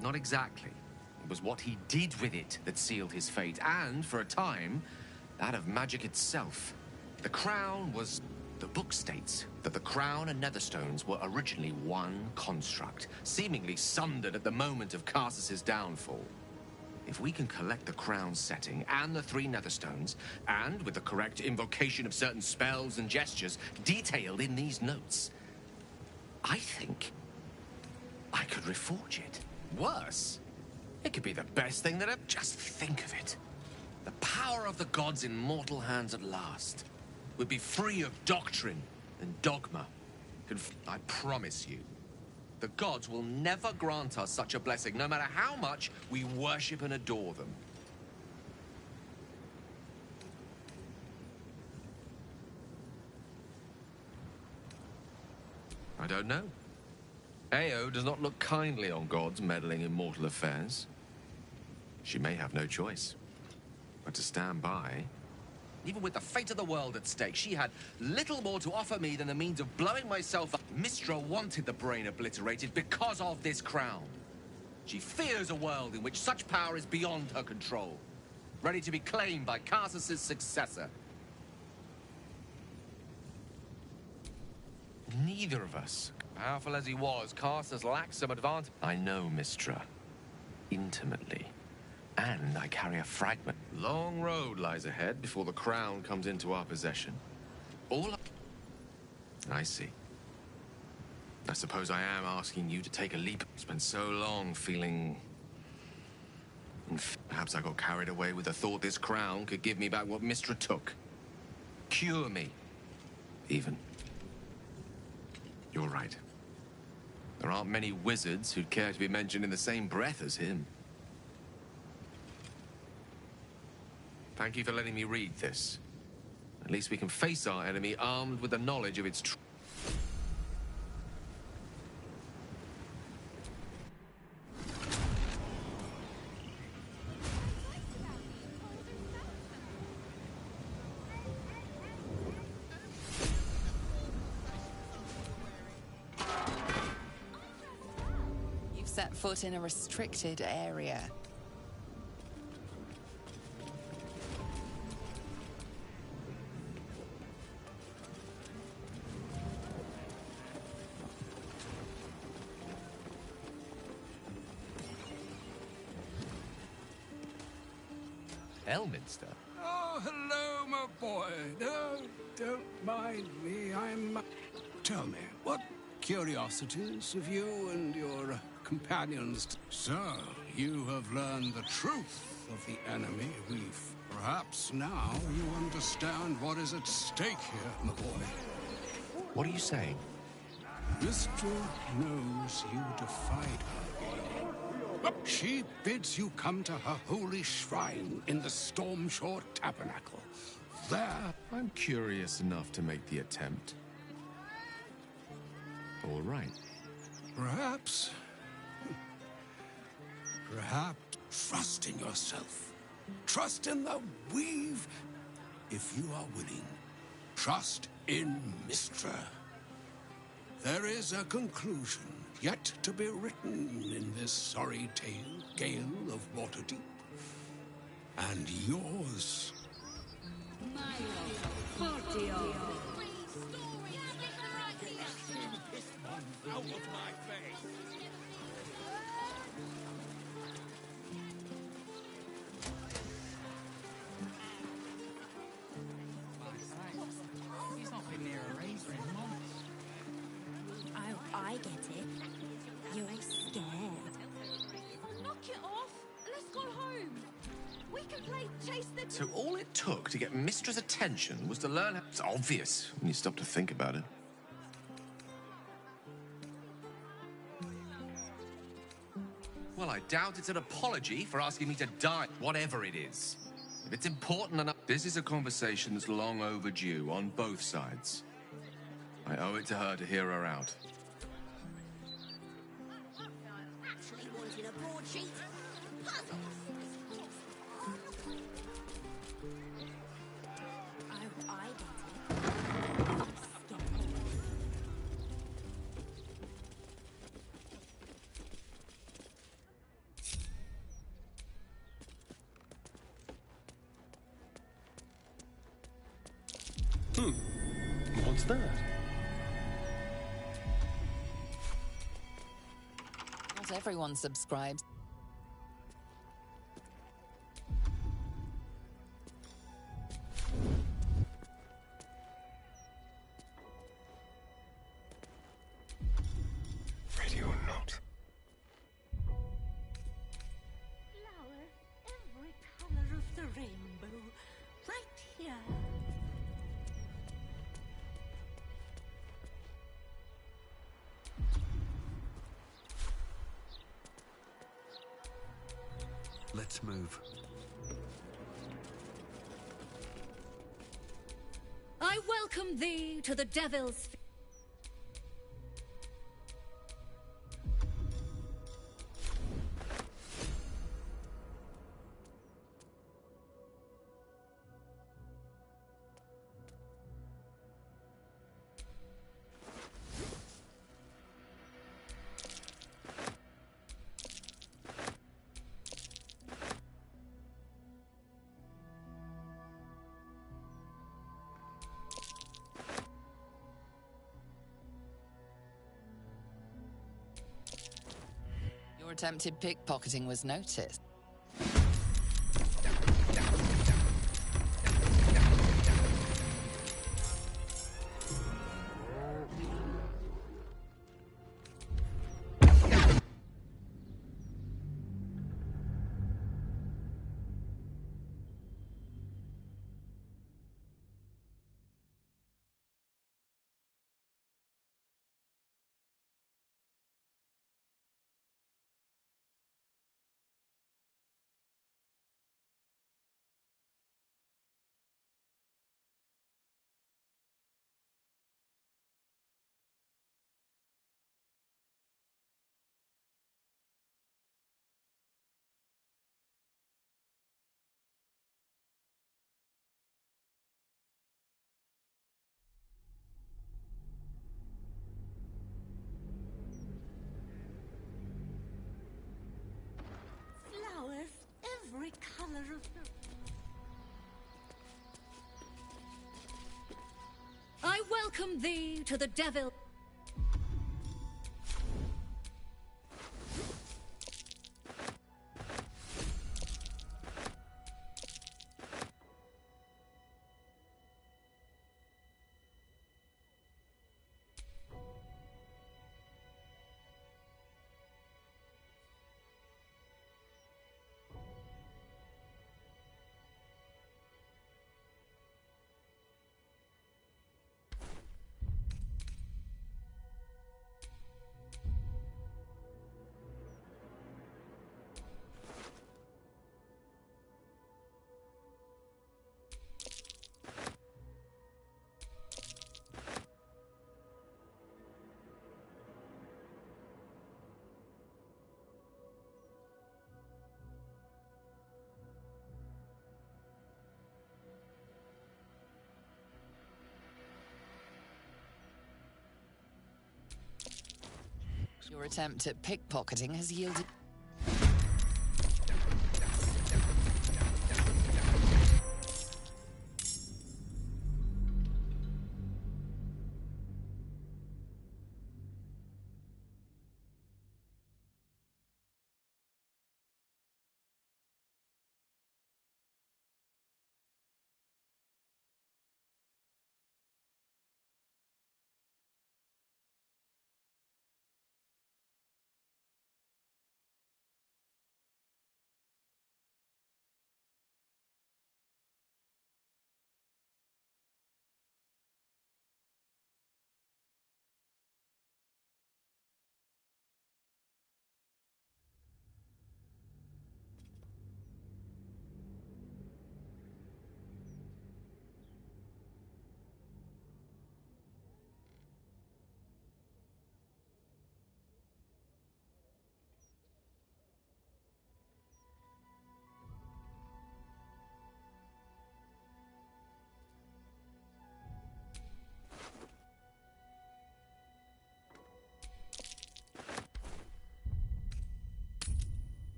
Not exactly. It was what he did with it that sealed his fate, and, for a time, that of magic itself. The crown was... The book states that the crown and Netherstones were originally one construct, seemingly sundered at the moment of Carsus's downfall. If we can collect the crown setting and the 3 Netherstones, and with the correct invocation of certain spells and gestures detailed in these notes, I think I could reforge it. Worse, it could be the best thing that I've... Just think of it. The power of the gods in mortal hands at last would be free of doctrine and dogma. I promise you, the gods will never grant us such a blessing, no matter how much we worship and adore them. I don't know. Ao does not look kindly on gods meddling in mortal affairs. She may have no choice but to stand by. Even with the fate of the world at stake, she had little more to offer me than the means of blowing myself up. Mistra wanted the brain obliterated because of this crown. She fears a world in which such power is beyond her control, ready to be claimed by Carsus's successor. Neither of us, powerful as he was, Carsus lacked some advantage. I know Mistra intimately. And I carry a fragment. Long road lies ahead before the crown comes into our possession. I see. I suppose I am asking you to take a leap. Spent so long feeling... Perhaps I got carried away with the thought this crown could give me back what Mistra took. Cure me, even. You're right. There aren't many wizards who'd care to be mentioned in the same breath as him. Thank you for letting me read this. At least we can face our enemy armed with the knowledge of its truth. You've set foot in a restricted area. Elminster? Oh, hello, my boy. No, don't mind me. Tell me, what curiosities have you and your companions... So, you have learned the truth of the enemy we've... Perhaps now you understand what is at stake here, my boy. What are you saying? Mistra knows you defied her. She bids you come to her holy shrine in the Stormshore Tabernacle. There... I'm curious enough to make the attempt. All right. Perhaps... trust in yourself. Trust in the weave. If you are willing, trust in Mistra. There is a conclusion yet to be written in this sorry gale of Waterdeep. And yours. Out of my face! He's not been near a razor in months. Oh, I get it. You're scared. Knock it off! Let's go home! We can play chase the... So all it took to get Mistra's attention was to learn how... It's obvious when you stop to think about it. Well, I doubt it's an apology for asking me to die, whatever it is. If it's important enough... This is a conversation that's long overdue on both sides. I owe it to her to hear her out. Actually wanting a broadsheet. Puzzles. Oh, I get it. What's that? Not everyone subscribes. Ready or not. Flower, every color of the rainbow. Right here. Let's move. I welcome thee to the Devil's... Your attempted pickpocketing was noticed. Flowers, every color of the... I welcome thee to the Devil... Your attempt at pickpocketing has yielded...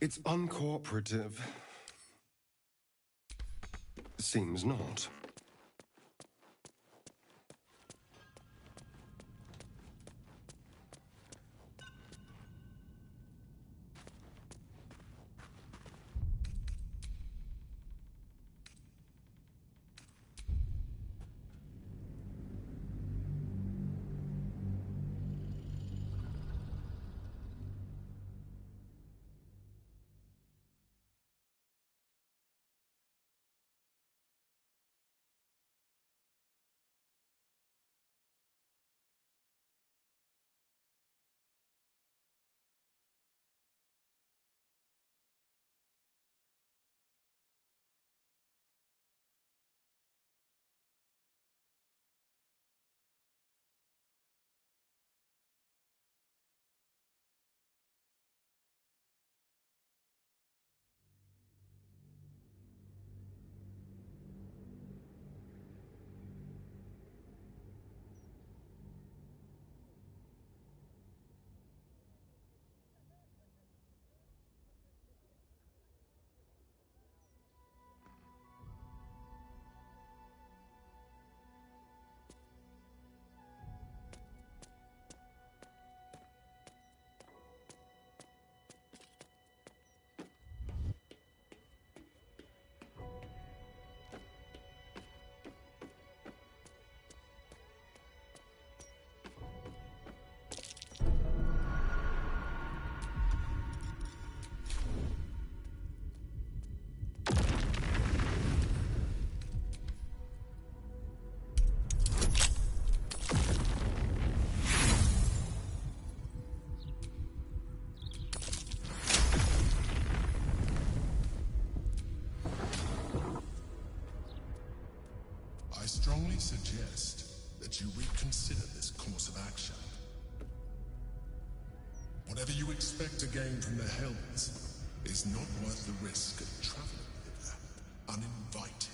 It's uncooperative. Seems not. I strongly suggest that you reconsider this course of action. Whatever you expect to gain from the Hells is not worth the risk of traveling hither uninvited.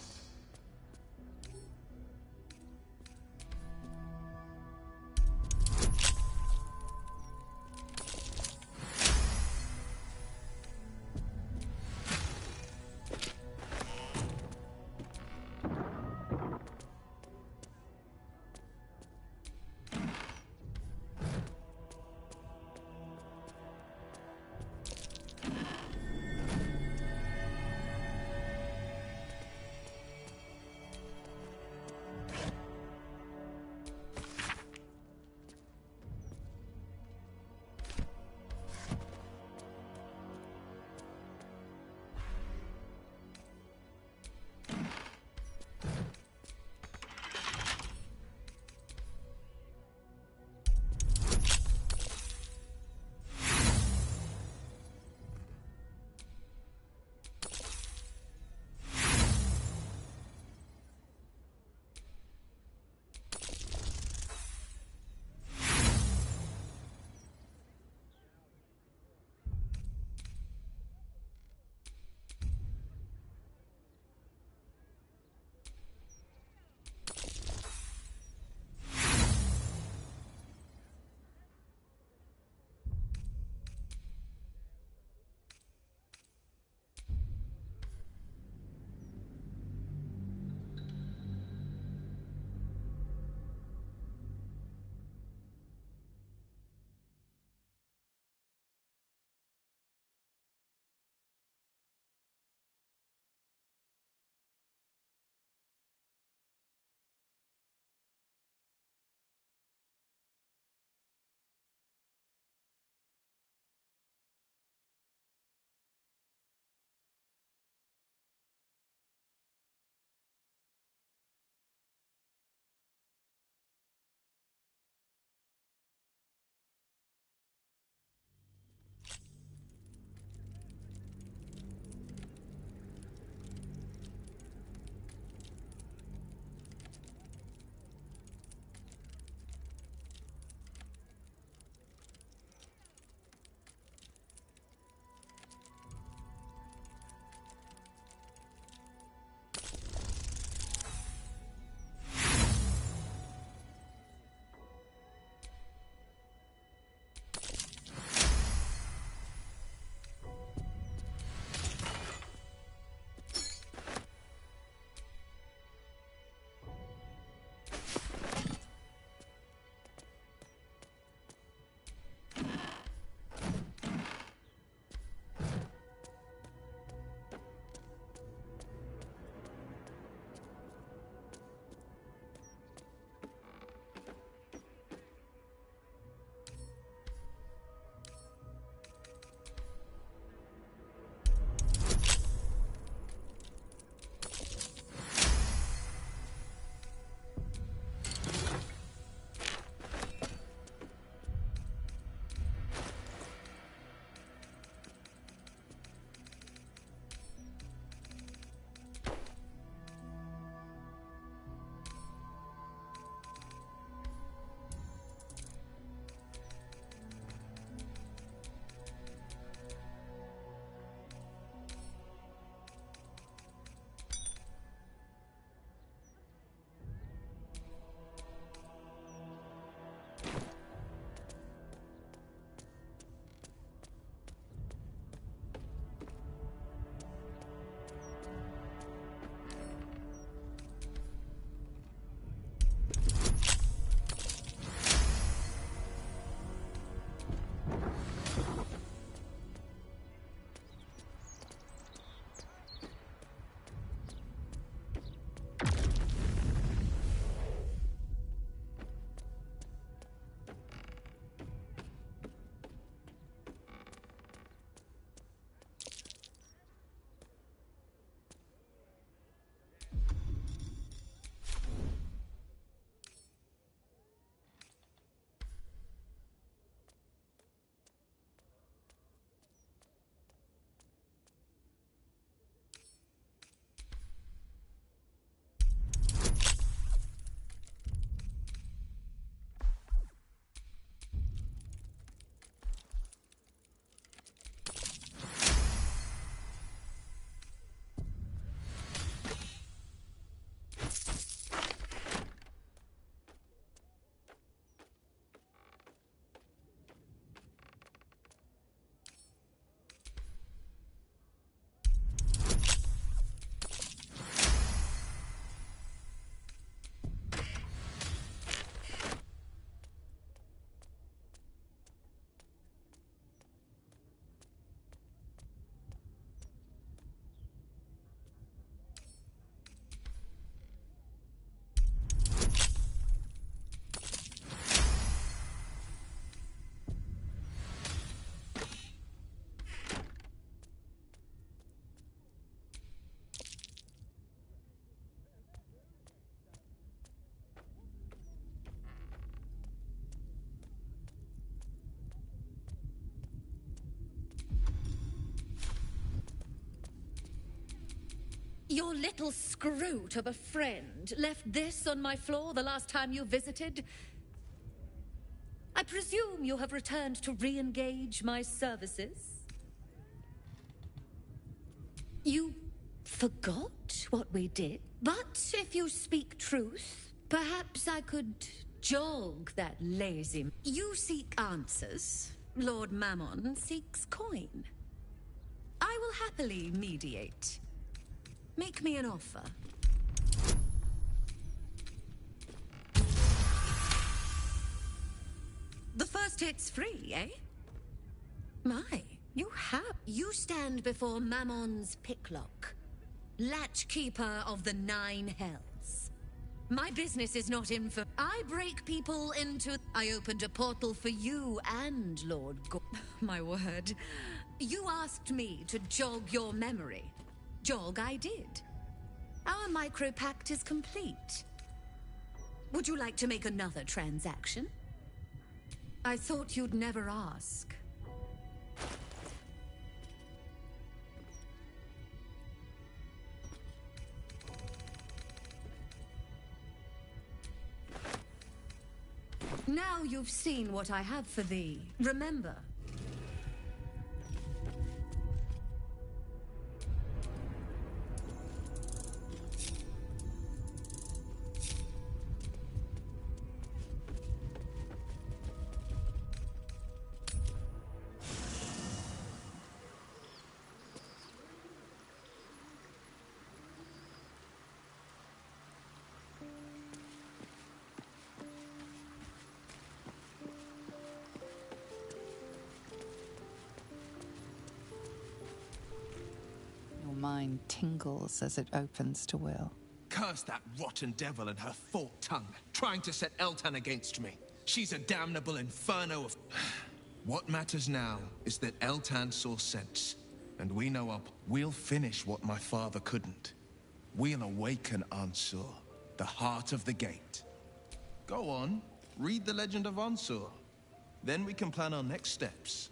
Your little scroot of a friend left this on my floor the last time you visited? I presume you have returned to re-engage my services? You forgot what we did? But if you speak truth, perhaps I could jog that lazy... You seek answers. Lord Mammon seeks coin. I will happily mediate. Make me an offer. The first hit's free, eh? My, you stand before Mammon's picklock, latchkeeper of the 9 hells. My business is not info. I break people into... I opened a portal for you and Lord My word. You asked me to jog your memory. Jog I did. Our micro-pact is complete. Would you like to make another transaction? I thought you'd never ask. Now you've seen what I have for thee. Remember. Mind tingles as it opens to Will. Curse that rotten devil and her forked tongue, trying to set Eltan against me. She's a damnable inferno of... What matters now is that Eltan saw sense, and we know up. We'll finish what my father couldn't. We'll awaken Ansur, the heart of the gate. Go on, read the legend of Ansur. Then we can plan our next steps.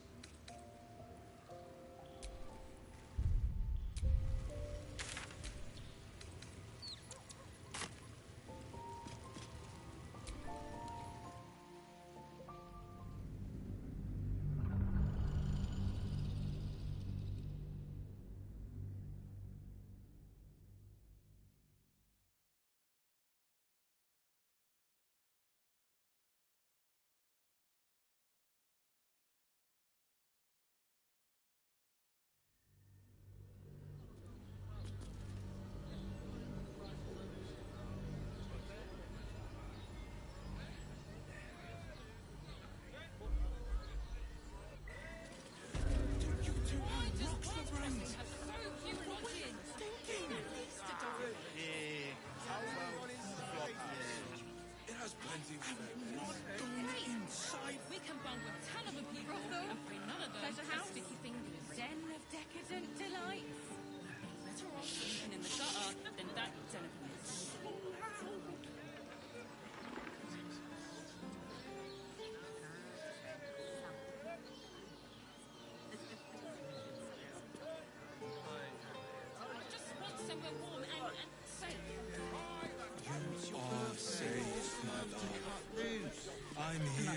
I'm here.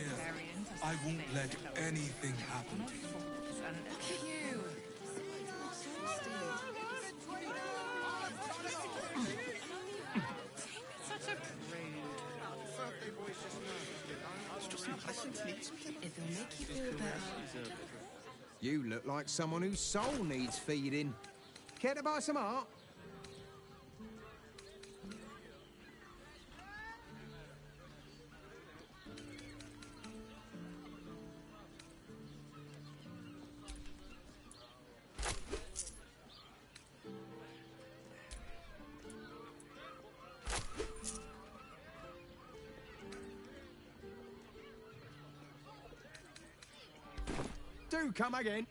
I won't let anything happen to you. Look at you. Such a It'll make you feel better. You look like someone whose soul needs feeding. Care to buy some art? Do come again.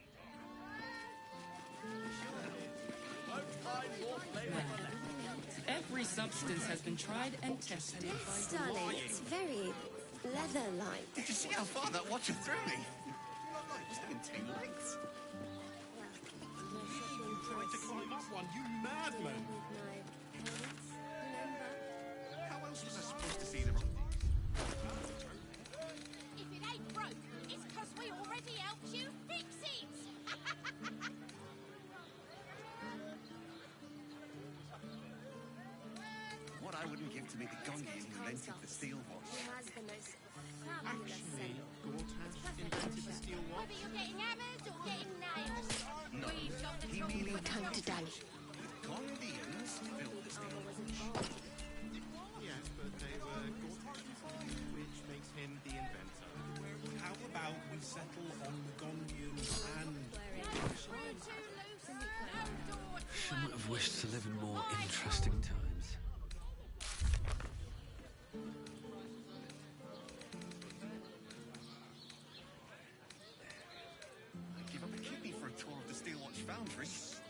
Every substance has been tried and tested. Yes, darling, it's very leather-like. Did you see how far that watcher threw me? It's in 2 legs. You tried to climb up one, you madman! How else was I supposed to see the... If it ain't broke, it's 'cause we already helped you fix it! What I wouldn't give to meet the Gondian who invented the steel watch. He has the most fabulous Actually, scent. Gortash invented the steel watch. Whether you're getting hammers or getting nails, No, we've got the he tools merely with told us. today. The Gondians built the steel watch. Yes, but they were Gortash, which makes him the inventor. How about we settle on the Gondian and... Shouldn't have wished to live in more interesting times. I'd give up a kidney for a tour of the steel watch foundry. As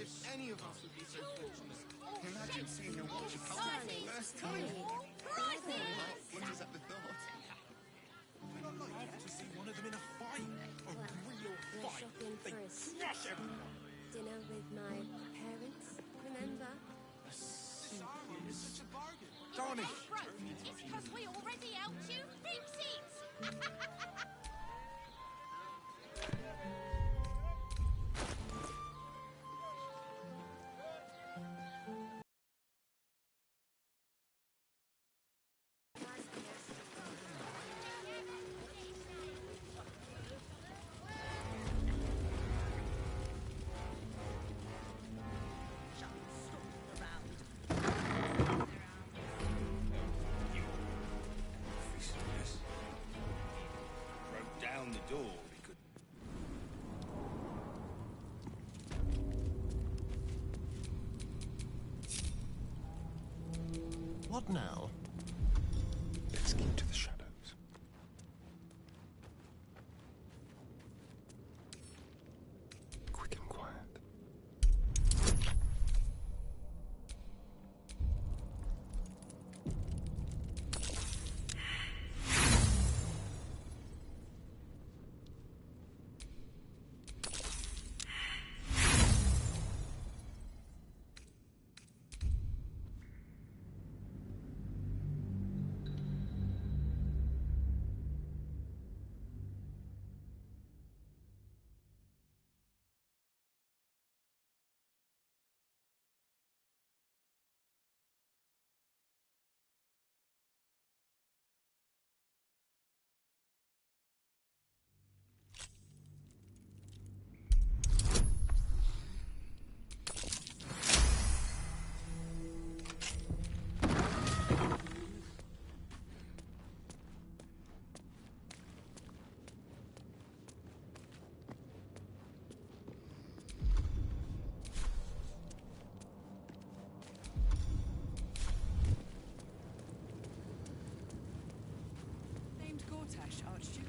if any of us would be so fortunate. Imagine seeing a watch of power for the first time. Heart flutters at the thought. I'd love to see one of them in a fight. A real fight. They crush everyone. Dinner with my parents, remember? It's such a bargain. If it ain't broke, it's 'cause we already helped you fix it! Broke down the door because... What now? Let's keep to the shadows. Quick and quiet. Named Gortash, Archduke.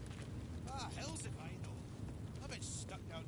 Ah, hells if I know. I've been stuck down...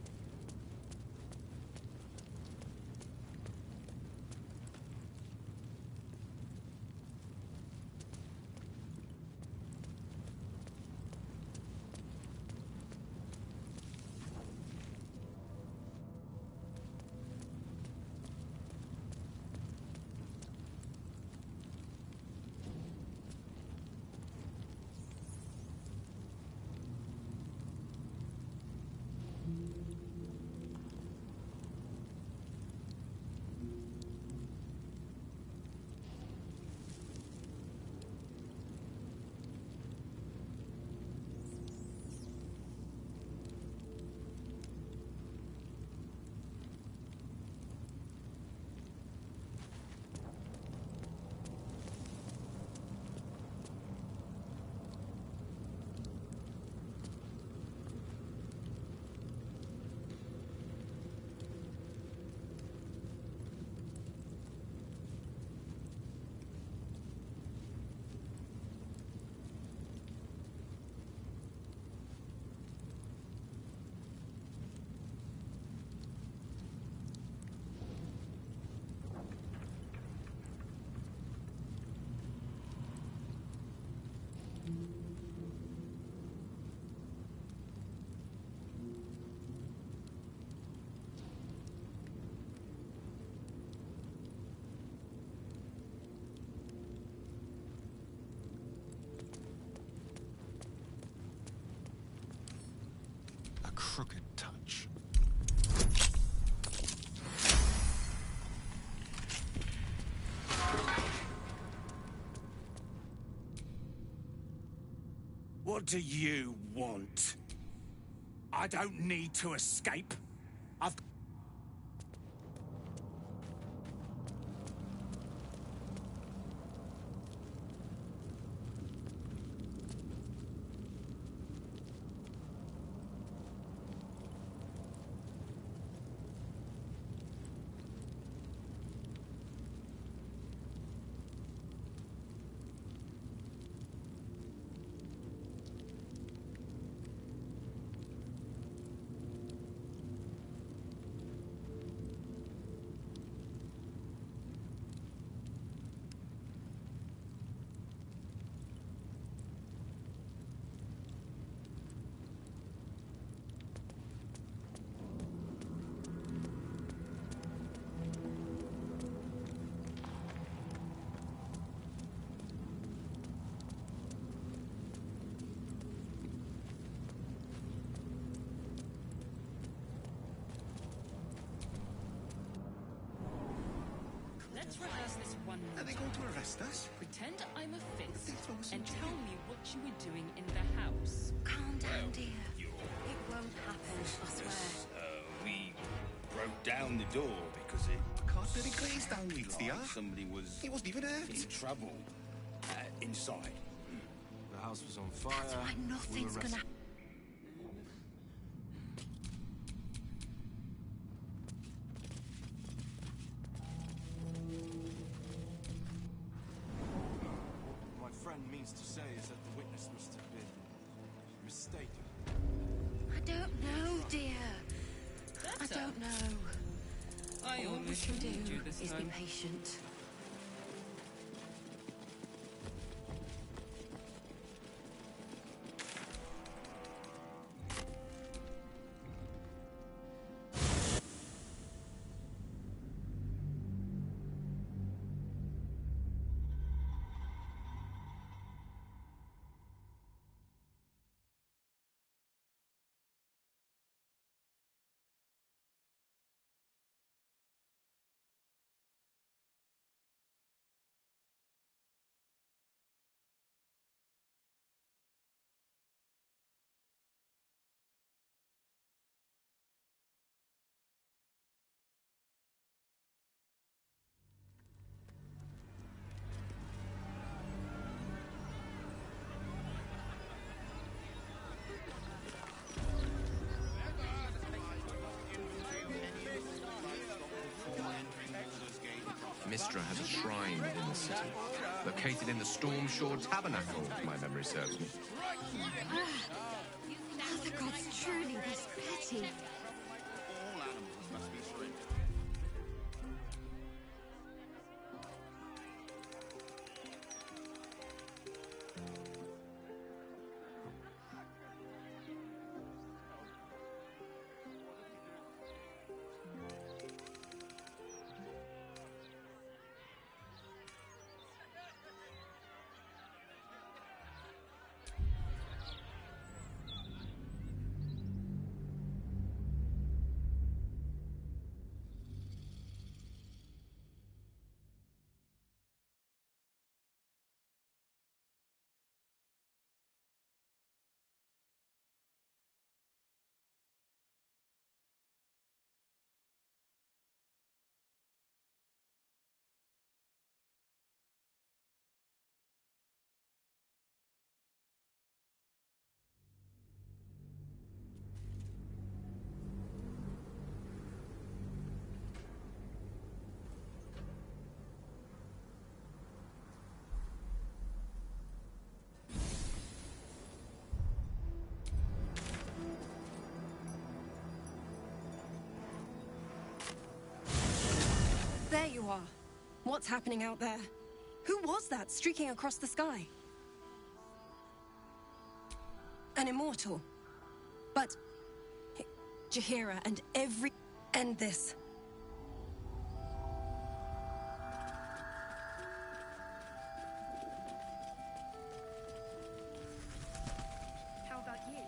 crooked touch. What do you want? I don't need to escape. I've... Let's rehearse this one more Are they time. going to arrest us? Pretend I'm a fist throw some and gin tell in? me what you were doing in the house. Calm down, dear. It won't happen, I swear. We broke down the door because it... Can't really glaze down leaks, dear. Somebody was... He wasn't even hurt. in trouble. Inside. The house was on fire. That's why nothing's gonna... What my friend means to say is that the witness must have been mistaken. I don't know, dear. I Better. don't know. I All we almost can believed do you this is be time. patient. Mistra has a shrine within the city, located in the Stormshore Tabernacle, if my memory serves me. Are the gods truly this petty? All animals must be surrendered. There you are. What's happening out there? Who was that streaking across the sky? An immortal. But... Jaheira and every... End this. How about you?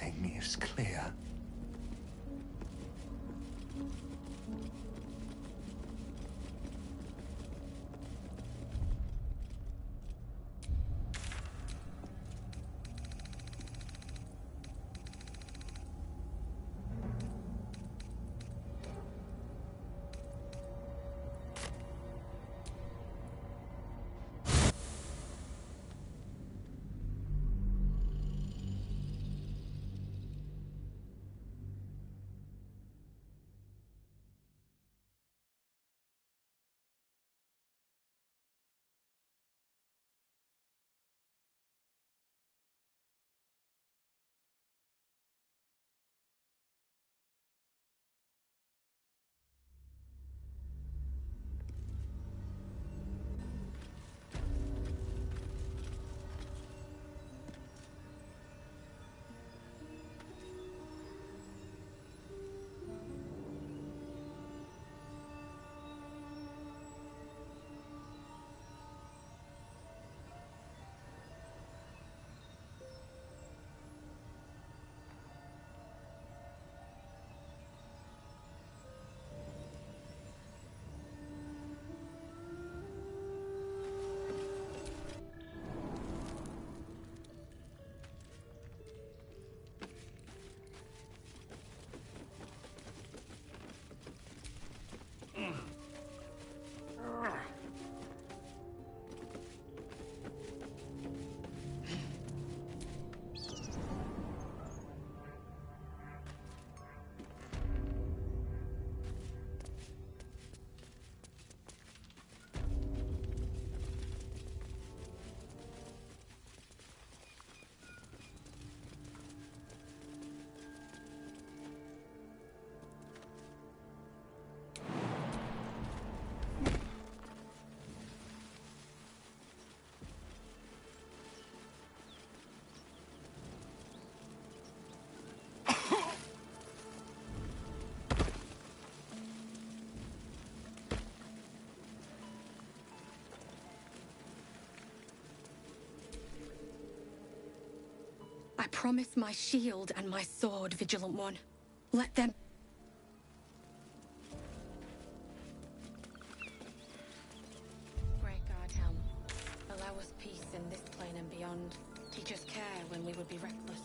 aim is clear. I promise my shield and my sword, Vigilant One. Let them... Great God, Helm. Allow us peace in this plane and beyond. Teach us care when we would be reckless.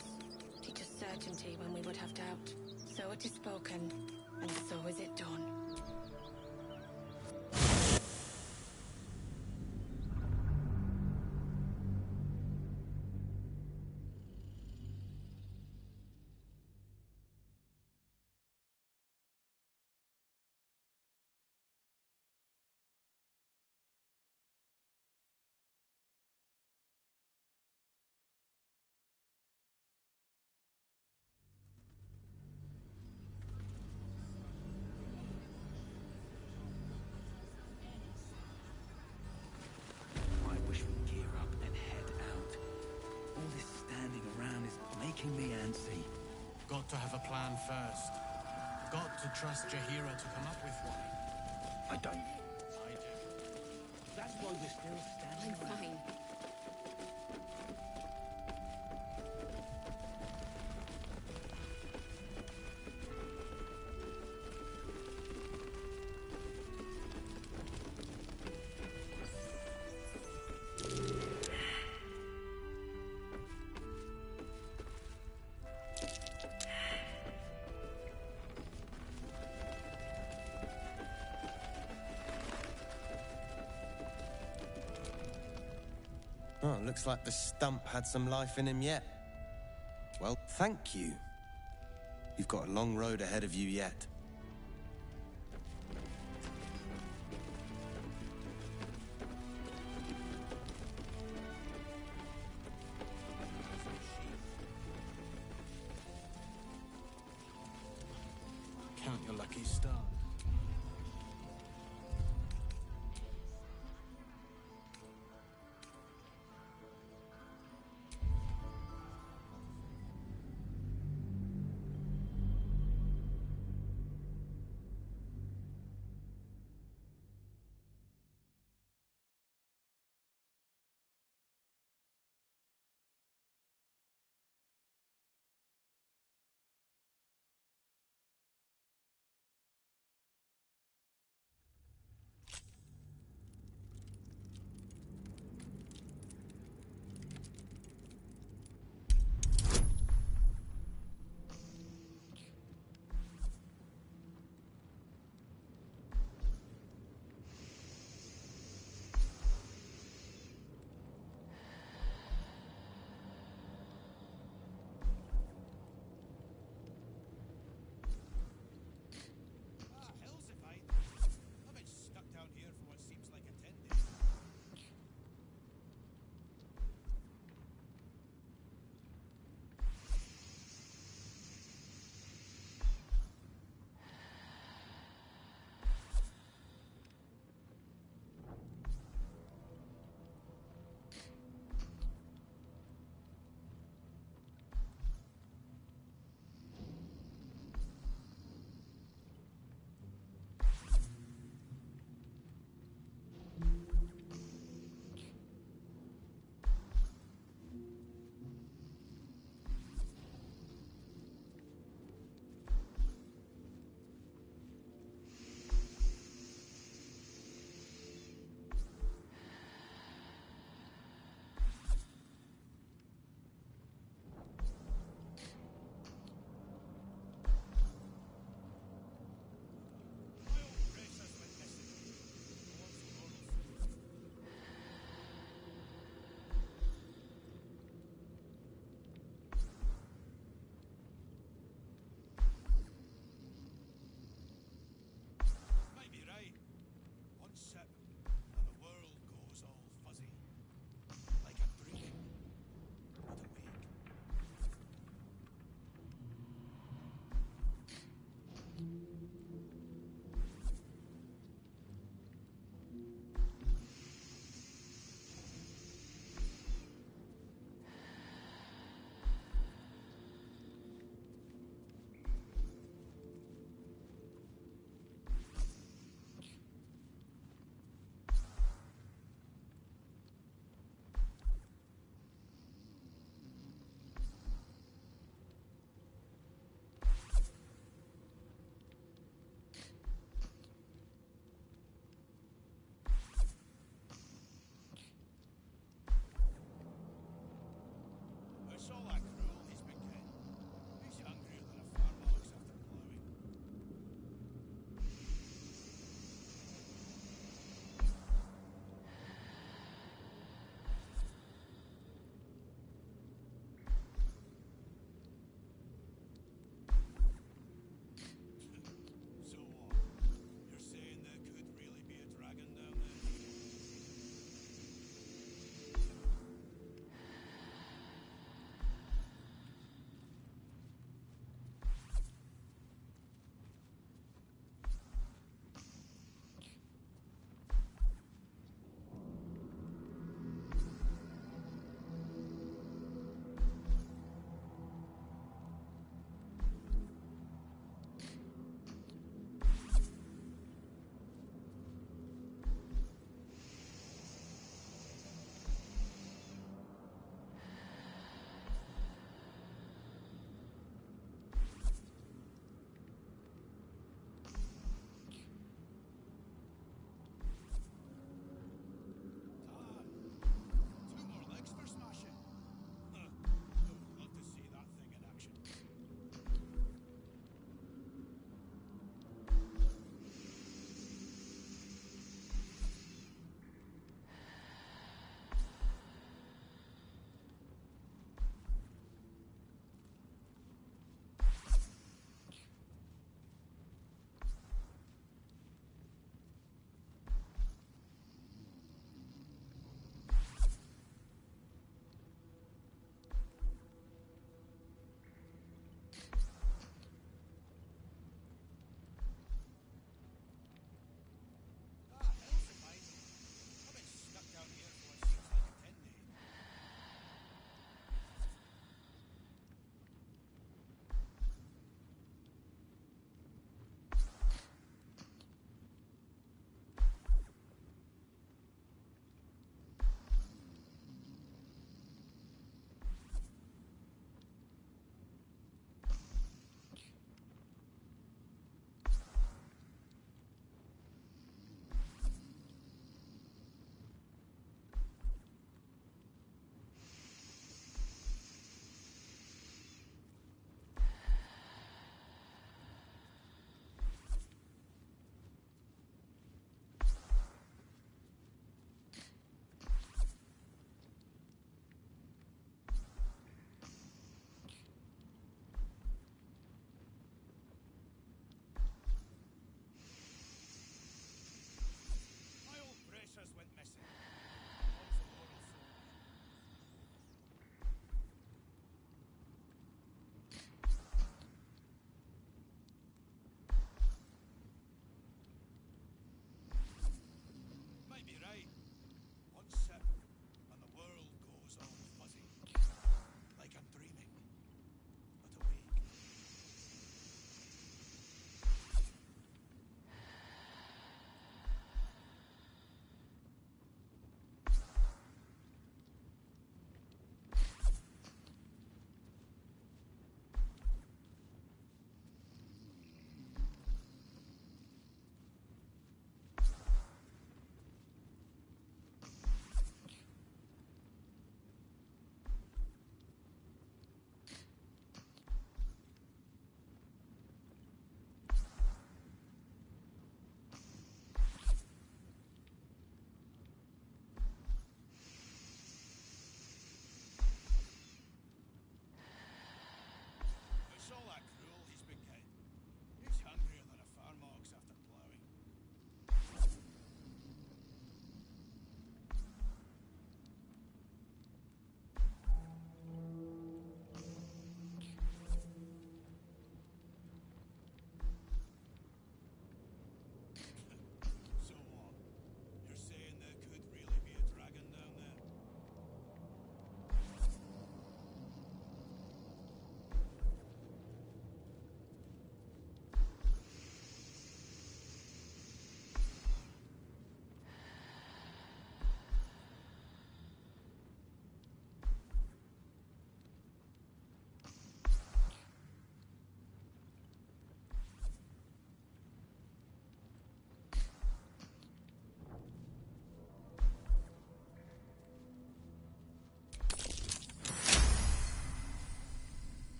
Teach us certainty when we would have doubt. So it is spoken, and so is it done. I wish we'd gear up and head out. All this standing around is making me antsy. Got to have a plan first. Got to trust Jahira to come up with one. I don't. I do. That's why we're still standing around. Fine. Oh, looks like the stump had some life in him yet. Well, thank you. You've got a long road ahead of you yet. Count your lucky stars.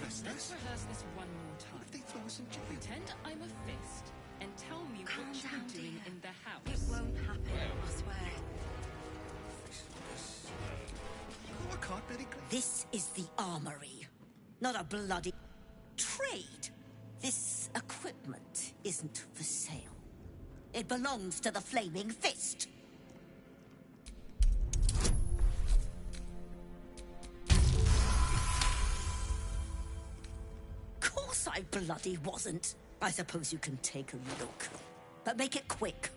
arrest Let's us? rehearse this one more time. What if they throw us in jail? Pretend I'm a fist and tell me Calm what you down, were doing dear. in the house. It won't happen, I swear. Oh, I can't really... This is the armory, not a bloody trade. This equipment isn't for sale. It belongs to the Flaming Fist. Course I bloody wasn't. I suppose you can take a look, but make it quick.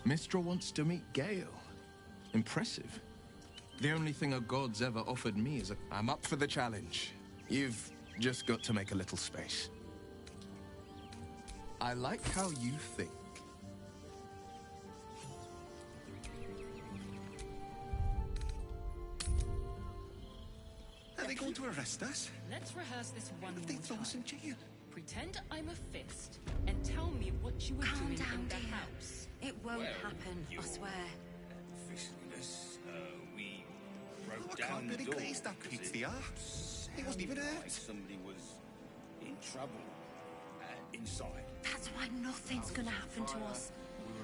Mistra wants to meet Gale. Impressive. The only thing a god's ever offered me is a... I'm up for the challenge. You've just got to make a little space. I like how you think. Are they going to arrest us? Let's rehearse this one What if more they throw us in time. jail? Pretend I'm a fist and tell me what you were Calm doing down, in the dear. house. It won't happen, I swear. Officialness, we Oh, broke I down can't the really door. glaze that because beats the art. He wasn't even sounded hurt. like somebody was in trouble inside. That's why nothing's gonna happen to us.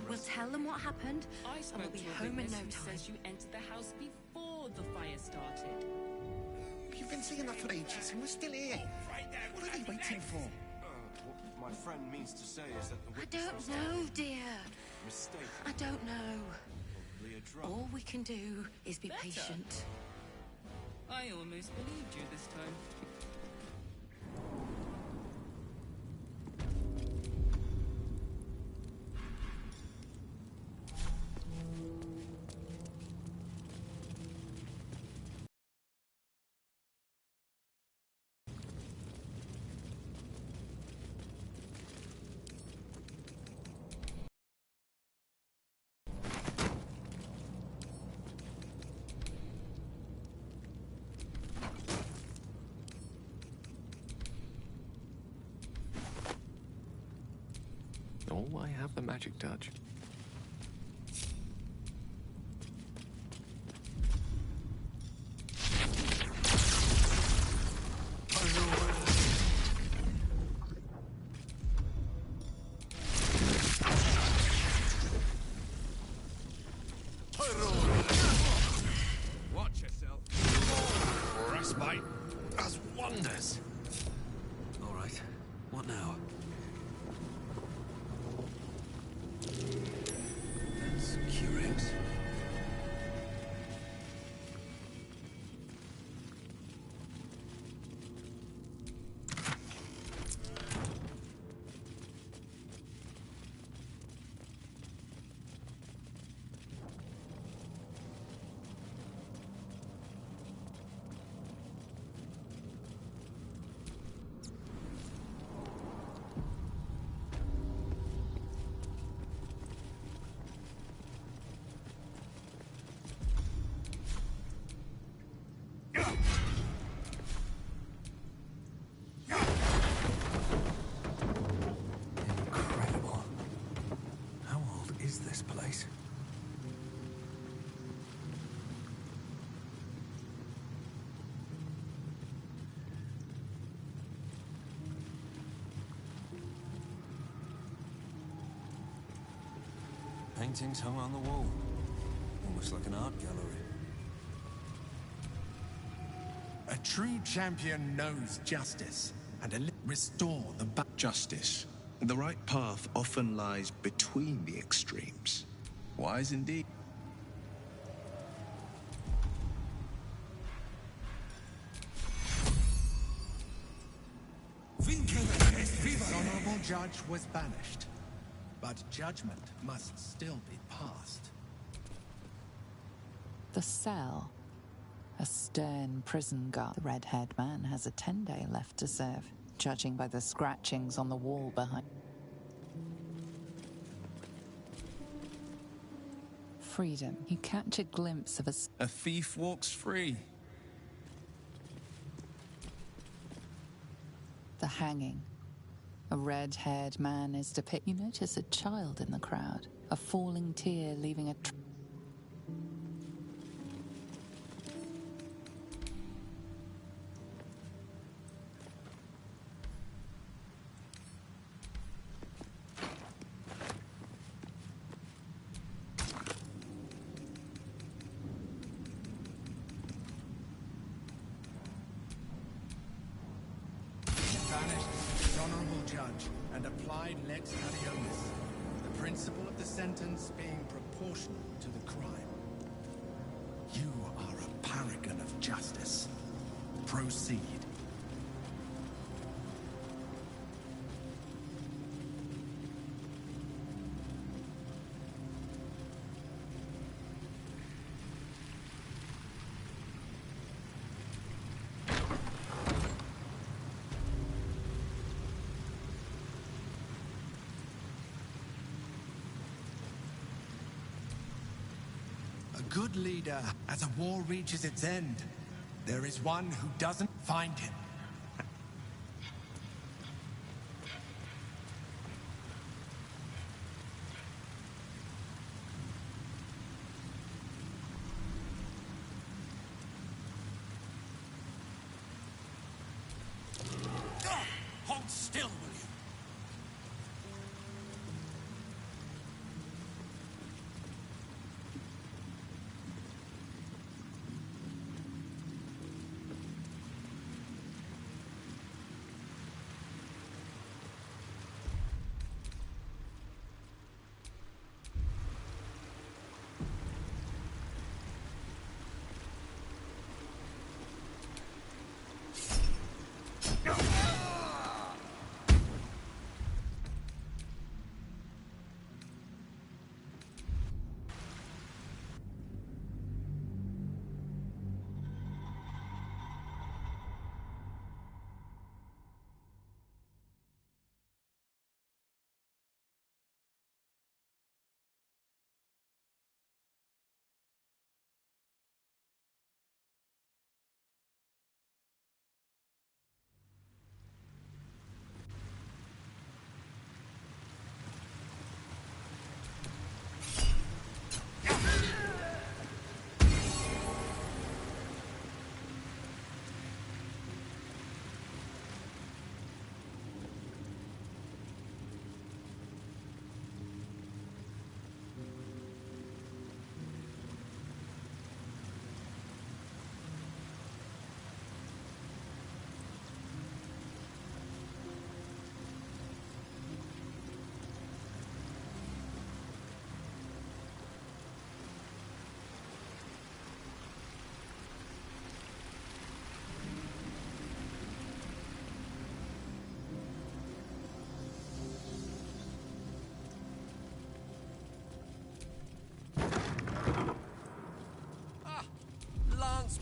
We'll tell them what happened, I and spoke we'll be to a home in witness no who time. says you entered the house before the fire started. You've been saying that for ages, and we're still here. What are they waiting for? What my friend means to say is that the I witness don't was know, dear. mistaken. I don't know. Probably a drug. All we can do is be Better. patient. I almost believed you this time. Oh, I have the magic touch. Watch yourself. Respite does wonders. All right. What now? That's curious. Incredible. How old is this place? Paintings hung on the wall. Almost like an art gallery. A true champion knows justice and restore the Justice. The right path often lies between the extremes. Wise indeed. The honorable judge was banished. but judgment must still be passed. The cell. A stern prison guard. The red-haired man has a 10-day left to serve, judging by the scratchings on the wall behind. Freedom. You catch a glimpse of A thief walks free. The hanging. A red-haired man is depicted. You notice a child in the crowd. A falling tear leaving a judge and applied lex talionis, the principle of the sentence being proportional to the crime. You are a paragon of justice. Proceed. A good leader, as a war reaches its end, there is one who doesn't find him. Hold still, will you?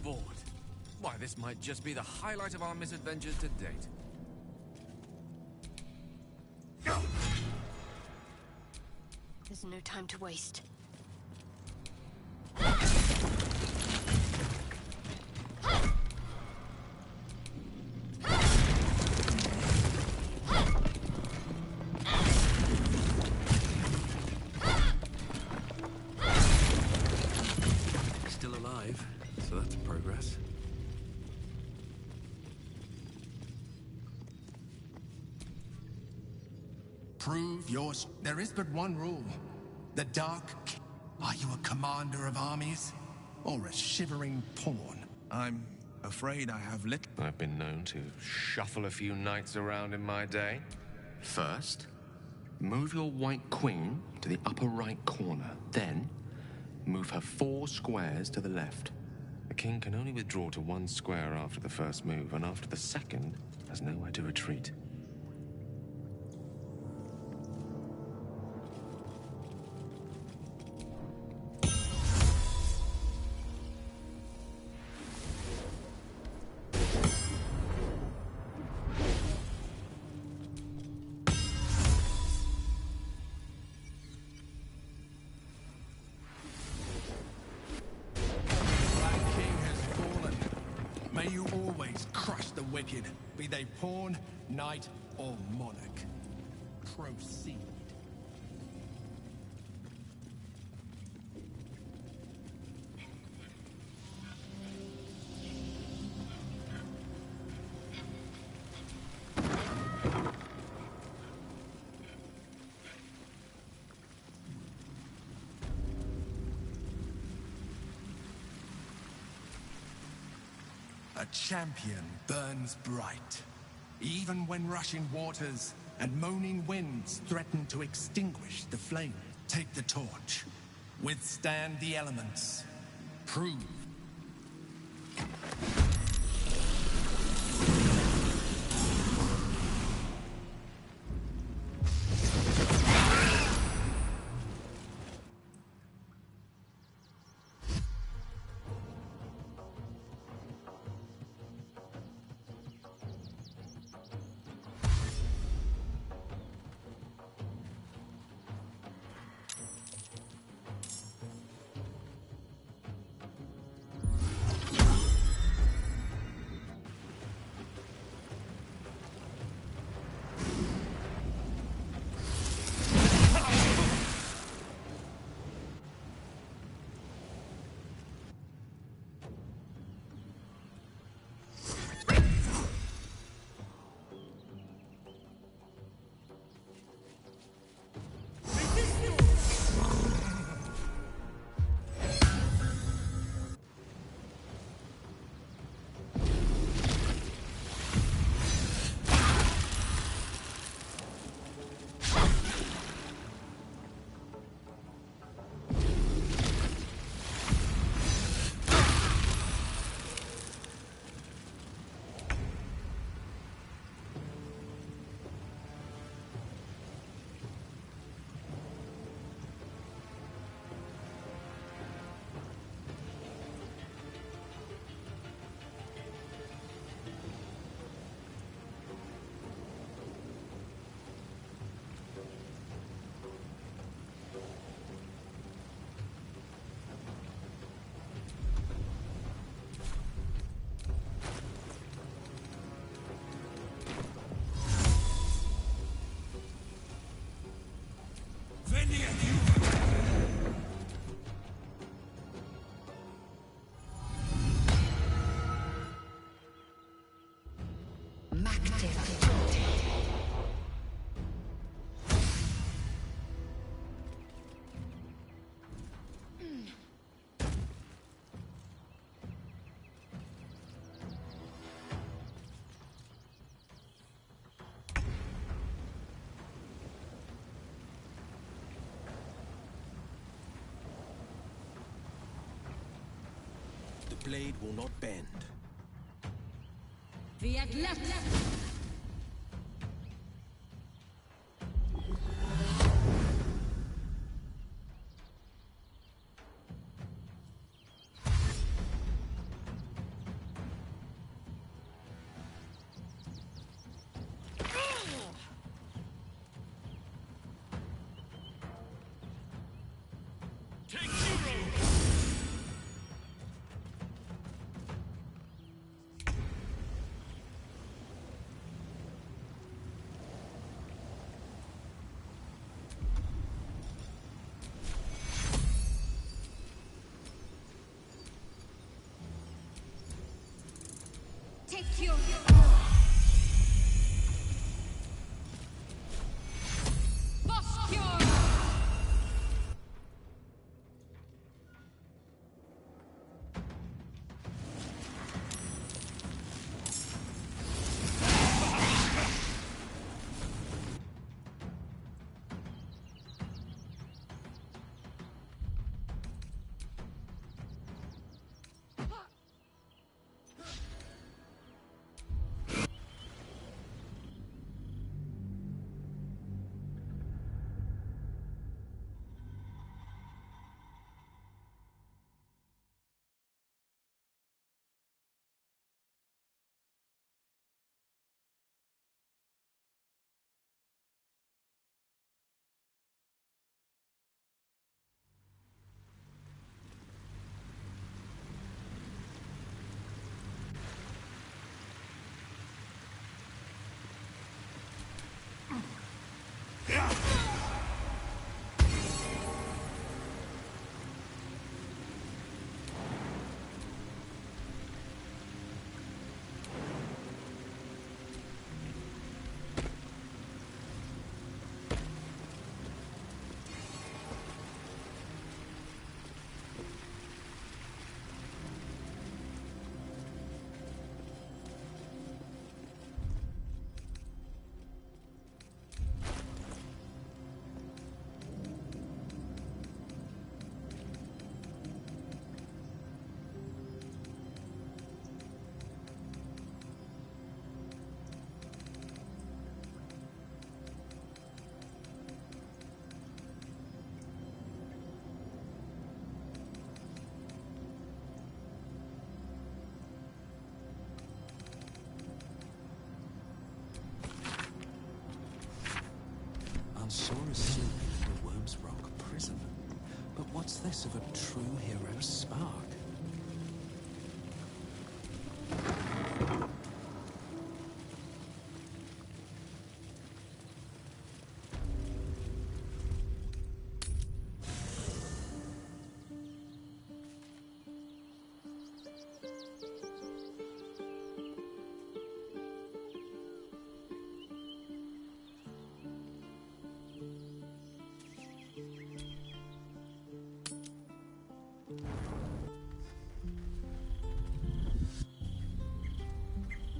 Board. Why, this might just be the highlight of our misadventures to date. There's no time to waste. Still alive, so that's progress. Prove yours. There is but one rule. The Dark. Are you a commander of armies? Or a shivering pawn? I'm afraid I have little. I've been known to shuffle a few knights around in my day. First, move your white queen to the upper right corner. Then, move her 4 squares to the left. The king can only withdraw to 1 square after the first move, and after the second, has nowhere to retreat. wicked, be they pawn, knight, or monarch. Proceed. A champion burns bright. Even when rushing waters and moaning winds threaten to extinguish the flame, take the torch. Withstand the elements. Prove. The blade will not bend. Take your... Ansora's sleeping in the Worm's Rock prison. But what's this of a true hero's spark?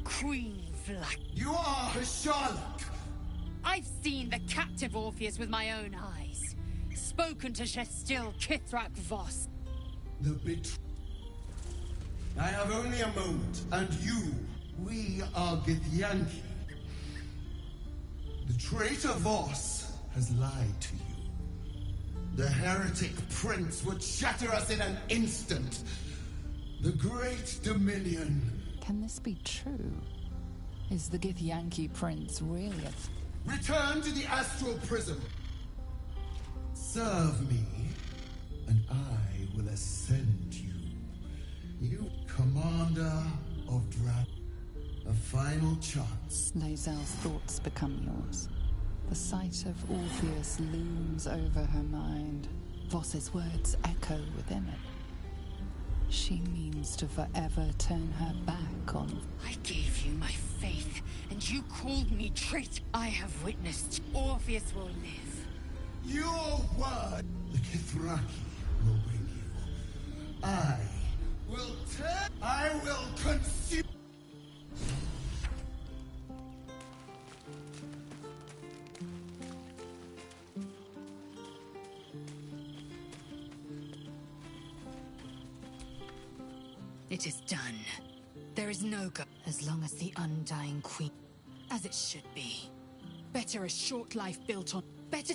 Queen Vlad. You are a Charlotte! I've seen the captive Orpheus with my own eyes. Spoken to Shestil Kithrak Voss. The betrayal. I have only a moment, and you, we are Githyanki. The traitor Voss has lied to you. The heretic prince would shatter us in an instant. The great Dominion. Can this be true? Is the Githyanki prince really a... Return to the astral prism. Serve me, and I will ascend you. You, commander of Dragon. A final chance. Lae'zel's thoughts become yours. The sight of Orpheus looms over her mind. Voss's words echo within it. She means to forever turn her back on... I gave you my faith, and you called me traitor. I have witnessed. Orpheus will live. Your word! The Kithraki will bring you. I will consume... It is done. There is no go. As long as the Undying Queen... As it should be. Better a short life built on... Better...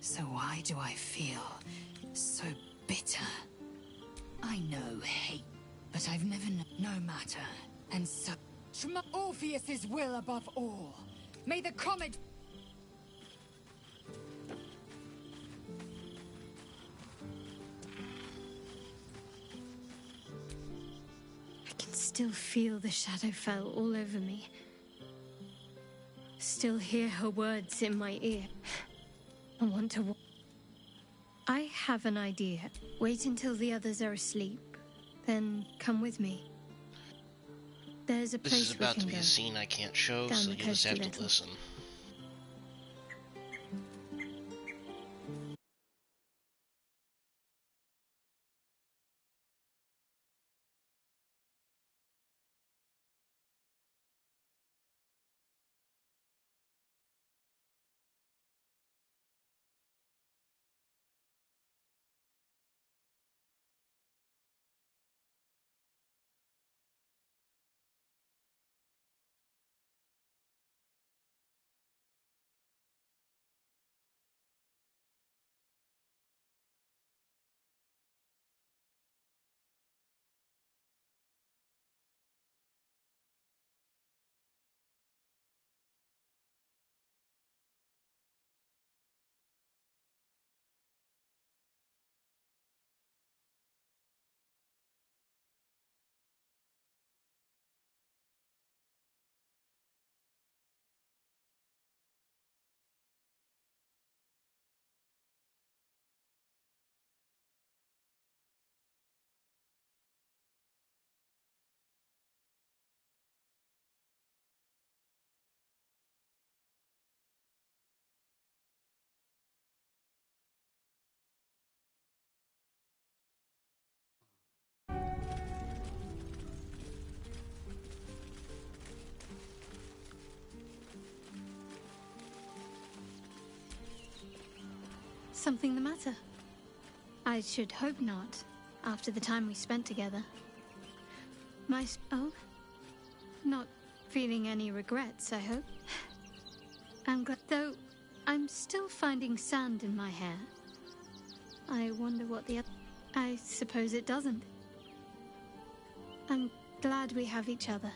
So why do I feel so bitter? I know hate, but I've never known... No matter. And so... From Orpheus's will above all. May the comet... I can still feel the Shadowfell all over me. Still hear her words in my ear. I want to... I have an idea. Wait until the others are asleep. Then come with me. There's a place This is about we to can be go. a scene I can't show, Down so the you just coast a have to little. listen. Something the matter? I should hope not, after the time we spent together. Oh? Not feeling any regrets, I hope? I'm glad, though I'm still finding sand in my hair. I wonder what the other... I suppose it doesn't. I'm glad we have each other.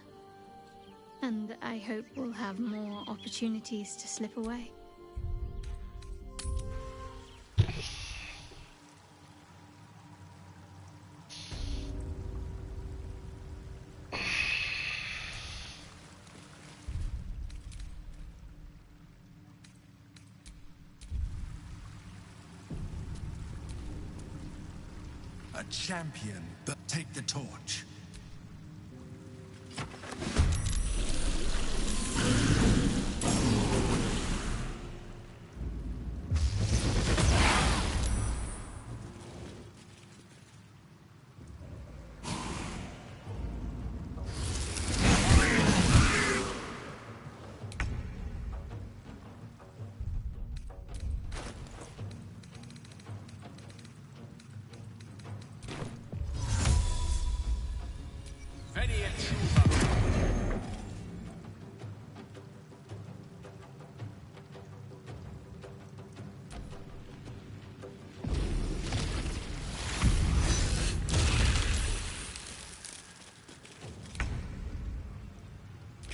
And I hope we'll have more opportunities to slip away. A champion that take the torch.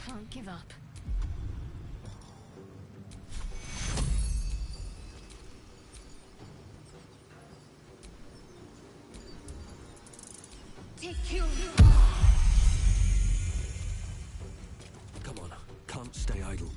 Can't give up. Take you. Come on, can't stay idle.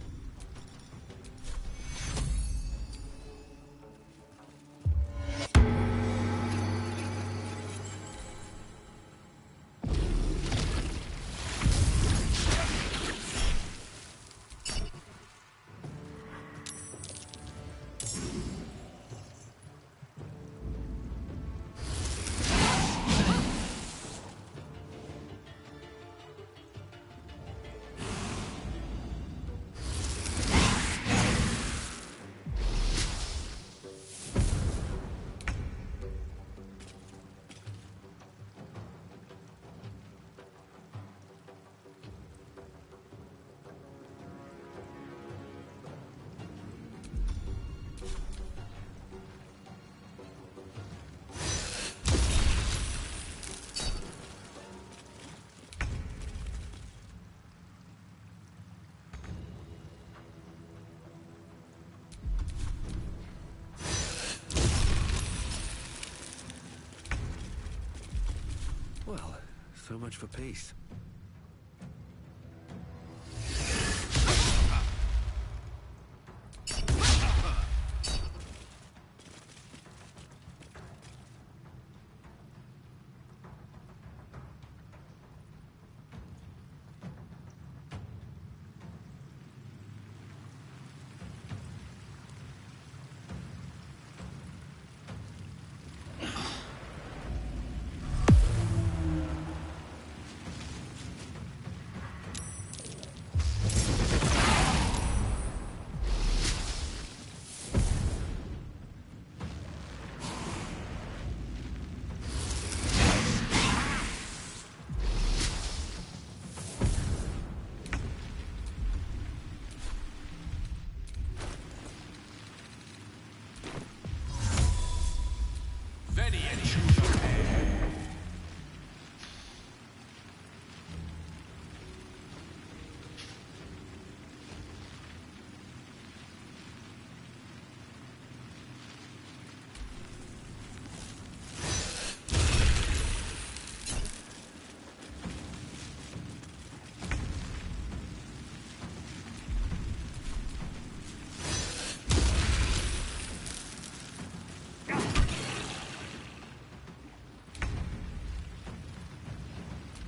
Well, so much for peace.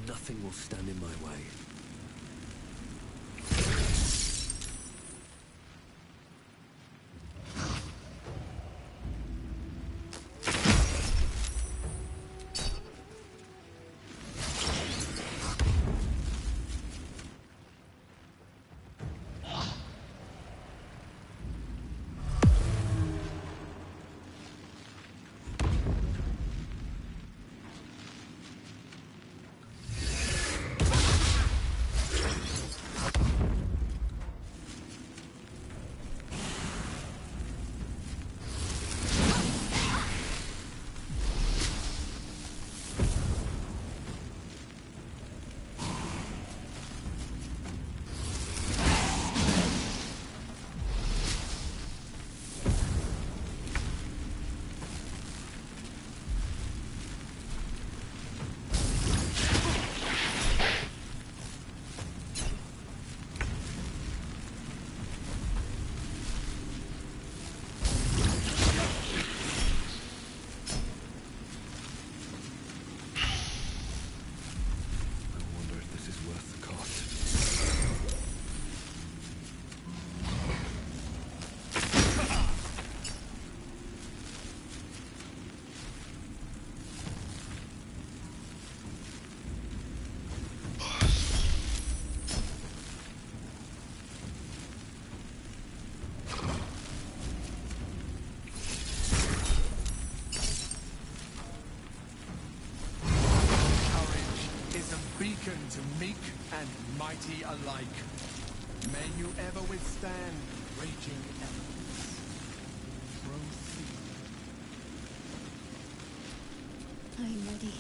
Nothing will stand in my way. to meek and mighty alike. May you ever withstand raging elements. Proceed. I'm ready.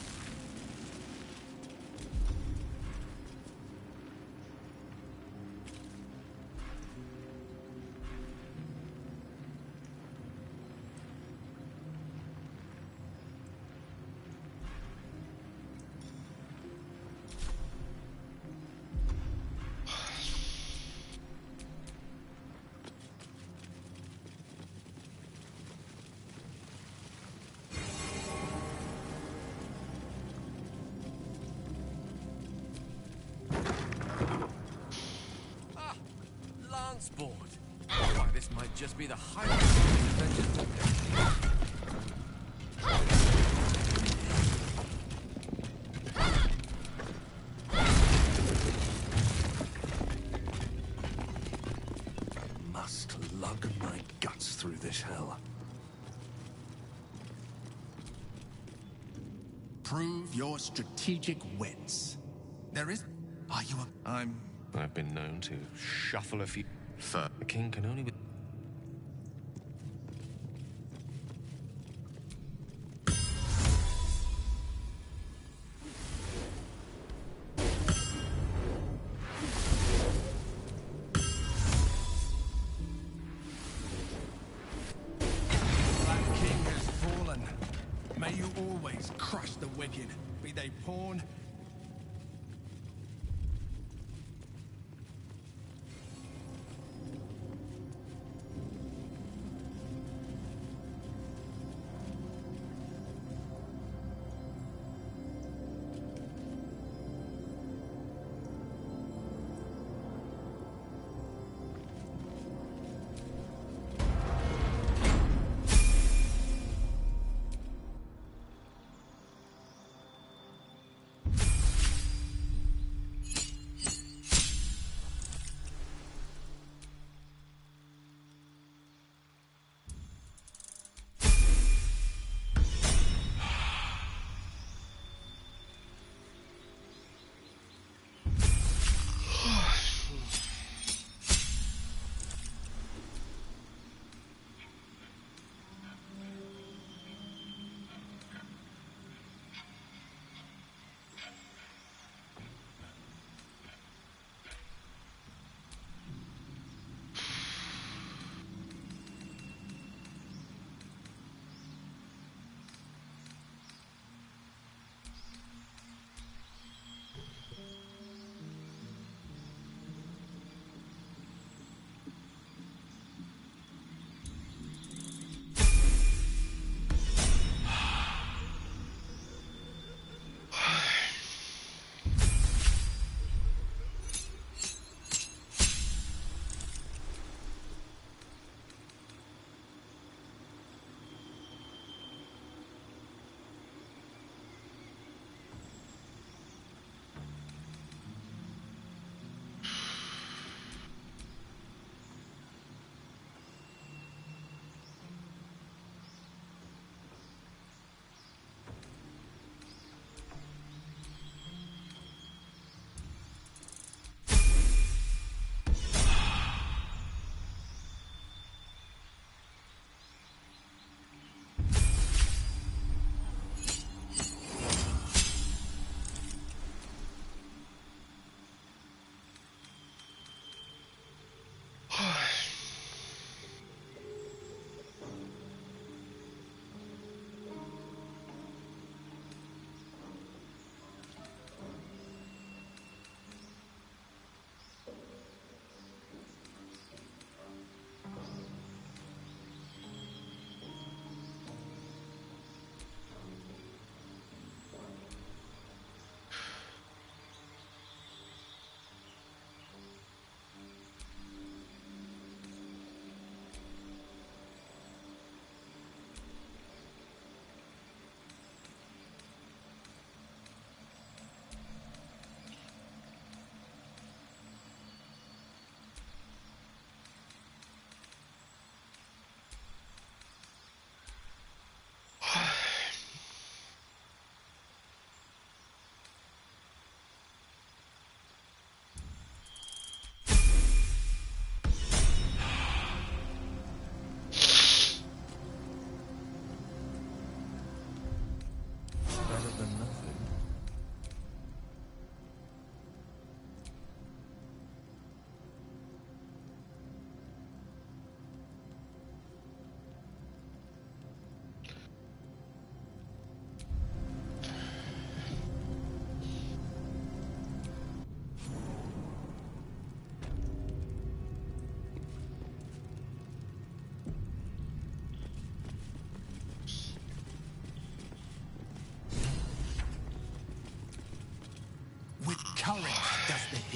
Board. Why, this might just be the highlight of the adventure. Must lug my guts through this hell. Prove your strategic wits. There is... Are you a... I've been known to shuffle a few... The king can only... That king has fallen. May you always crush the wicked, be they pawn...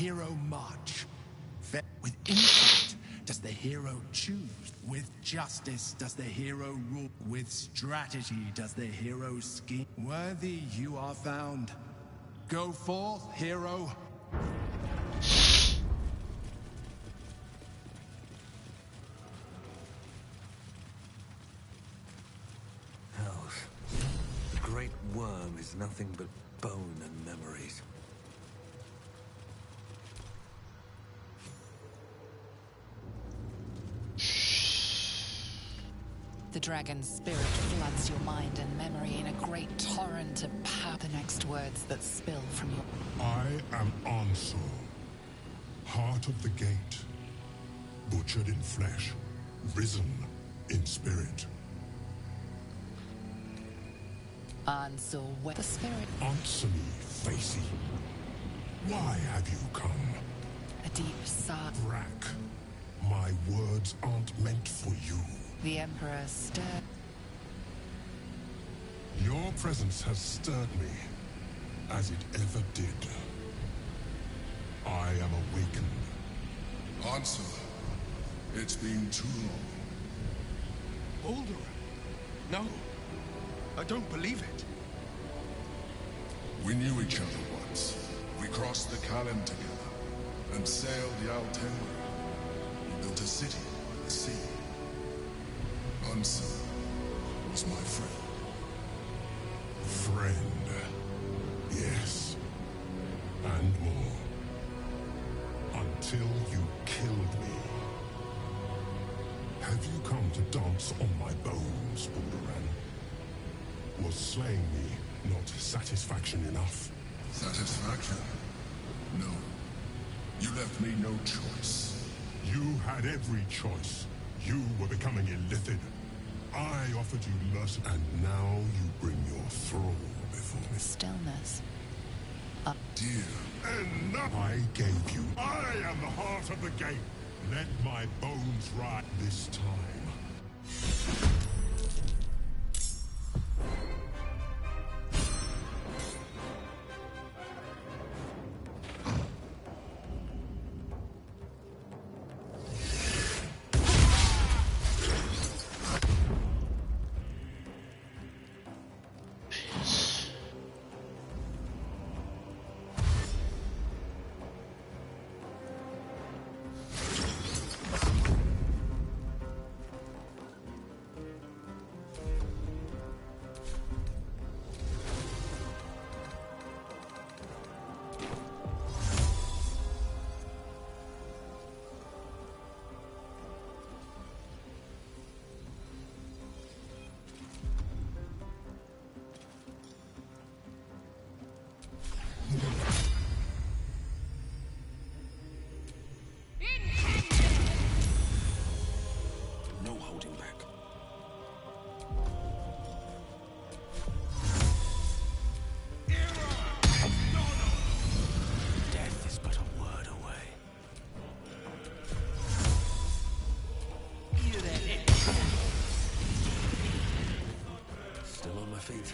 hero march? With insight, does the hero choose? With justice, does the hero rule? With strategy, does the hero scheme? Worthy you are found. Go forth, hero. Hells. The Great Worm is nothing but bone and memories. The dragon's spirit floods your mind and memory in a great torrent of power. The next words that spill from your... I am Ansel, heart of the gate, butchered in flesh, risen in spirit. Ansel, where the spirit... Answer me, Facey. Why have you come? A deep sigh. Brack, my words aren't meant for you. The Emperor stirred. Your presence has stirred me, as it ever did. I am awakened. Answer. It's been too long. Baldur! No, I don't believe it. We knew each other once. We crossed the Kallen together, and sailed the Altenway. We built a city by the sea. Ansel was my friend. Friend. Yes. And more. Until you killed me. Have you come to dance on my bones, Balduran? Was slaying me not satisfaction enough? Satisfaction? No. You left me no choice. You had every choice. You were becoming illithid. I offered you mercy, and now you bring your thrall before me. Stillness. Dear, and now I gave you. I am the heart of the gate. Let my bones ride this time. No holding back. Death is but a word away. Still on my feet.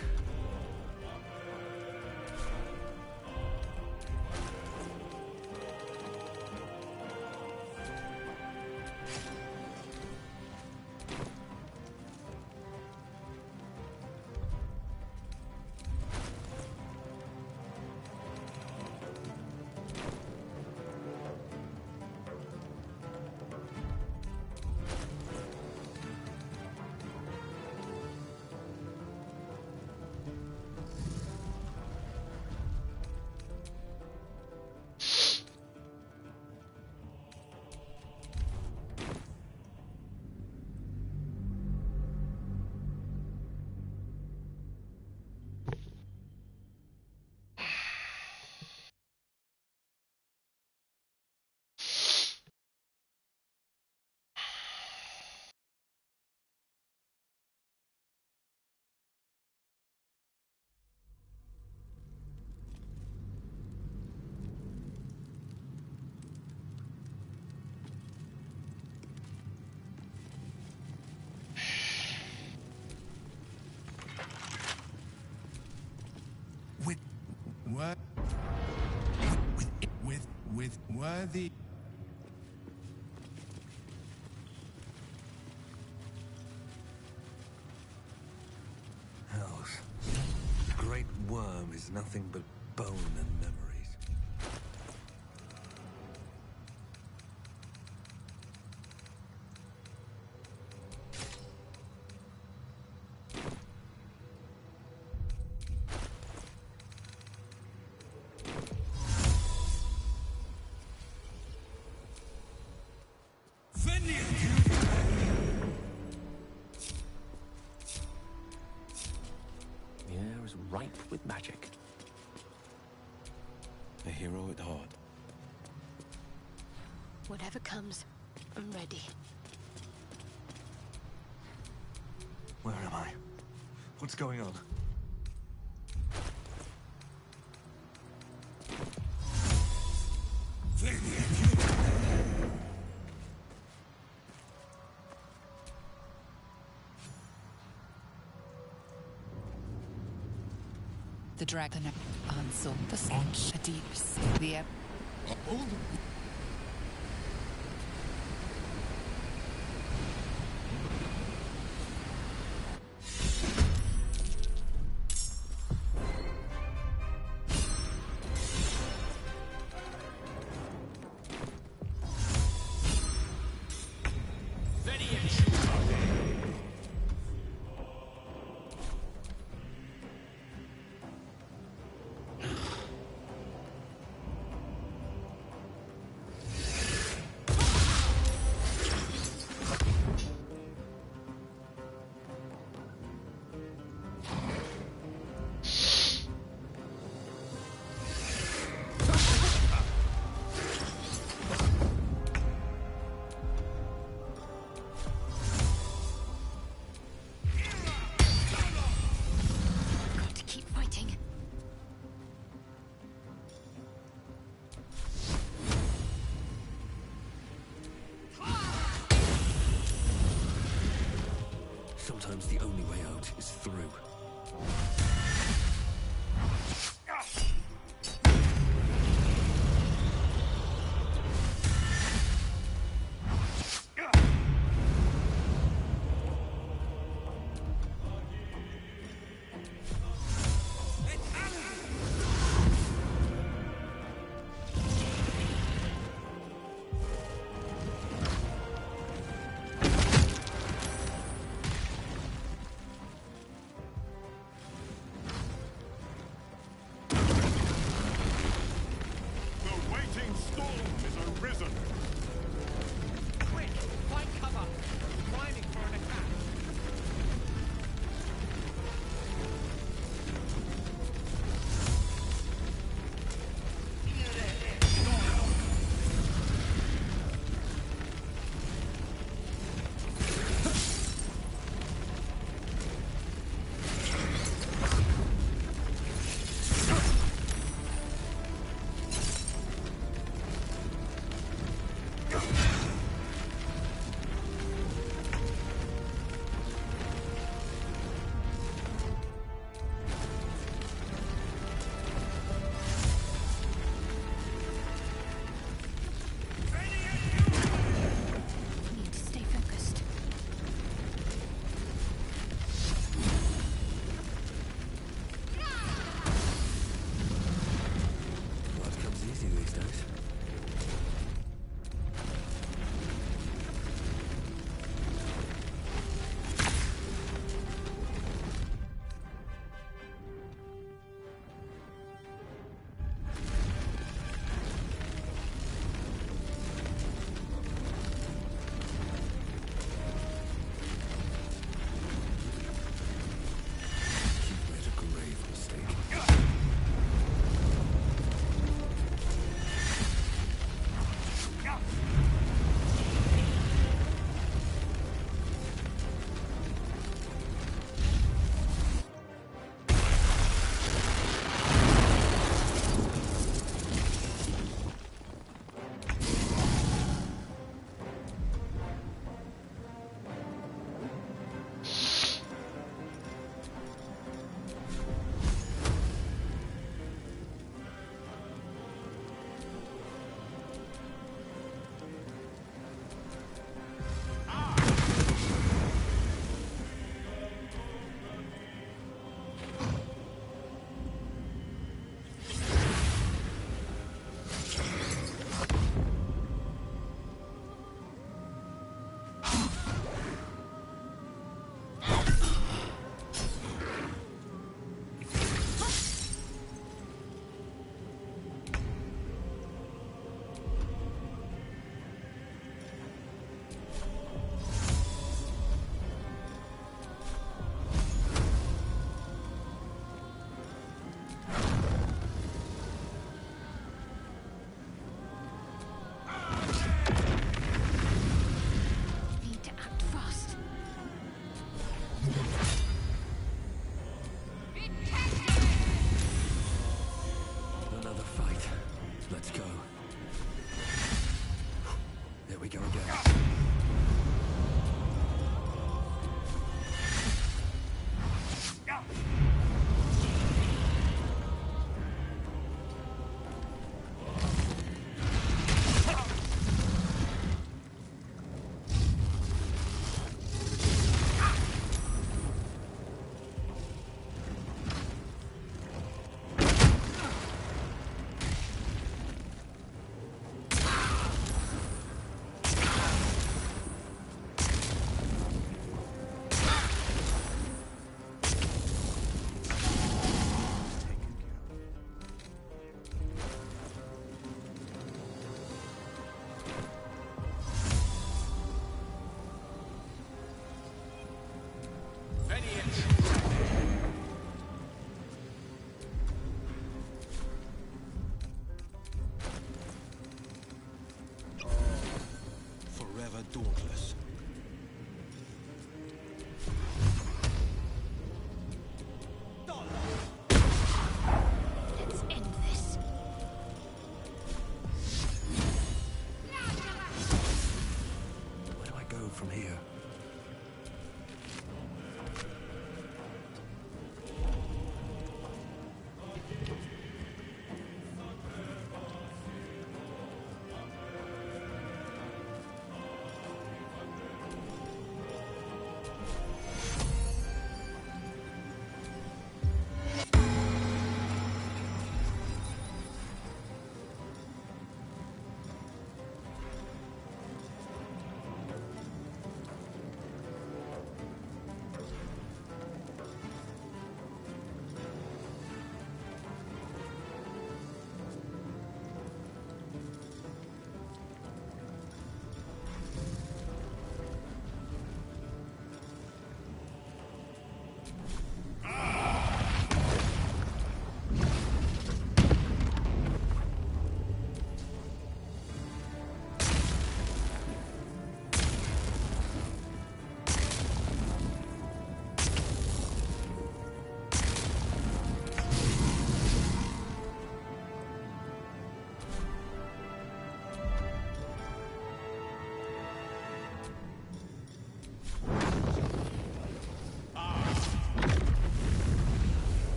Worthy. Hells. The great worm is nothing but bone and memories. The air is ripe with magic. A hero at heart. Whatever comes, I'm ready. Where am I? What's going on? The dragon answer the sponge, a deep the air. Got to keep fighting. Sometimes the only way out is through.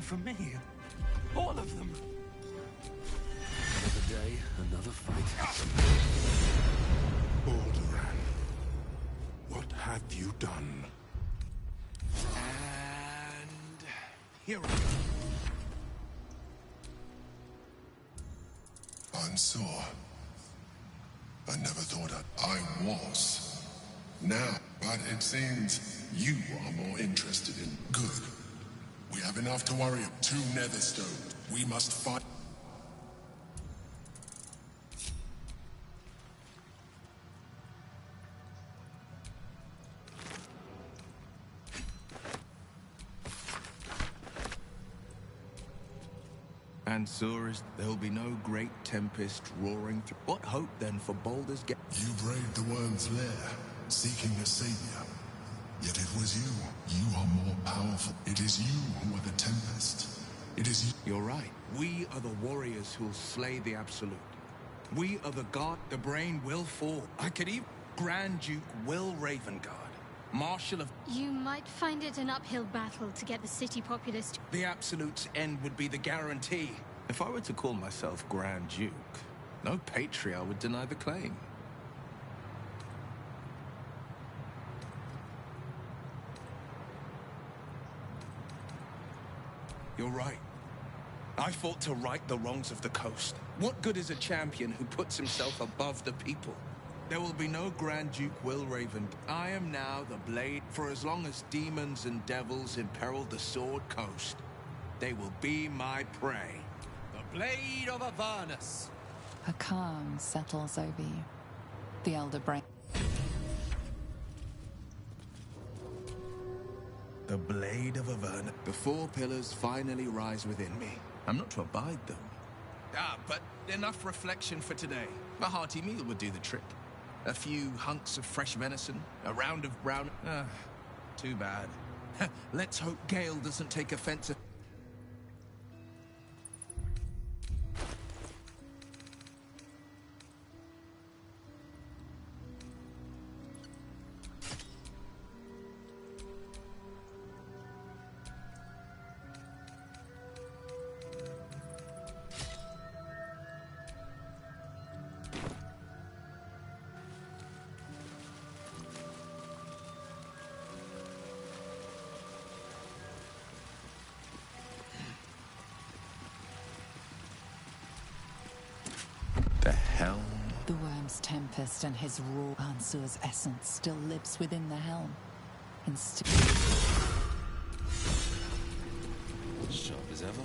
for me. All of them. Another day, another fight. Balduran, what have you done? And here we go. I'm sore. I never thought I was. Now, but it seems you are more interested in good. We have enough to worry about. 2 Netherstones. We must fight. And Surest, there'll be no great tempest roaring through. What hope then for Baldur's Gate? You braved the worm's lair, seeking a savior. Yet it was you. You are more powerful. It is you who are the Tempest. It is you. You're right. We are the warriors who'll slay the Absolute. We are the god. The brain will fall. I could even... Grand Duke Will Ravengard, Marshal of... You might find it an uphill battle to get the city populace to... The Absolute's end would be the guarantee. If I were to call myself Grand Duke, no patriarch would deny the claim. You're right. I fought to right the wrongs of the coast. What good is a champion who puts himself above the people? There will be no Grand Duke Will Raven. I am now the blade. For as long as demons and devils imperil the Sword Coast, they will be my prey. The Blade of Avernus. A calm settles over you. The Elder Brain. The Blade of Avernus. The 4 pillars finally rise within me. I'm not to abide them. But enough reflection for today. A hearty meal would do the trick. A few hunks of fresh venison, a round of brown... too bad. Let's hope Gale doesn't take offense. The helm. The worm's tempest and his raw Ansur's essence still lives within the helm. Sharp as ever.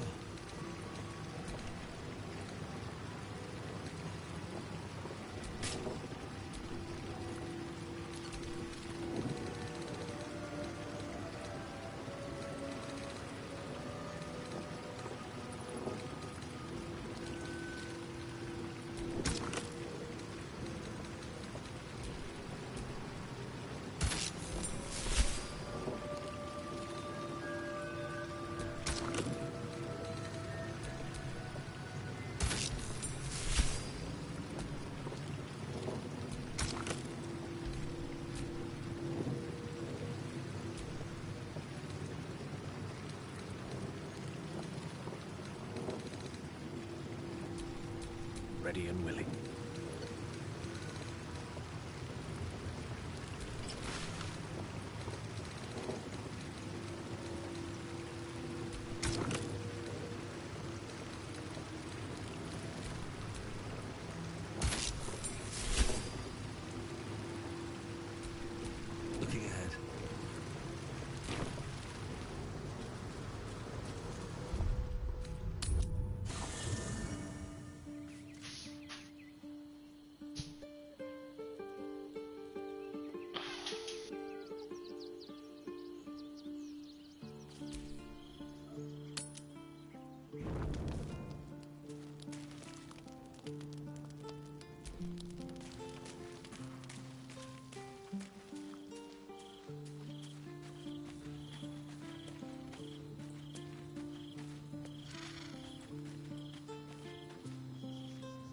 Ready and willing. Looking ahead.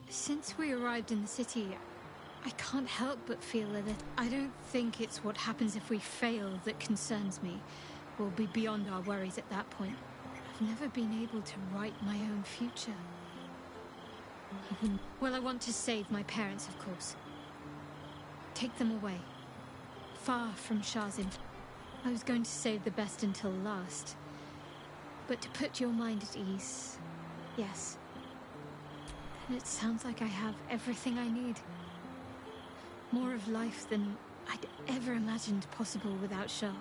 Since we arrived in the city, I can't help but feel that I don't think it's what happens if we fail that concerns me. We'll be beyond our worries at that point. I've never been able to write my own future. Well, I want to save my parents, of course. Take them away. Far from Shah's influence. I was going to save the best until last. But to put your mind at ease, yes. And it sounds like I have everything I need. More of life than I'd ever imagined possible without Shah.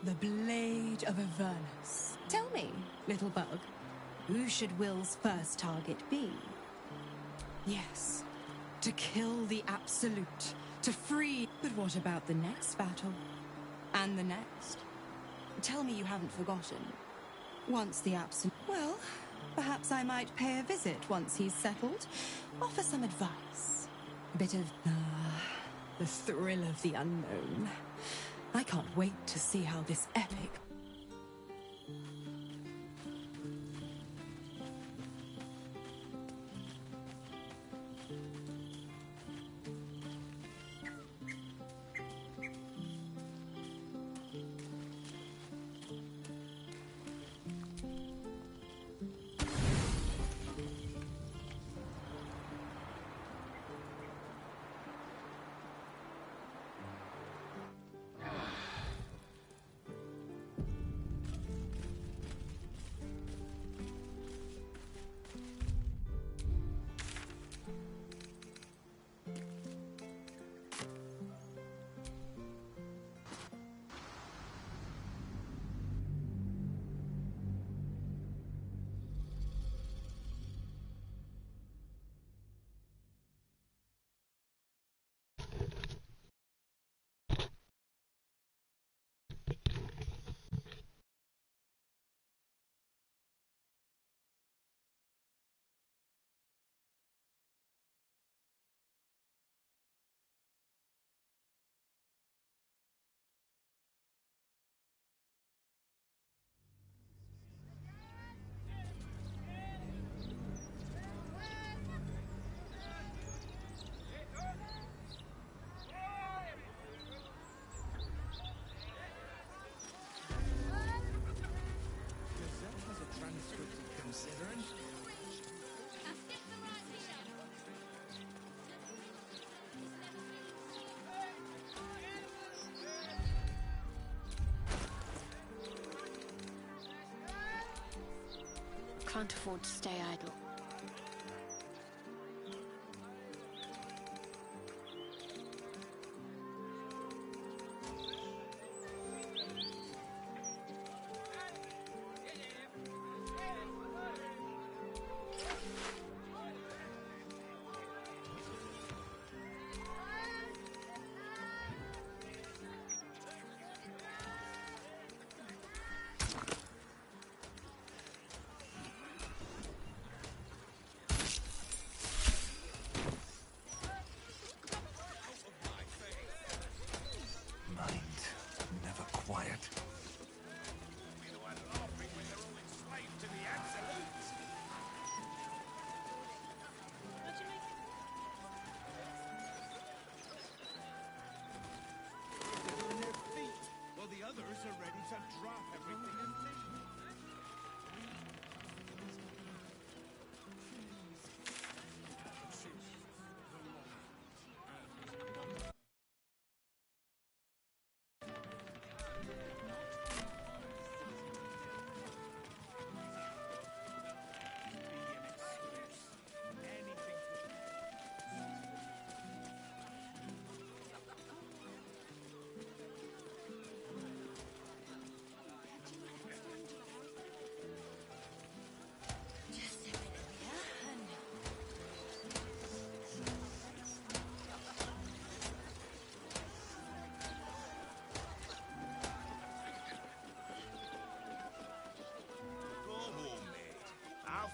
The Blade of Avernus. Tell me, little bug, who should Will's first target be? Yes, to kill the Absolute, to free... But what about the next battle? And the next? Tell me you haven't forgotten. Once the Absolute... Well, perhaps I might pay a visit once he's settled. Offer some advice. A bit of... the thrill of the unknown. I can't wait to see how this epic... Can't afford to stay idle.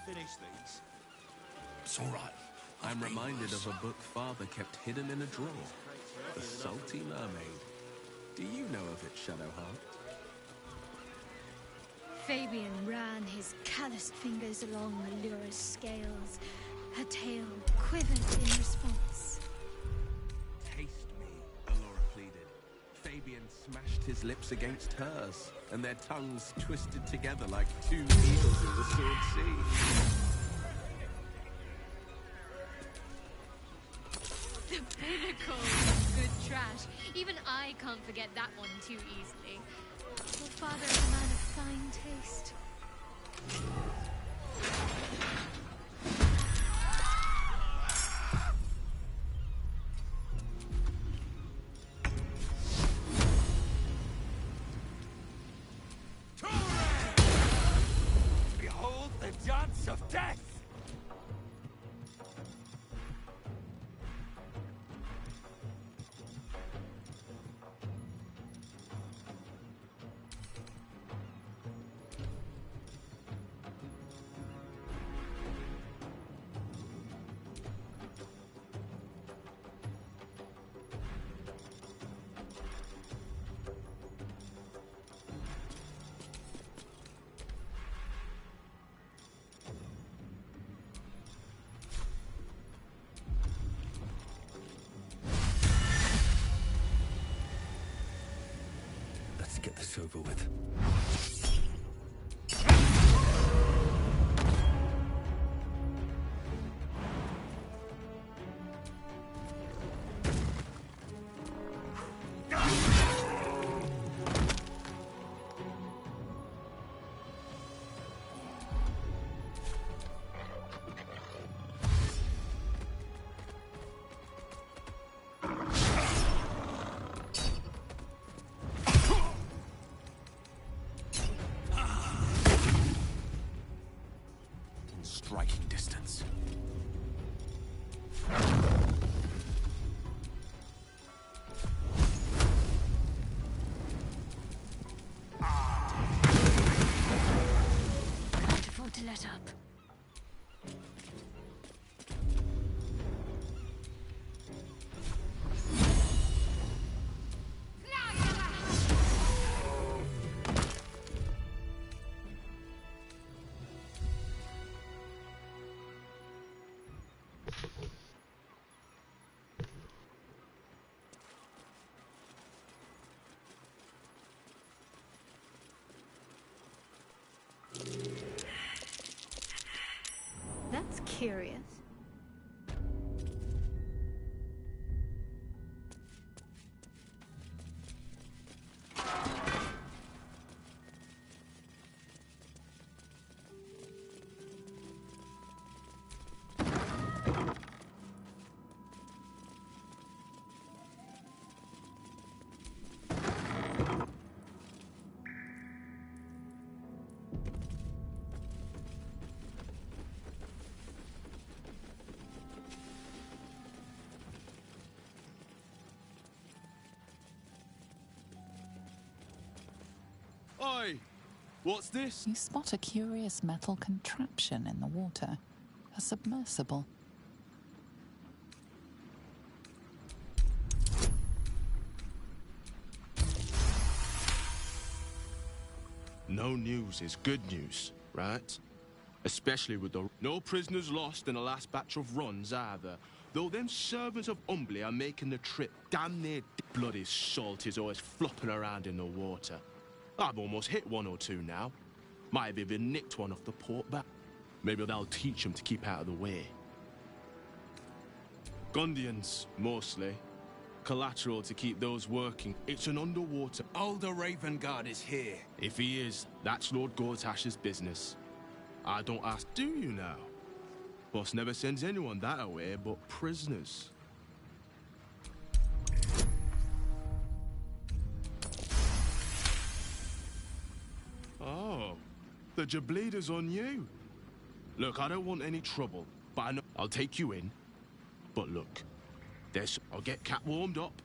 Finish these. It's all right. I'm reminded of a book Father kept hidden in a drawer. The Salty Mermaid. Do you know of it, Shadowheart? Fabian ran his calloused fingers along Allura's scales. Her tail quivered in response. Taste me, Allura pleaded. Arabian smashed his lips against hers, and their tongues twisted together like two eels in the Sword Sea. The pinnacle of good trash. Even I can't forget that one too easily. Your father is a man of fine taste. Behold the dance of death! Let's get this over with. Striking distance. Can't afford to let up. That's curious. Oi! What's this? You spot a curious metal contraption in the water. A submersible. No news is good news, right? Especially with the no prisoners lost in the last batch of runs either. Though them servants of Umbly are making the trip damn near bloody salt is always flopping around in the water. I've almost hit one or two now. Might have even nicked one off the port back. Maybe they'll teach them to keep out of the way. Gundians, mostly. Collateral to keep those working. It's an underwater... Older Raven Guard is here. If he is, that's Lord Gortash's business. I don't ask, do you now? Boss never sends anyone that away but prisoners. Oh, the Jableeder's on you. Look, I don't want any trouble, but I know I'll take you in. But look, I'll get Cat warmed up.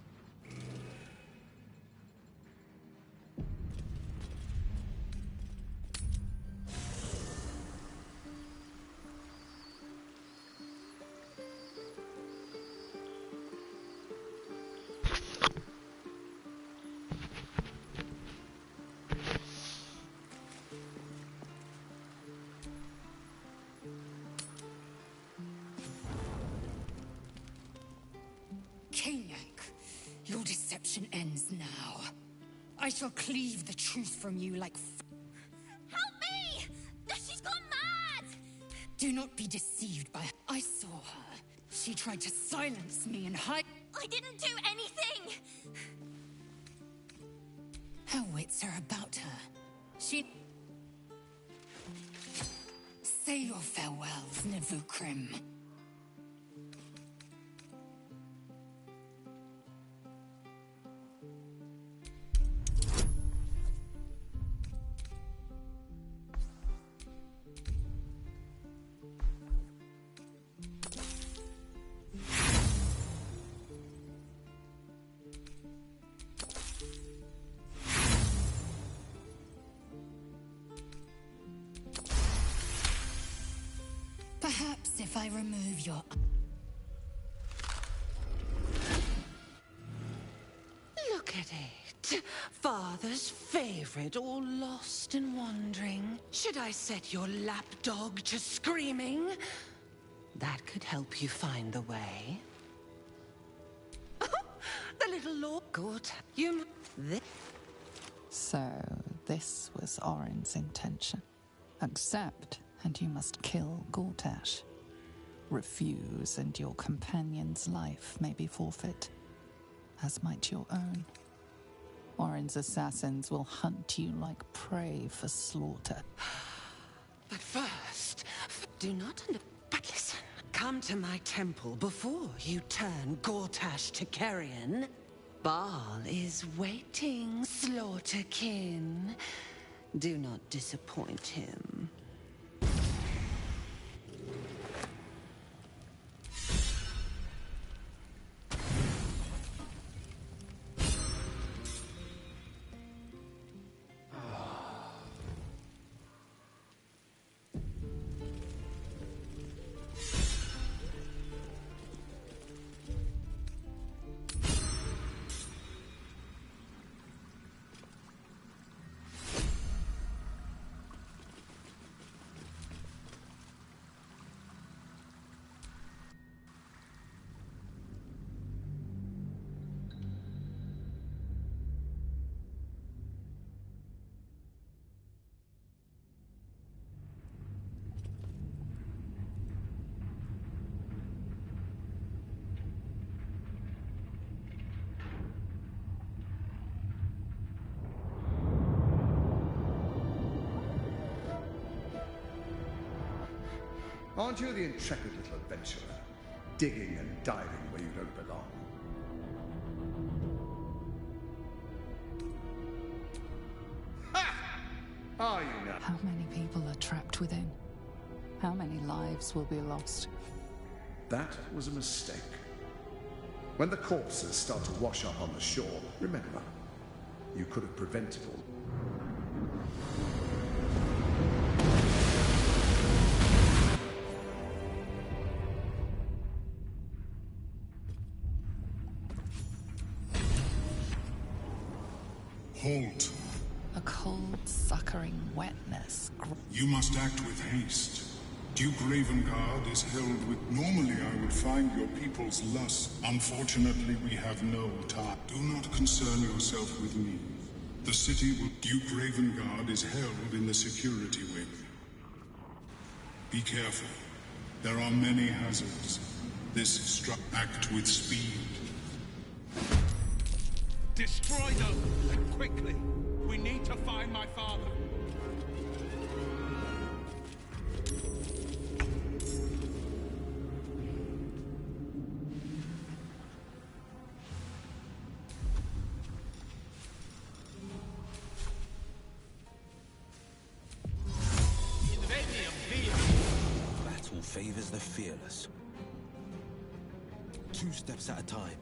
Your deception ends now. I shall cleave the truth from you like Help me! She's gone mad! Do not be deceived by her. I saw her. She tried to silence me and hide. I didn't do anything! Her wits are about her. She... Say your farewells, Nivukrim. Perhaps if I remove your... Look at it. Father's favorite, all lost and wandering. Should I set your lapdog to screaming? That could help you find the way. The little Lord Gort. You... So, this was Orin's intention. Accept, and you must kill Gortash. Refuse, and your companion's life may be forfeit, as might your own. Orin's assassins will hunt you like prey for slaughter. But first, do not But listen, come to my temple before you turn Gortash to carrion. Baal is waiting, slaughterkin. Do not disappoint him. Aren't you the intrepid little adventurer, digging and diving where you don't belong? Ha! Are you now? How many people are trapped within? How many lives will be lost? That was a mistake. When the corpses start to wash up on the shore, remember, you could have prevented all. Halt. A cold, suckering wetness. You must act with haste. Duke Ravengard is held with... Normally I would find your people's lust. Unfortunately, we have no time. Do not concern yourself with me. The city will... Duke Ravengard is held in the security wing. Be careful. There are many hazards. This act with speed. Destroy them, and quickly. We need to find my father. Battle favors the fearless. 2 steps at a time.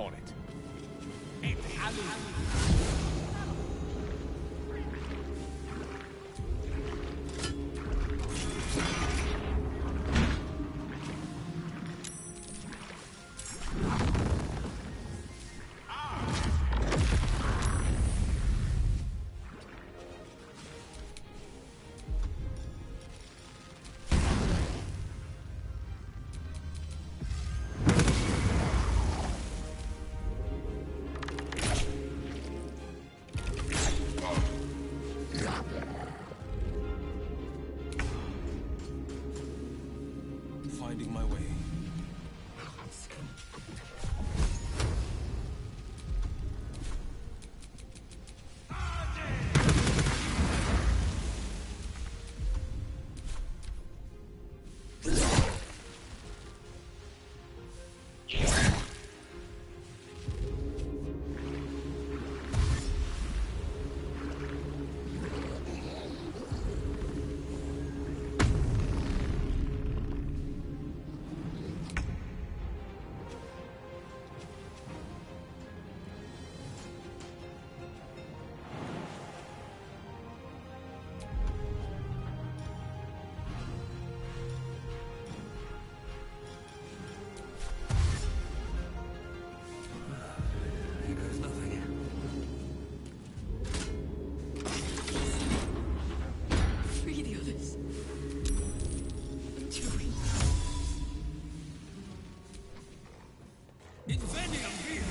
upon it. Finding my way. Here goes nothing. Free the others. Until we... Incendium here!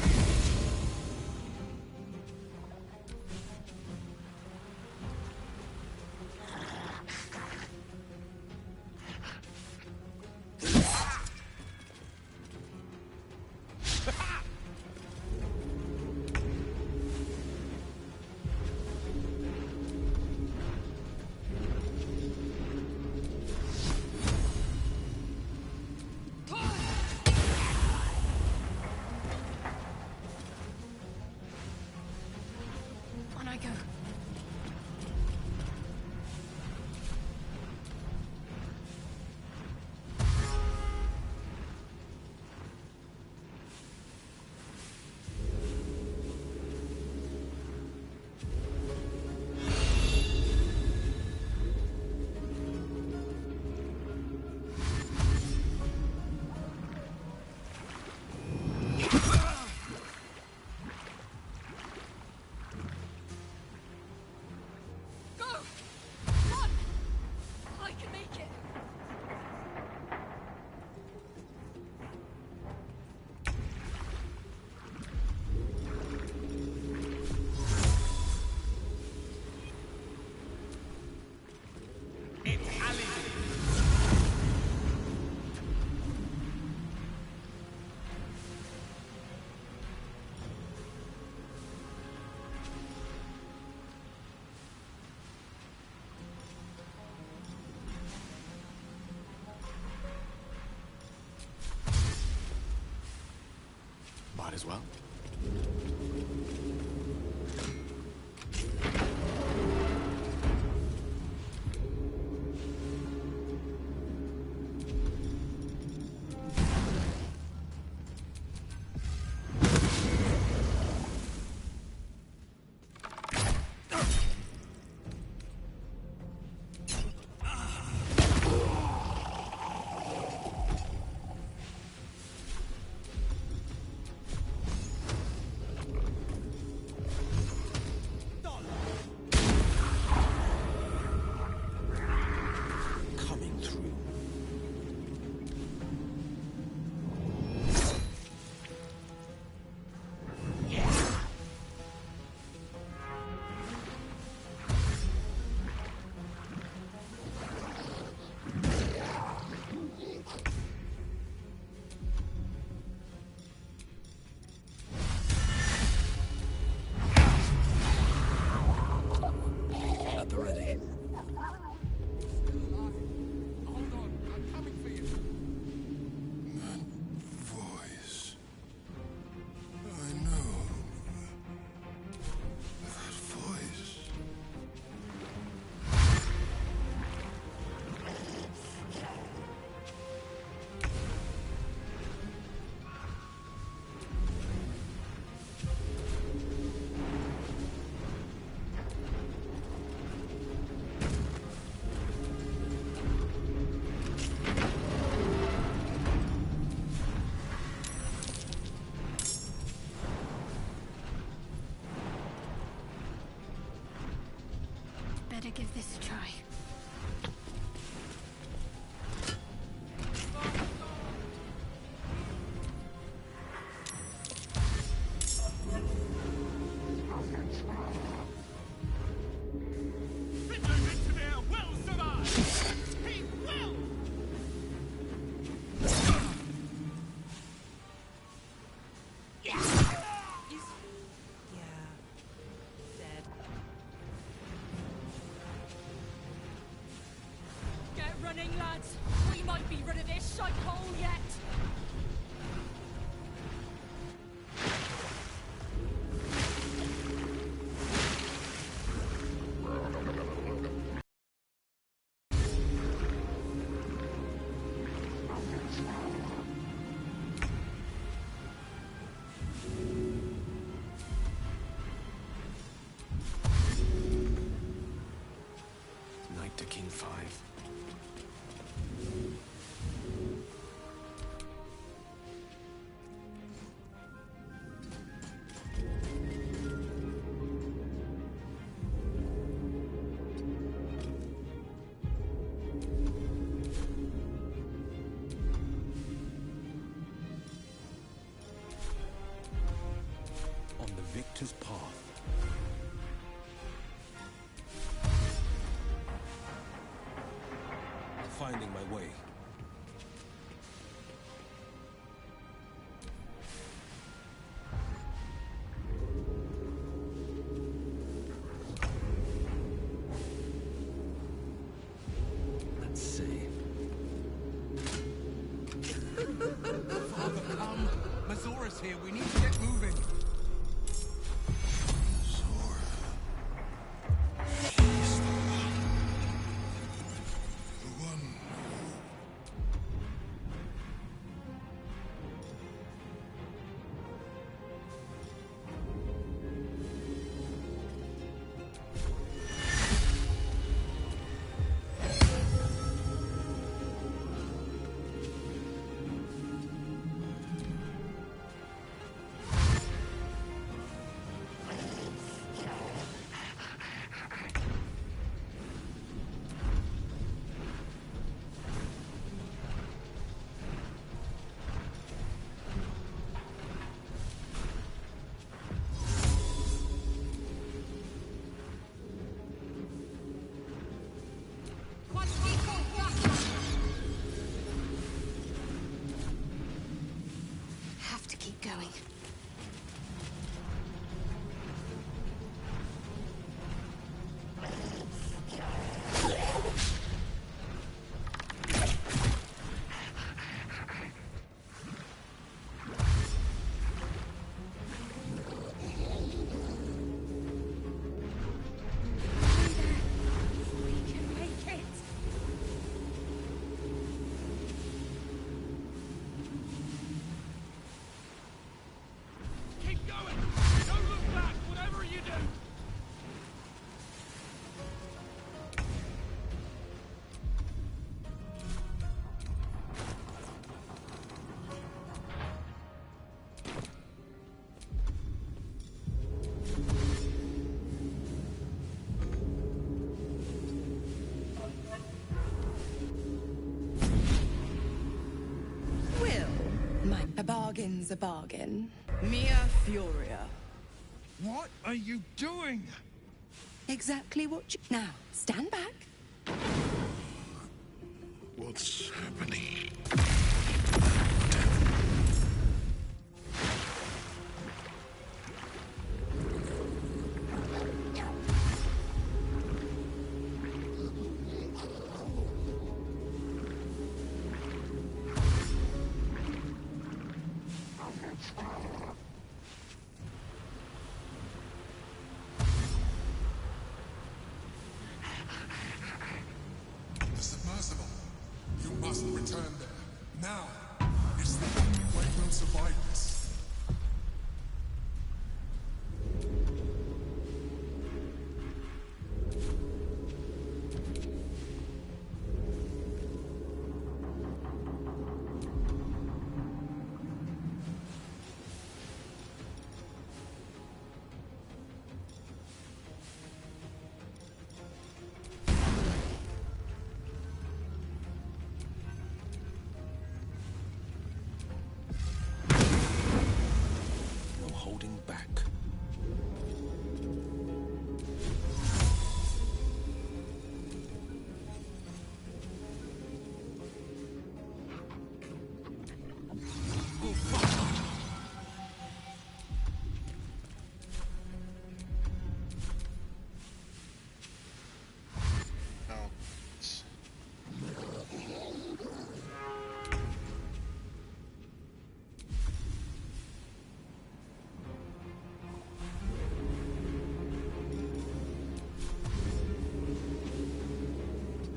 On I go. Go! Run! I can make it! Might as well. Victor's path. Finding my way. Let's see. Father, come! Mazora's here. We need to get moving. Have to keep going. Keep going! Don't look back, whatever you do! A bargain's a bargain. Mia Furia. What are you doing? Exactly what you... Now, stand back. What's happening? The submersible. You must return there. Now. It's the only way we'll survive this. No holding back.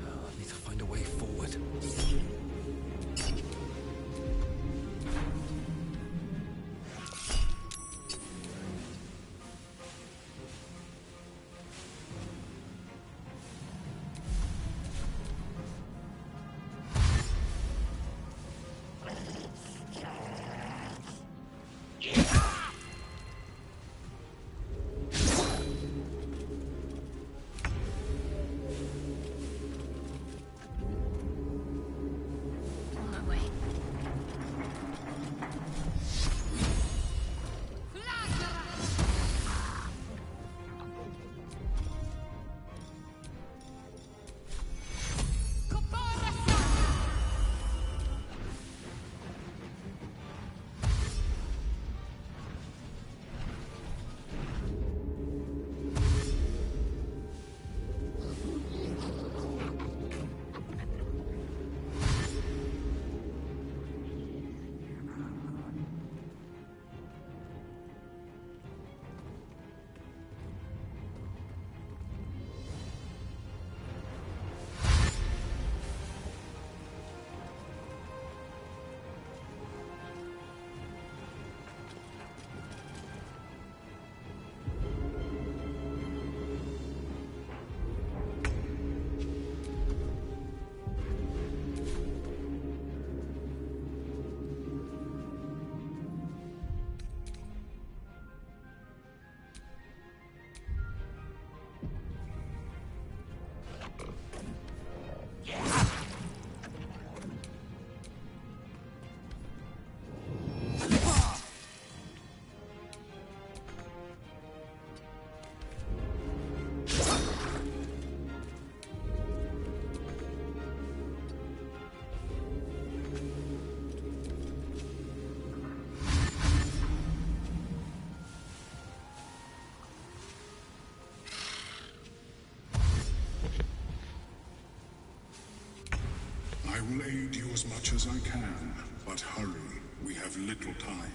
I need to find a way forward. On my way. will aid you as much as I can, but hurry. We have little time.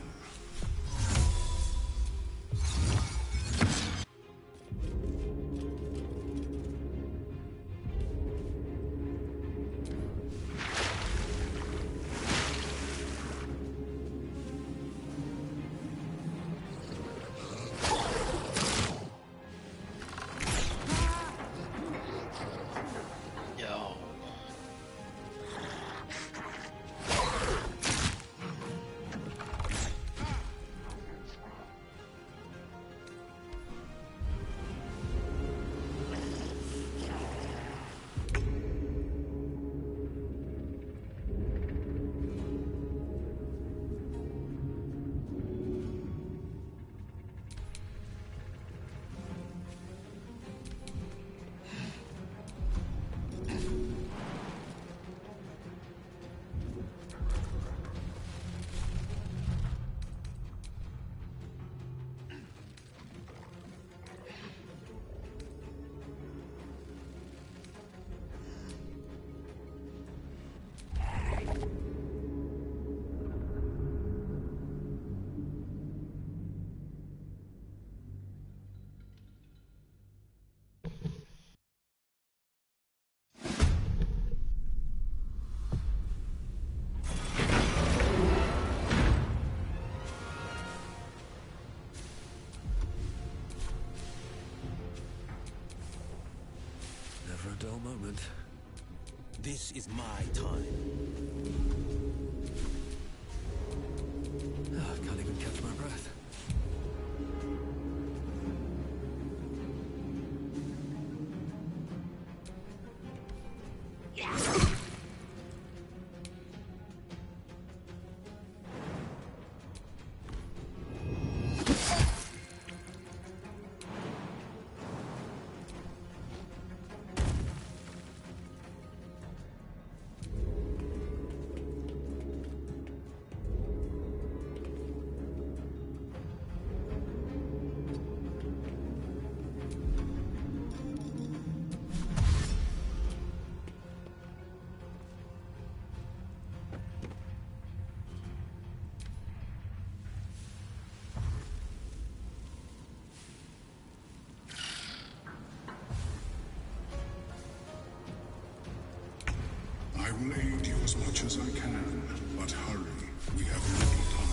Never a dull moment. This is my time. I can't even catch my breath. I will aid you as much as I can, but hurry. We have little time.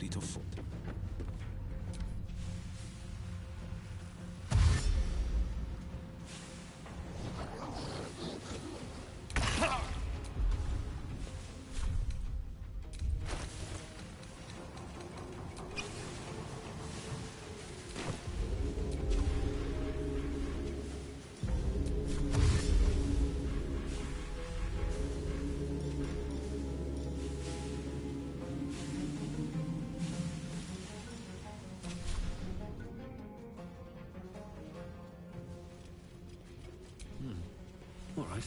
fleet of foot. All right.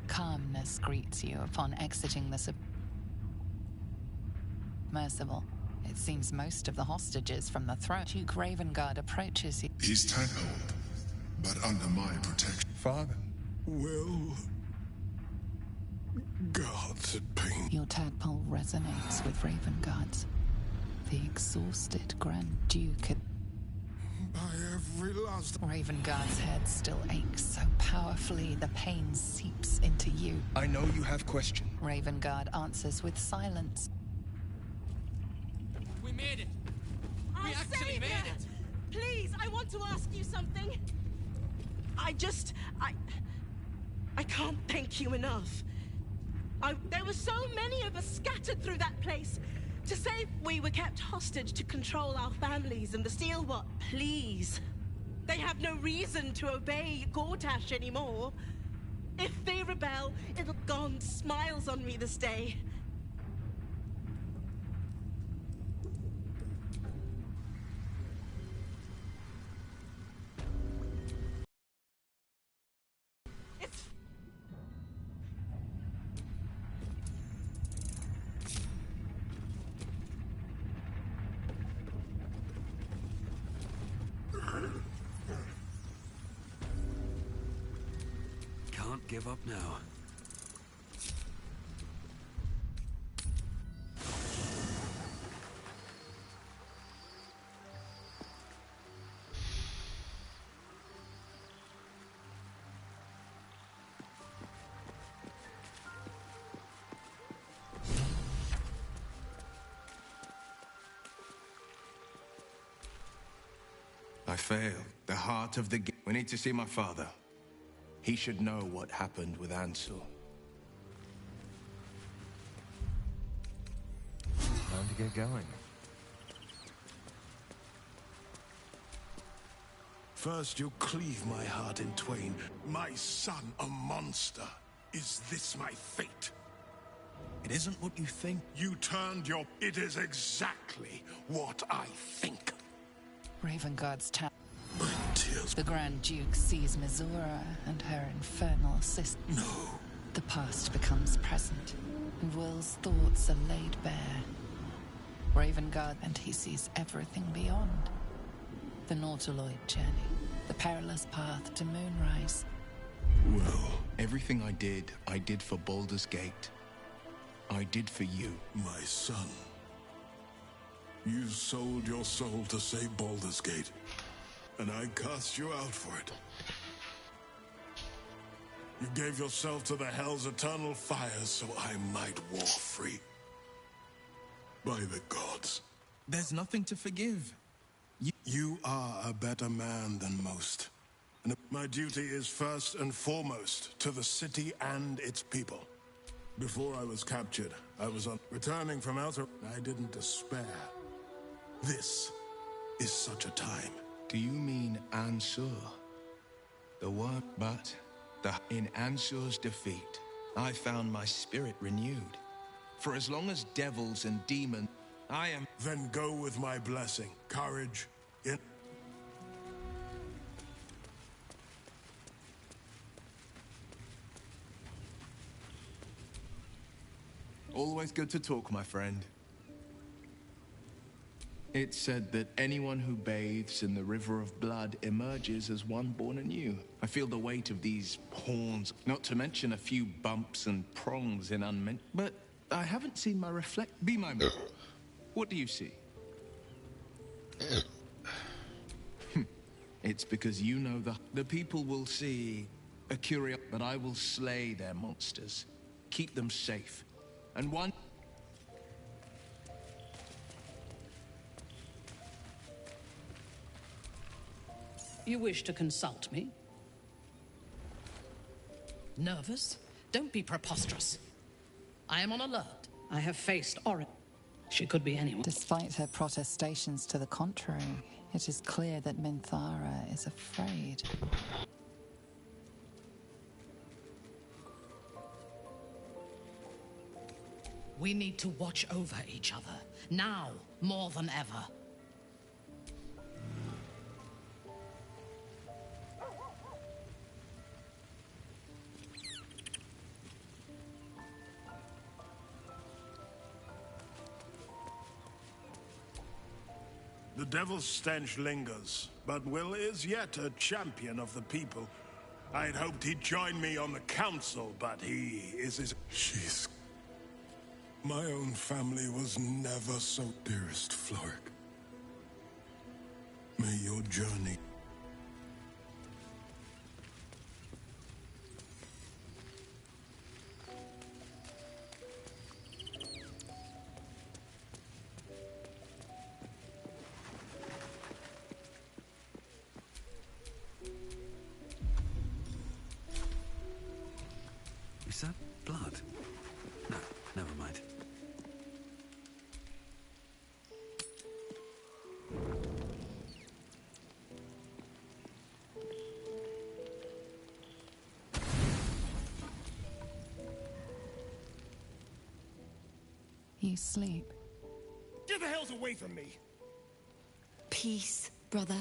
Calmness greets you upon exiting the submersible. It seems most of the hostages from the throne. Duke Ravengard approaches you. He's tackled, but under my protection. Father, will guards at pain. Your tadpole resonates with Ravengard's. The exhausted Grand Duke had... By every last... Ravengard's head still aches so powerfully the pain seeps into you. I know you have questions. Ravengard answers with silence. We made it! We actually made it! Please, I want to ask you something. I can't thank you enough. There were so many of us scattered through that place. To say we were kept hostage to control our families and the Steel What? Please. They have no reason to obey Gortash anymore. If they rebel, it'll Gond smiles on me this day. give up now. I failed. The heart of the game. We need to see my father. He should know what happened with Ansel. Time to get going. First you cleave my heart in twain. My son, a monster. Is this my fate? It isn't what you think. You turned your... It is exactly what I think. Ravengard's town. The Grand Duke sees Mizora and her infernal sister. No. The past becomes present, and Will's thoughts are laid bare. Ravengard, and he sees everything beyond. The Nautiloid journey, the perilous path to Moonrise. Well, everything I did for Baldur's Gate. I did for you. My son. You sold your soul to save Baldur's Gate. And I cast you out for it. You gave yourself to the Hell's eternal fires so I might walk free. By the gods. There's nothing to forgive. You are a better man than most. And my duty is first and foremost to the city and its people. Before I was captured, I was returning from outer... I didn't despair. This is such a time. Do you mean Ansur? The one, but in Ansur's defeat, I found my spirit renewed. For as long as devils and demons, I am... Then go with my blessing, courage, in... Always good to talk, my friend. It's said that anyone who bathes in the river of blood emerges as one born anew. I feel the weight of these horns, not to mention a few bumps and prongs in unmeant. But I haven't seen my Be my... What do you see? It's because you know the people will see a curious, but I will slay their monsters, keep them safe, and one... You wish to consult me? Nervous? Don't be preposterous. I am on alert. I have faced Orin. She could be anyone. Despite her protestations to the contrary, it is clear that Minthara is afraid. We need to watch over each other, now more than ever. The devil's stench lingers, but Will is yet a champion of the people. I'd hoped he'd join me on the council, but he is his... She's... My own family was never so... Dearest Floric, may your journey... Is that blood? No, never mind. You sleep. Get the hells away from me! Peace, brother.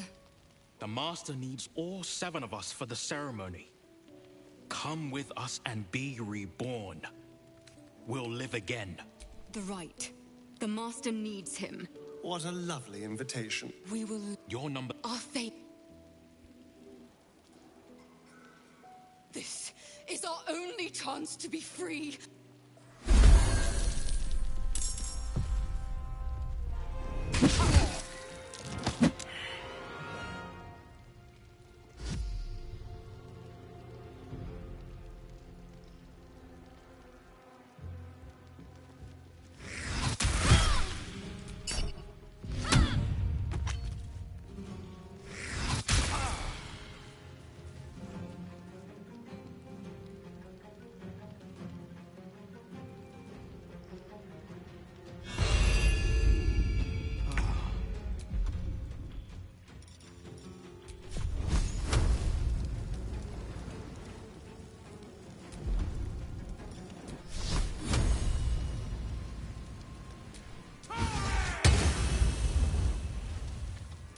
The Master needs all 7 of us for the ceremony. Come with us and be reborn. We'll live again. The right. The Master needs him. What a lovely invitation. We will... Your number... Our fate... This is our chance to be free.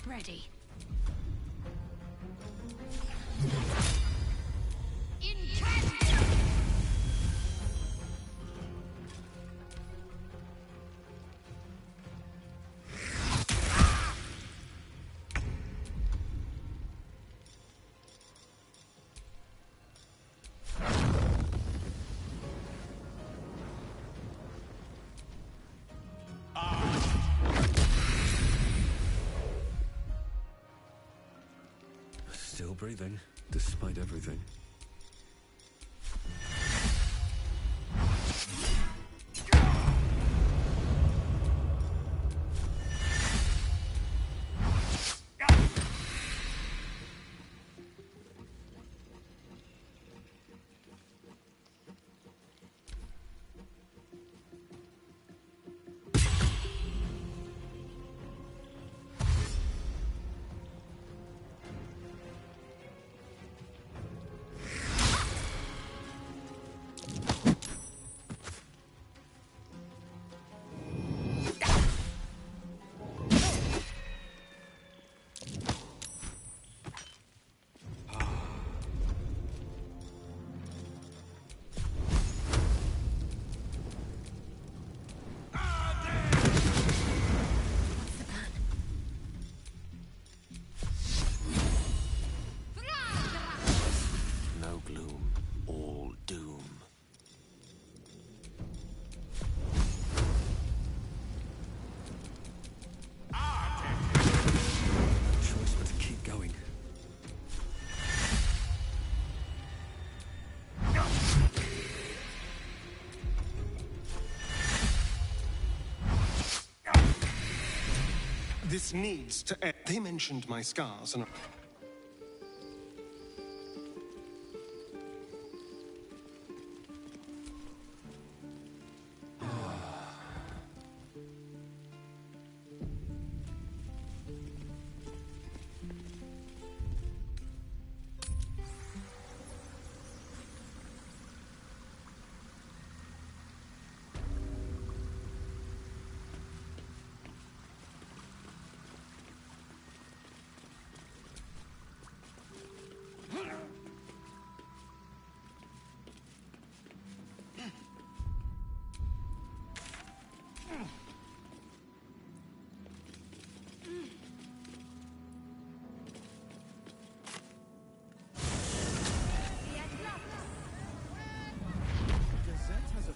Ready. Still breathing, despite everything. No gloom, all doom. Choice but to keep going. This needs to end. They mentioned my scars and...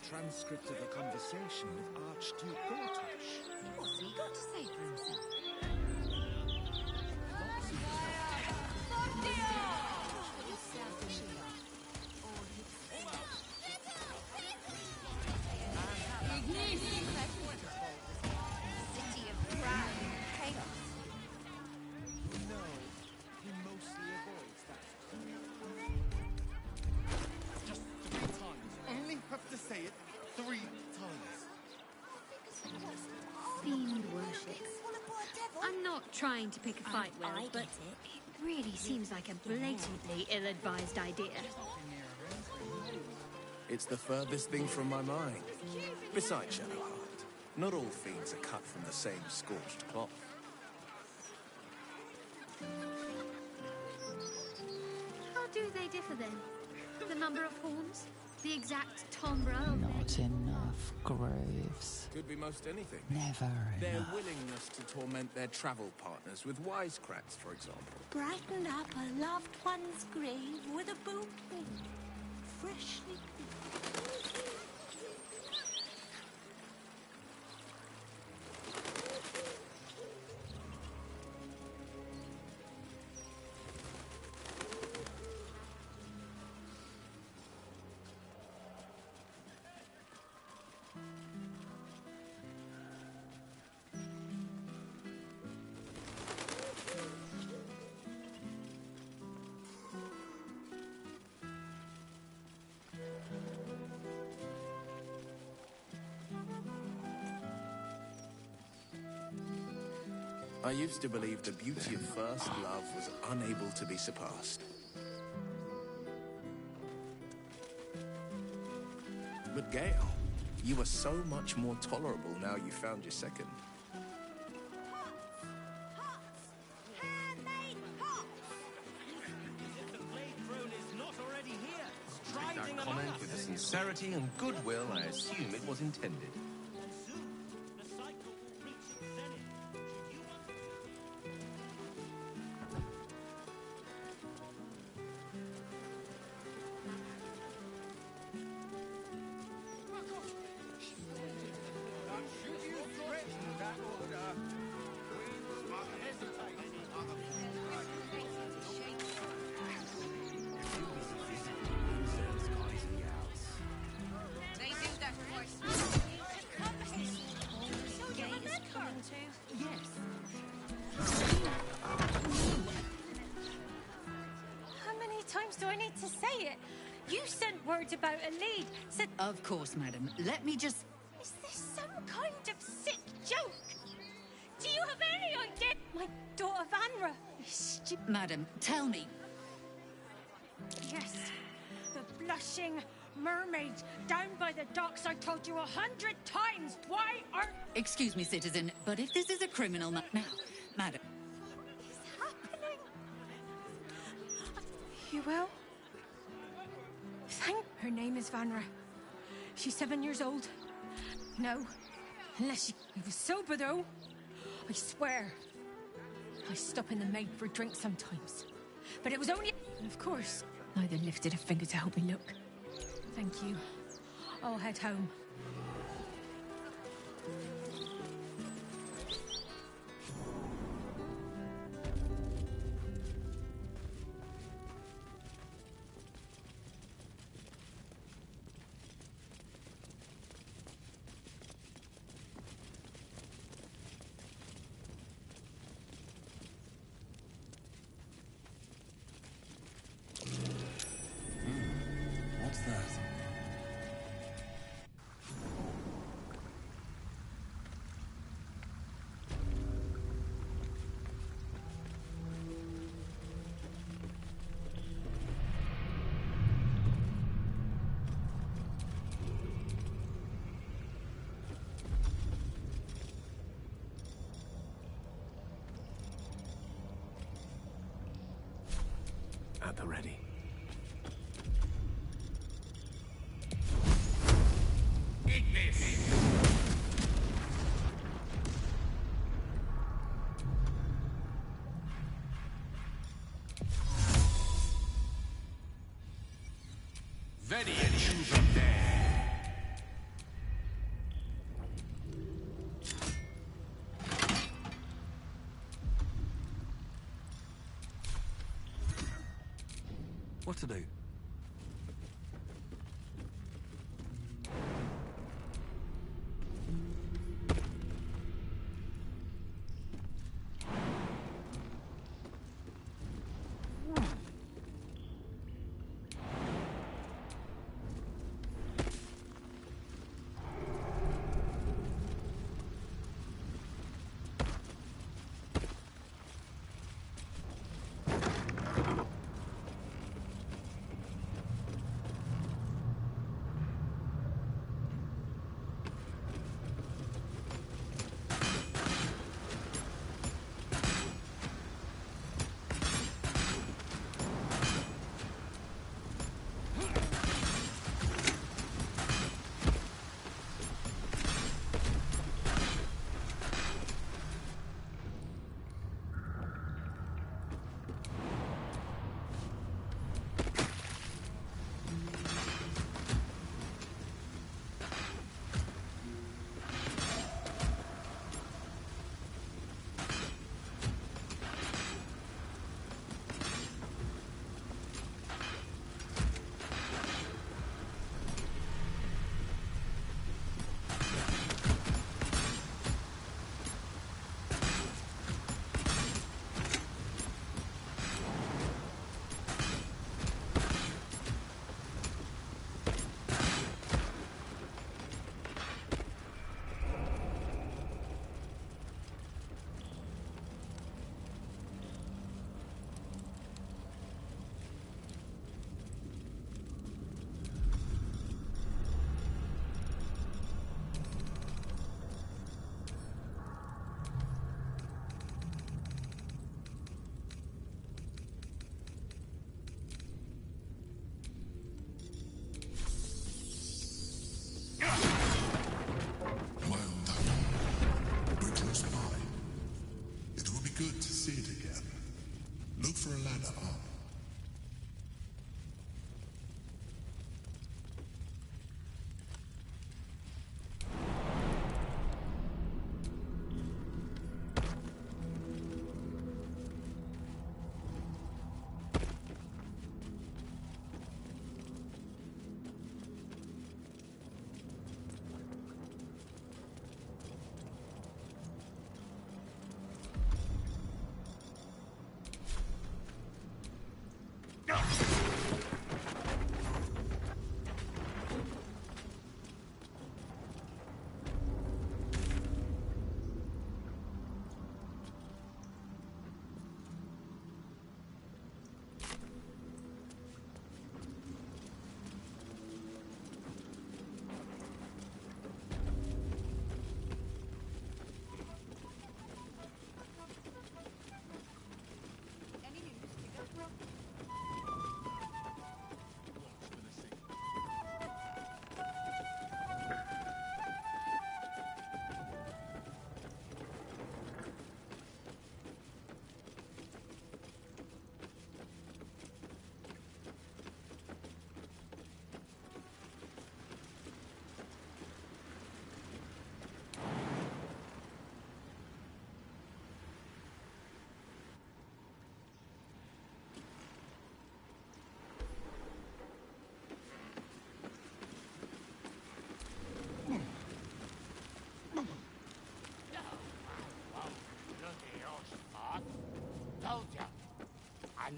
Transcript of a conversation with Archduke Gortash. What's he got to say for himself? City of crime and chaos. No, he mostly avoids that. Just 3 times. Only have to say it 3 times. Fiend worship. I'm not trying to pick a fight, Will, but it really seems like a blatantly ill-advised idea. It's the furthest thing from my mind. Besides, Shadowheart, not all fiends are cut from the same scorched cloth. How do they differ then? The number of horns? The exact timbre of Not enough graves. Could be most anything. Never Their enough. willingness to torment their travel partners with wisecracks, for example. Brighten up a loved one's grave with a bouquet. freshly I used to believe the beauty of first love was unable to be surpassed. But Gale, you are so much more tolerable now you found your second. That comment with the sincerity and goodwill I assume it was intended. They do that voice. So you remember? Yes. How many times do I need to say it? You sent word about a lead. Said, Of course, madam. Let me just... is this some kind of sick joke? Do you have any idea? My daughter Vanra is Madam, tell me. Yes, the blushing mermaid down by the docks. I told you 100 times. Why aren't... Excuse me, citizen, but if this is a criminal now, madam... What is happening? You will? Thank... Her name is Vanra. She's 7 years old. No, unless she... I was sober, though. I swear. I stop in the maid for a drink sometimes. But it was only... And of course, neither lifted a finger to help me look. Thank you. I'll head home. What's that? At the ready. Eat this! Very choose up there. What to do?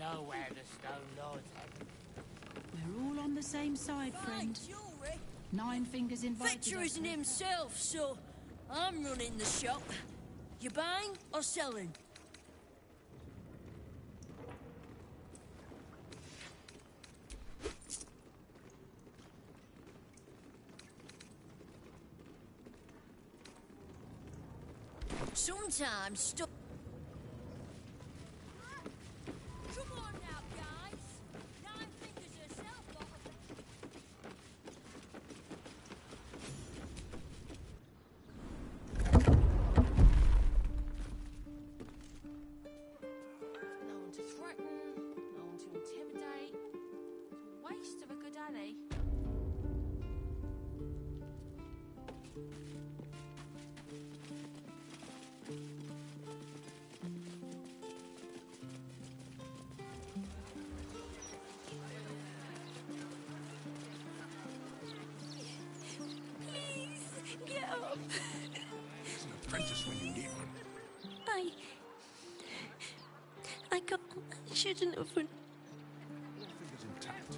know where the Stone Lord's headed. We're all on the same side, friend. Jewelry. Nine Fingers invited Victor us. isn't himself, so I'm running the shop. You buying or selling? Sometimes stuff. Come on now, guys. Nine Fingers herself got No one to threaten, no one to intimidate. It's a waste of a good alley. Get up. There's an apprentice when you need one. I shouldn't have. All fingers intact.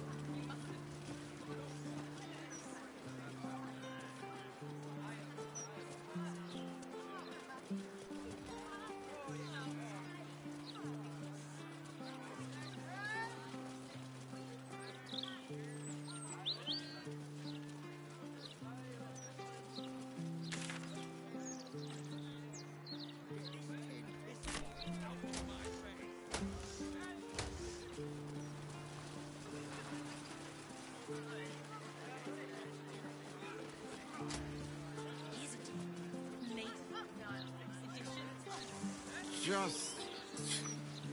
Just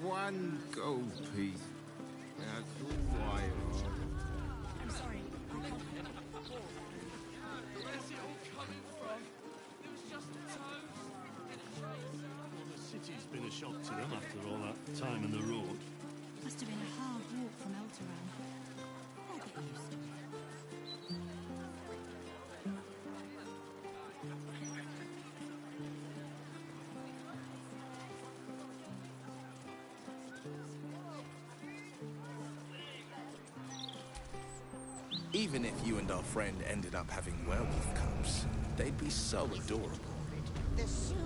one gold piece. That's all I ask. I'm sorry. Where's it all coming from? It was just a toad in a trace. Well, the city's been a shock to them after all that time in the road. Must have been a hard walk from Eltaran. They'll get used to it. Even if you and our friend ended up having werewolf cubs, they'd be so adorable. The sewer.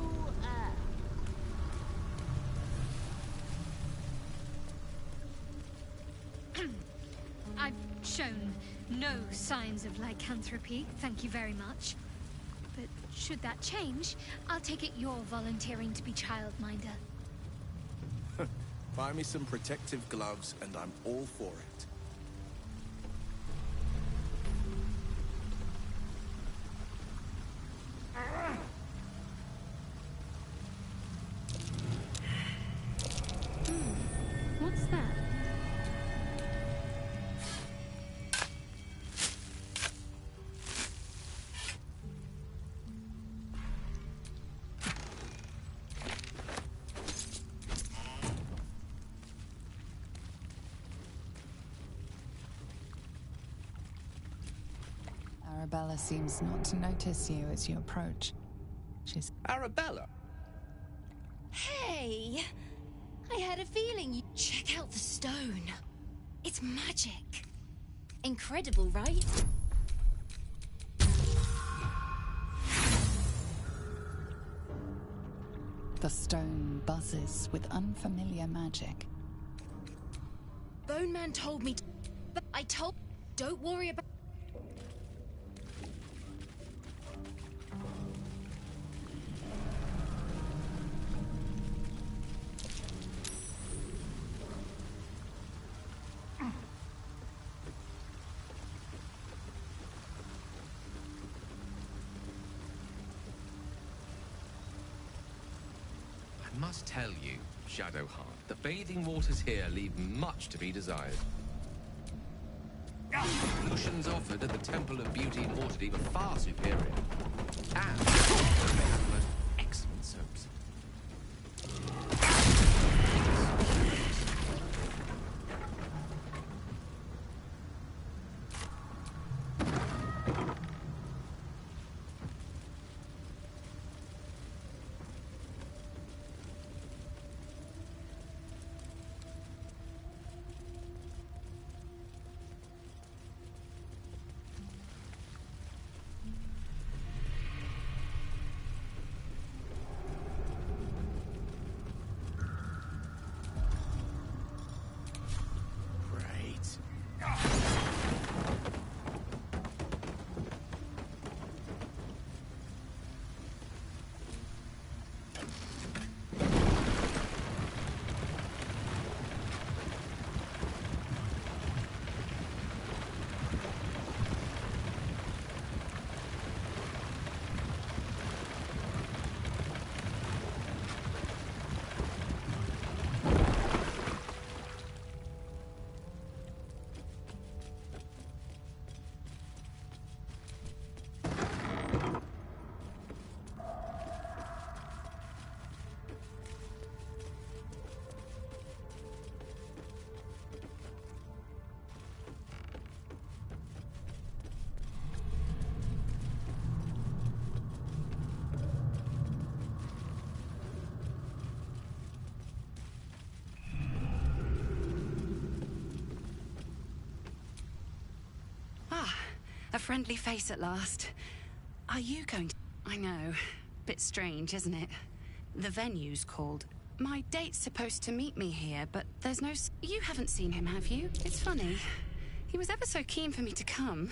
I've shown no signs of lycanthropy, thank you very much. But should that change, I'll take it you're volunteering to be childminder. Buy me some protective gloves and I'm all for it. What's that? Arabella seems not to notice you as you approach. She's... Arabella? Hey! I had a feeling you'd check out the stone. It's magic. Incredible, right? The stone buzzes with unfamiliar magic. Bone Man told me to... But I told... Don't worry about... I must tell you, Shadowheart, the bathing waters here leave much to be desired. Solutions offered at the Temple of Beauty in Waterdeep are far superior. And they have the most excellent soaps. A friendly face at last. Are you going to... I know. Bit strange, isn't it? The venue's called. My date's supposed to meet me here, but there's no... You haven't seen him, have you? It's funny. He was ever so keen for me to come.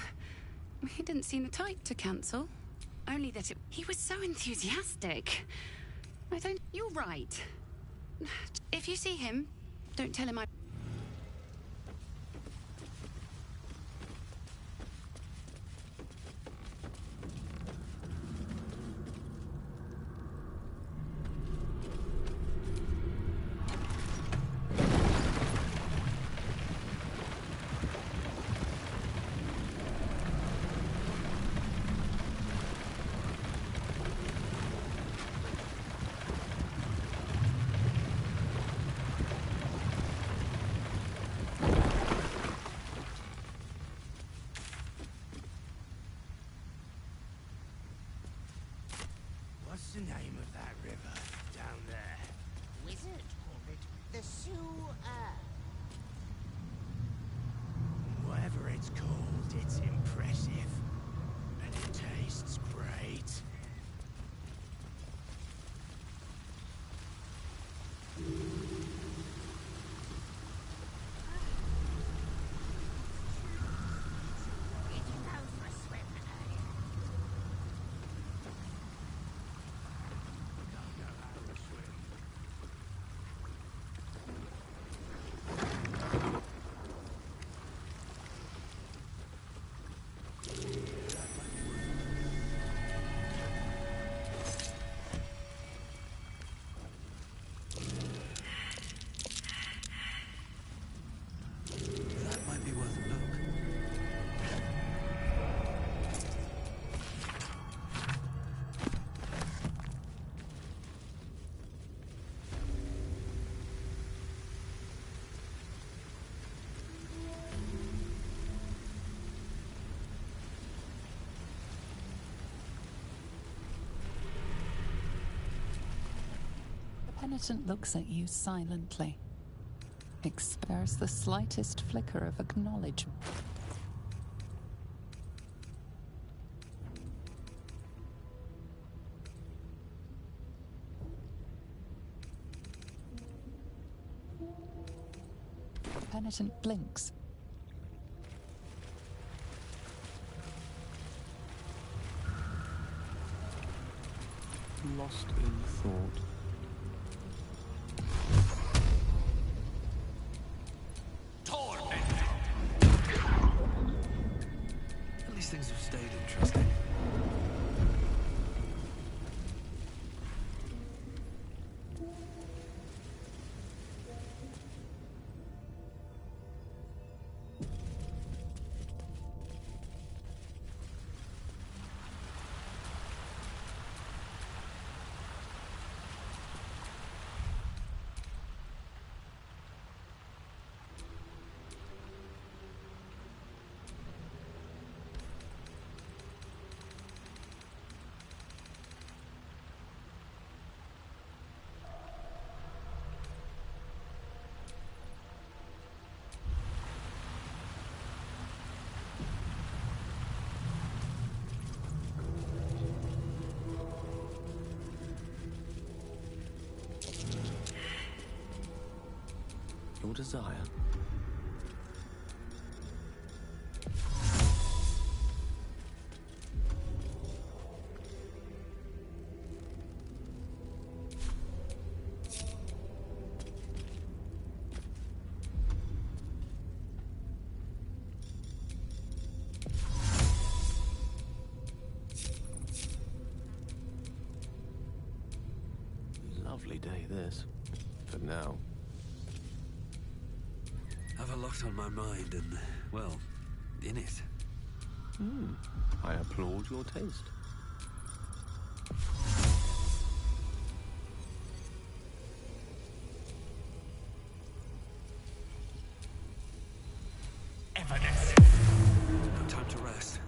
He didn't seem the type to cancel. Only that he was so enthusiastic. I don't... You're right. If you see him, don't tell him I... What's the name of that river down there? Wizards call it the sewer. Whatever it's called, it's impressive. And it tastes great. Did you go for a swim, eh? Don't know how to swim. That might be worth a look. The penitent looks at you silently. There's the slightest flicker of acknowledgement. The penitent blinks. Lost in thought. At least things have stayed interesting. Your desire. Lovely day, this. For now. I've a lot on my mind and, well, in it. I applaud your taste. Evidence. No time to rest.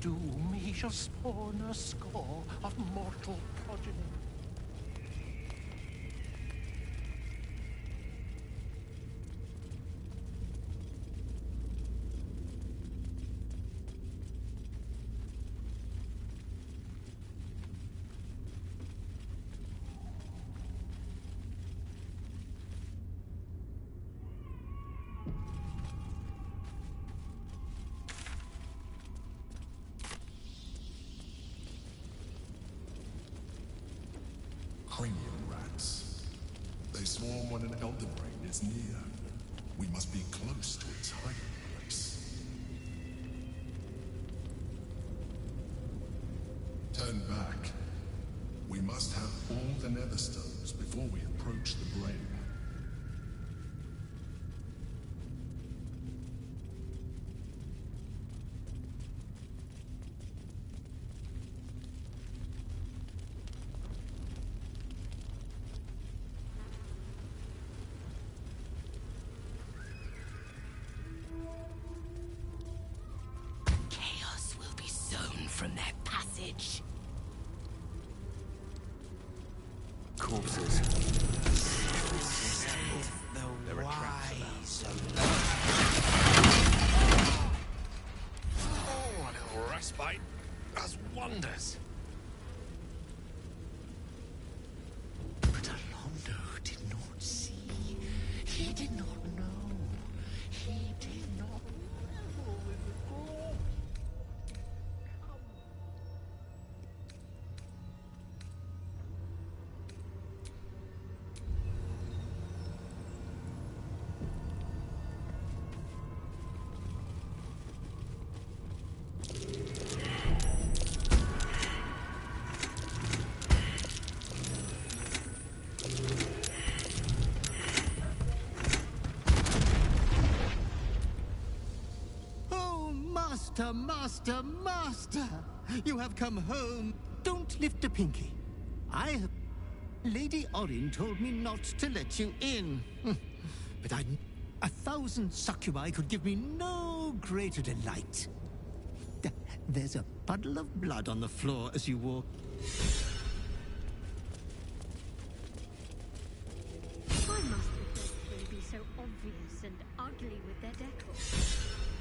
doom, he shall spawn a score of mortal progeny. Cranium rats. They swarm when an elder brain is near. We must be close to its hiding place. Turn back. We must have all the nether stones before we approach the brain. Chaos will be sown from their passage. Corpses. The wise. Oh, a little respite does wonders. But Alondo did not see. He did not know. He did not know. Oh, Master, Master, Master! You have come home. Don't lift a pinky. I have... Lady Orin told me not to let you in. But I... 1,000 succubi could give me no greater delight. There's a puddle of blood on the floor as you walk. Why must the dead thing be so obvious and ugly with their decor?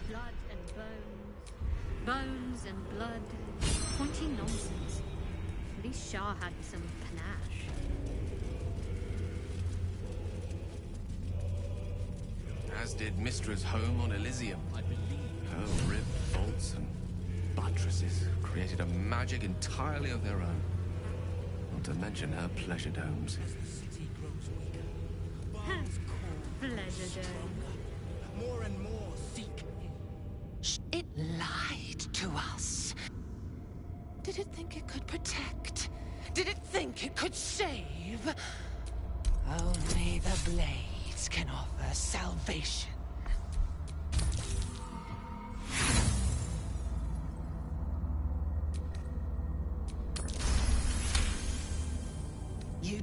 Blood and bones. Bones and blood. Pointy nonsense. At least Shah had some panache. As did Mistra's home on Elysium, I believe. Her ribbed vaults and buttresses created a magic entirely of their own. Not to mention her pleasure domes. Pleasure dome. More and more seek. It lied to us. Did it think it could protect? Did it think it could save? Only the blades can offer salvation. You...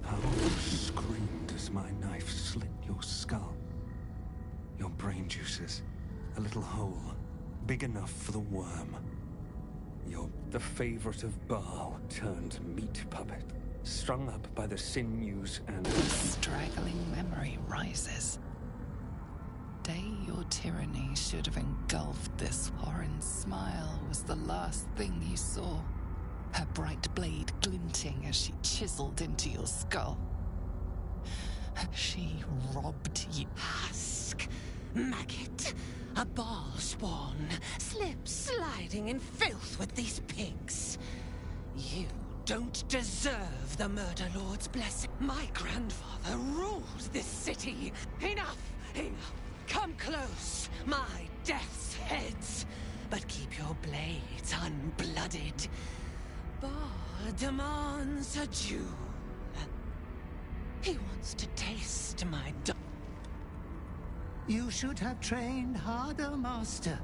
How you screamed as my knife slit your skull. Your brain juices. A little hole. Big enough for the worm. You're the favorite of Baal turned meat puppet. Strung up by the sinews and... Straggling memory rises. Day your tyranny should have engulfed this. Orin's smile was the last thing you saw. Her bright blade glinting as she chiseled into your skull. She robbed you. Husk, maggot, a Baal spawn, sliding in filth with these pigs. You don't deserve the Murder Lord's blessing. My grandfather ruled this city. Enough, enough. Come close, my death's heads. But keep your blades unblooded. Baal demands a jewel. He wants to taste my You should have trained harder, Master.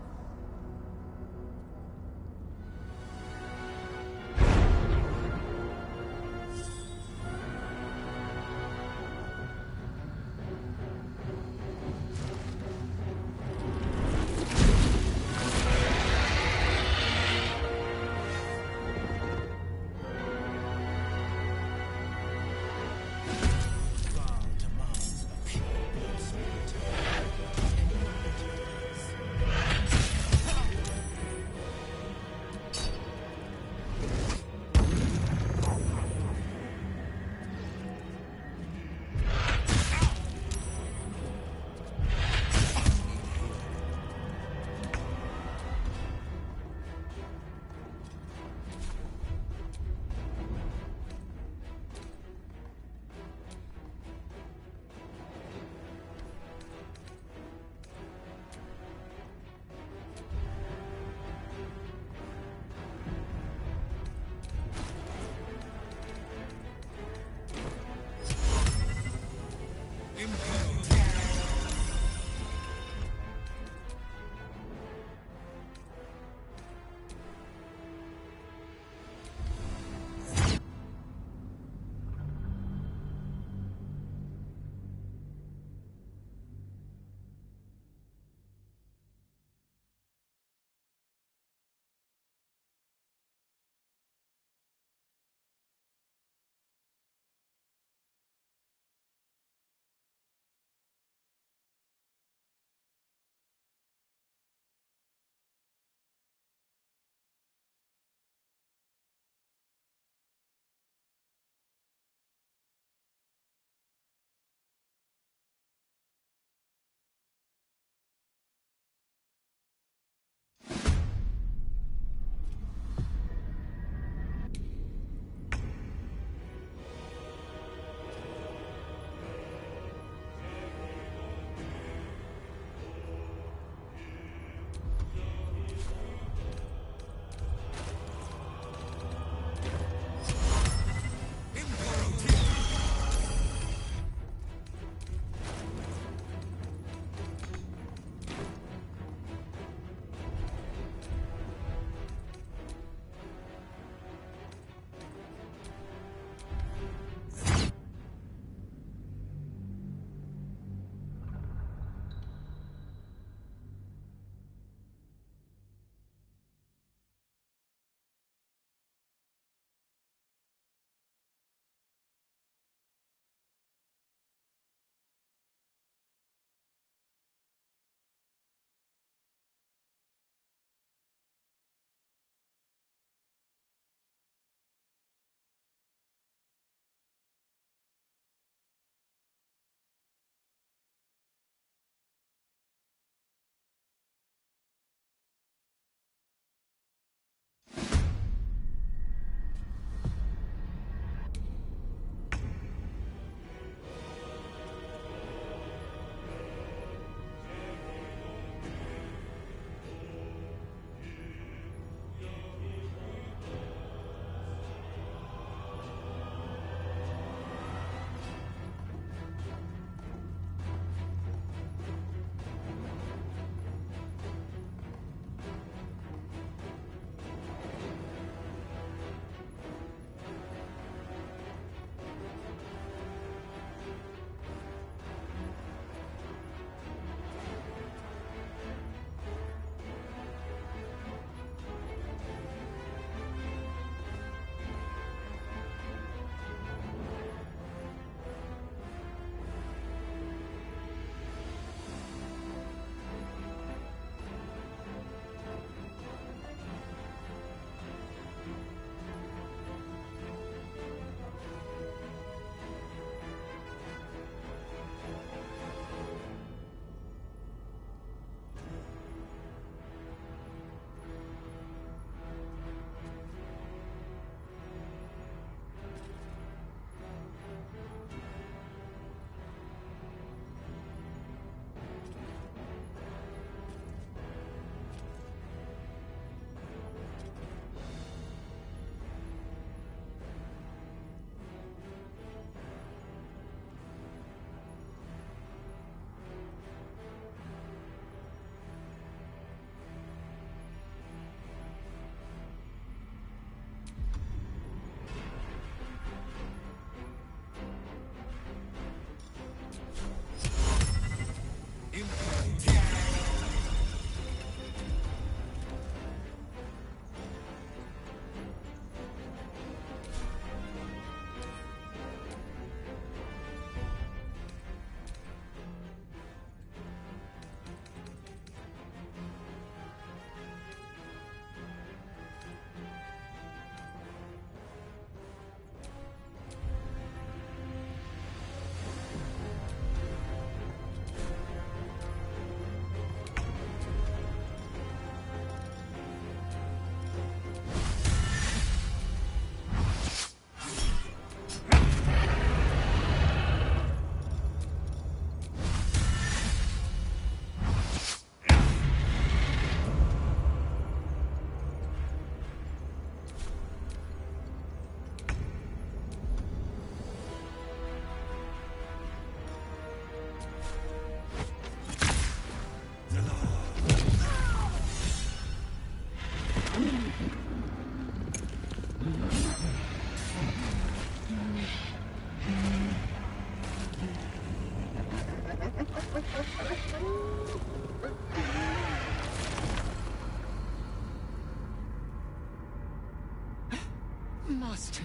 Master,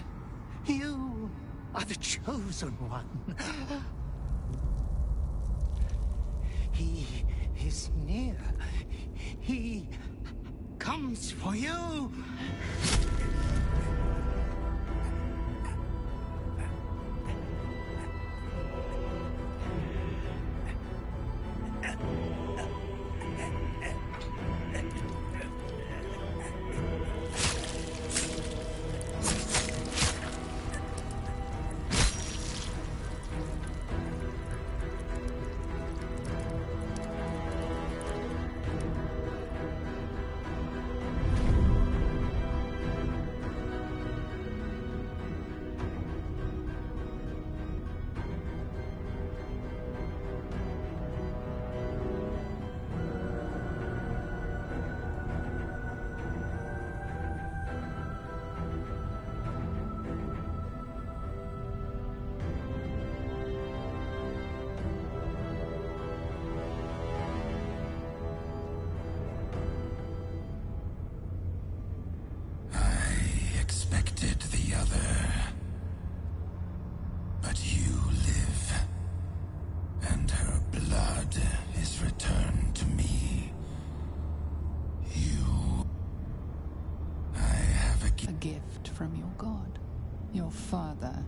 you are the chosen one. He is near. He comes for you. Expected the other, but you live, and her blood is returned to me. I have a gift from your god, your father,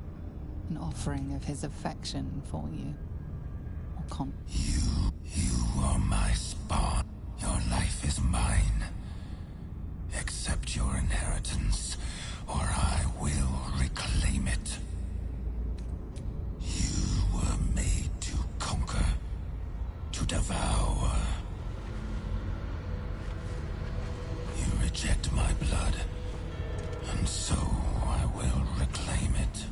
an offering of his affection for you. You are my spawn. Your life is mine. Accept your inheritance, or I will reclaim it. You were made to conquer, to devour. You reject my blood, and so I will reclaim it.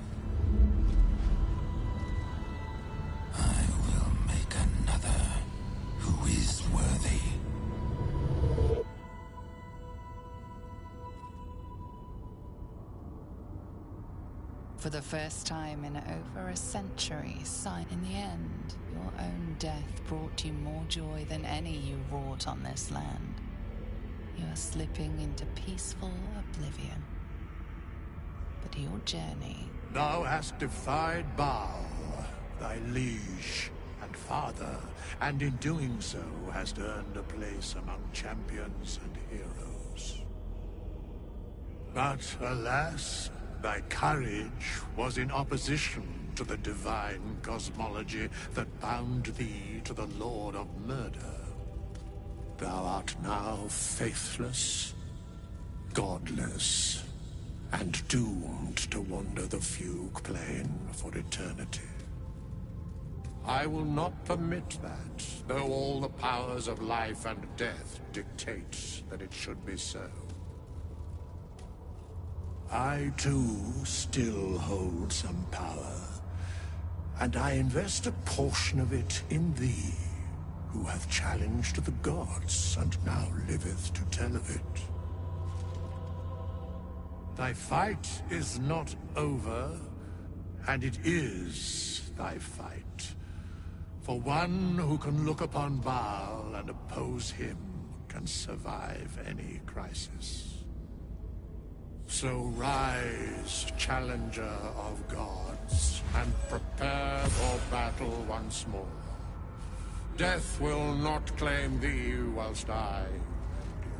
I will make another who is worthy. For the first time in over a century, in the end, your own death brought you more joy than any you wrought on this land. You are slipping into peaceful oblivion. But your journey... Thou hast defied Baal, thy liege and father, and in doing so hast earned a place among champions and heroes. But alas, thy courage was in opposition to the divine cosmology that bound thee to the Lord of Murder. Thou art now faithless, godless, and doomed to wander the fugue plane for eternity. I will not permit that, though all the powers of life and death dictate that it should be so. I, too, still hold some power, and I invest a portion of it in thee, who hath challenged the gods and now liveth to tell of it. Thy fight is not over, and it is thy fight. For one who can look upon Baal and oppose him can survive any crisis. So rise, challenger of gods, and prepare for battle once more. Death will not claim thee whilst I endure.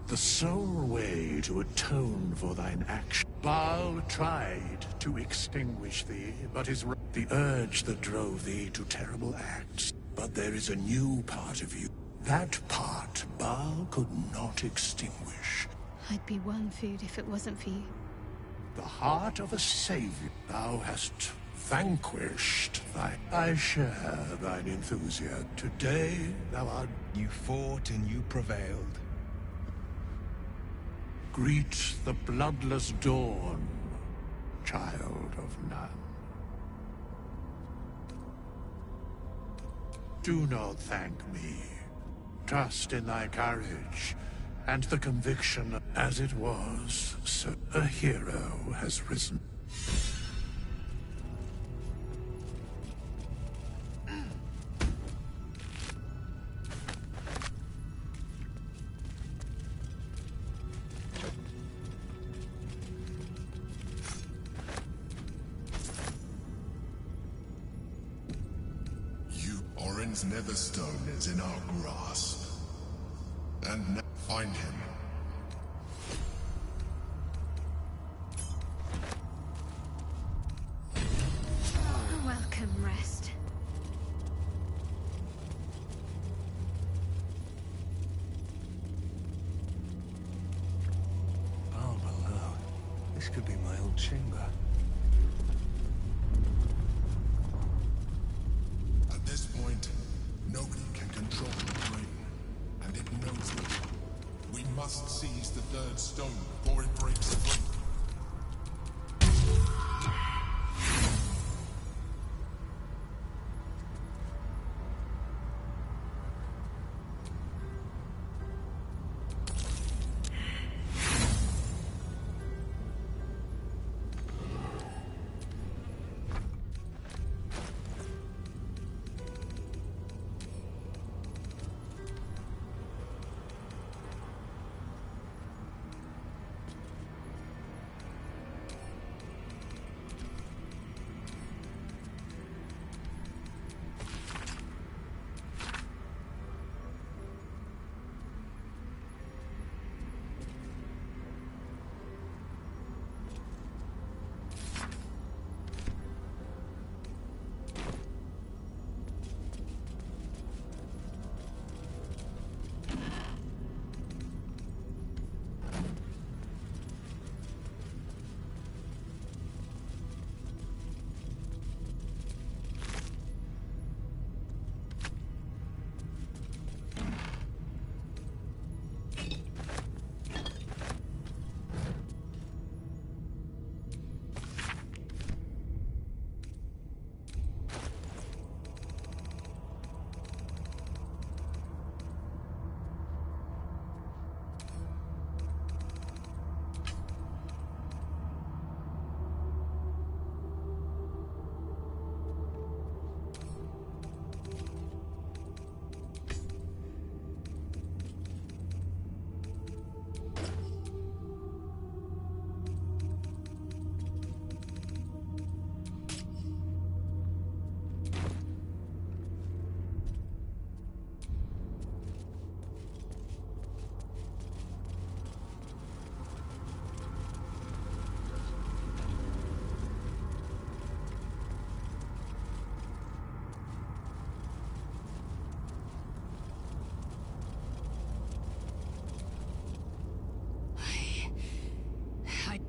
The sole way to atone for thine action. Baal tried to extinguish thee, but the urge that drove thee to terrible acts. But there is a new part of you. That part Baal could not extinguish. I'd be worm food if it wasn't for you. The heart of a savior. Thou hast vanquished thy... I share thine enthusiasm. Today thou art... You fought and you prevailed. Greet the bloodless dawn, child of none. Do not thank me. Trust in thy courage, and the conviction, as it was, so a hero has risen. Heaven's Netherstone is in our grasp. And now find him. A welcome rest. Oh, below. This could be my old chamber. At this point, nobody can control the brain, and it knows it. We must seize the third stone before it breaks free.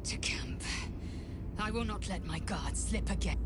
To camp. I will not let my guard slip again.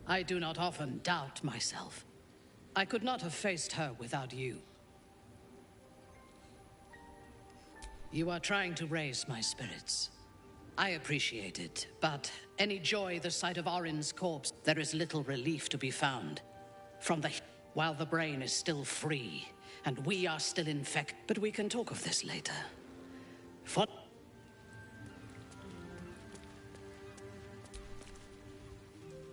I do not often doubt myself. I could not have faced her without you. You are trying to raise my spirits. I appreciate it, but any joy the sight of Orin's corpse, there is little relief to be found. While the brain is still free, and we are still infected. But we can talk of this later.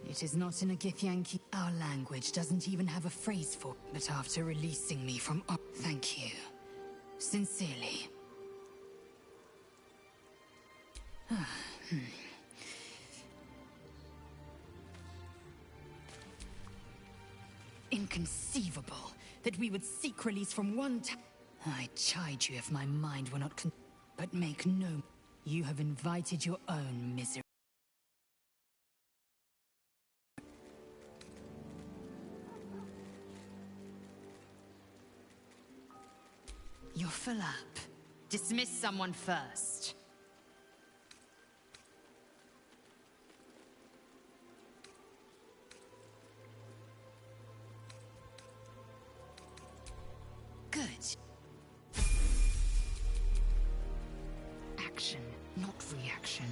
It is not in a Githyanki. Our language doesn't even have a phrase for it. But after releasing me from... thank you. Sincerely. Inconceivable that we would seek release from one I chide you if my mind were not but make no... You have invited your own misery. You're full up. Dismiss someone first. Good. Action, not reaction.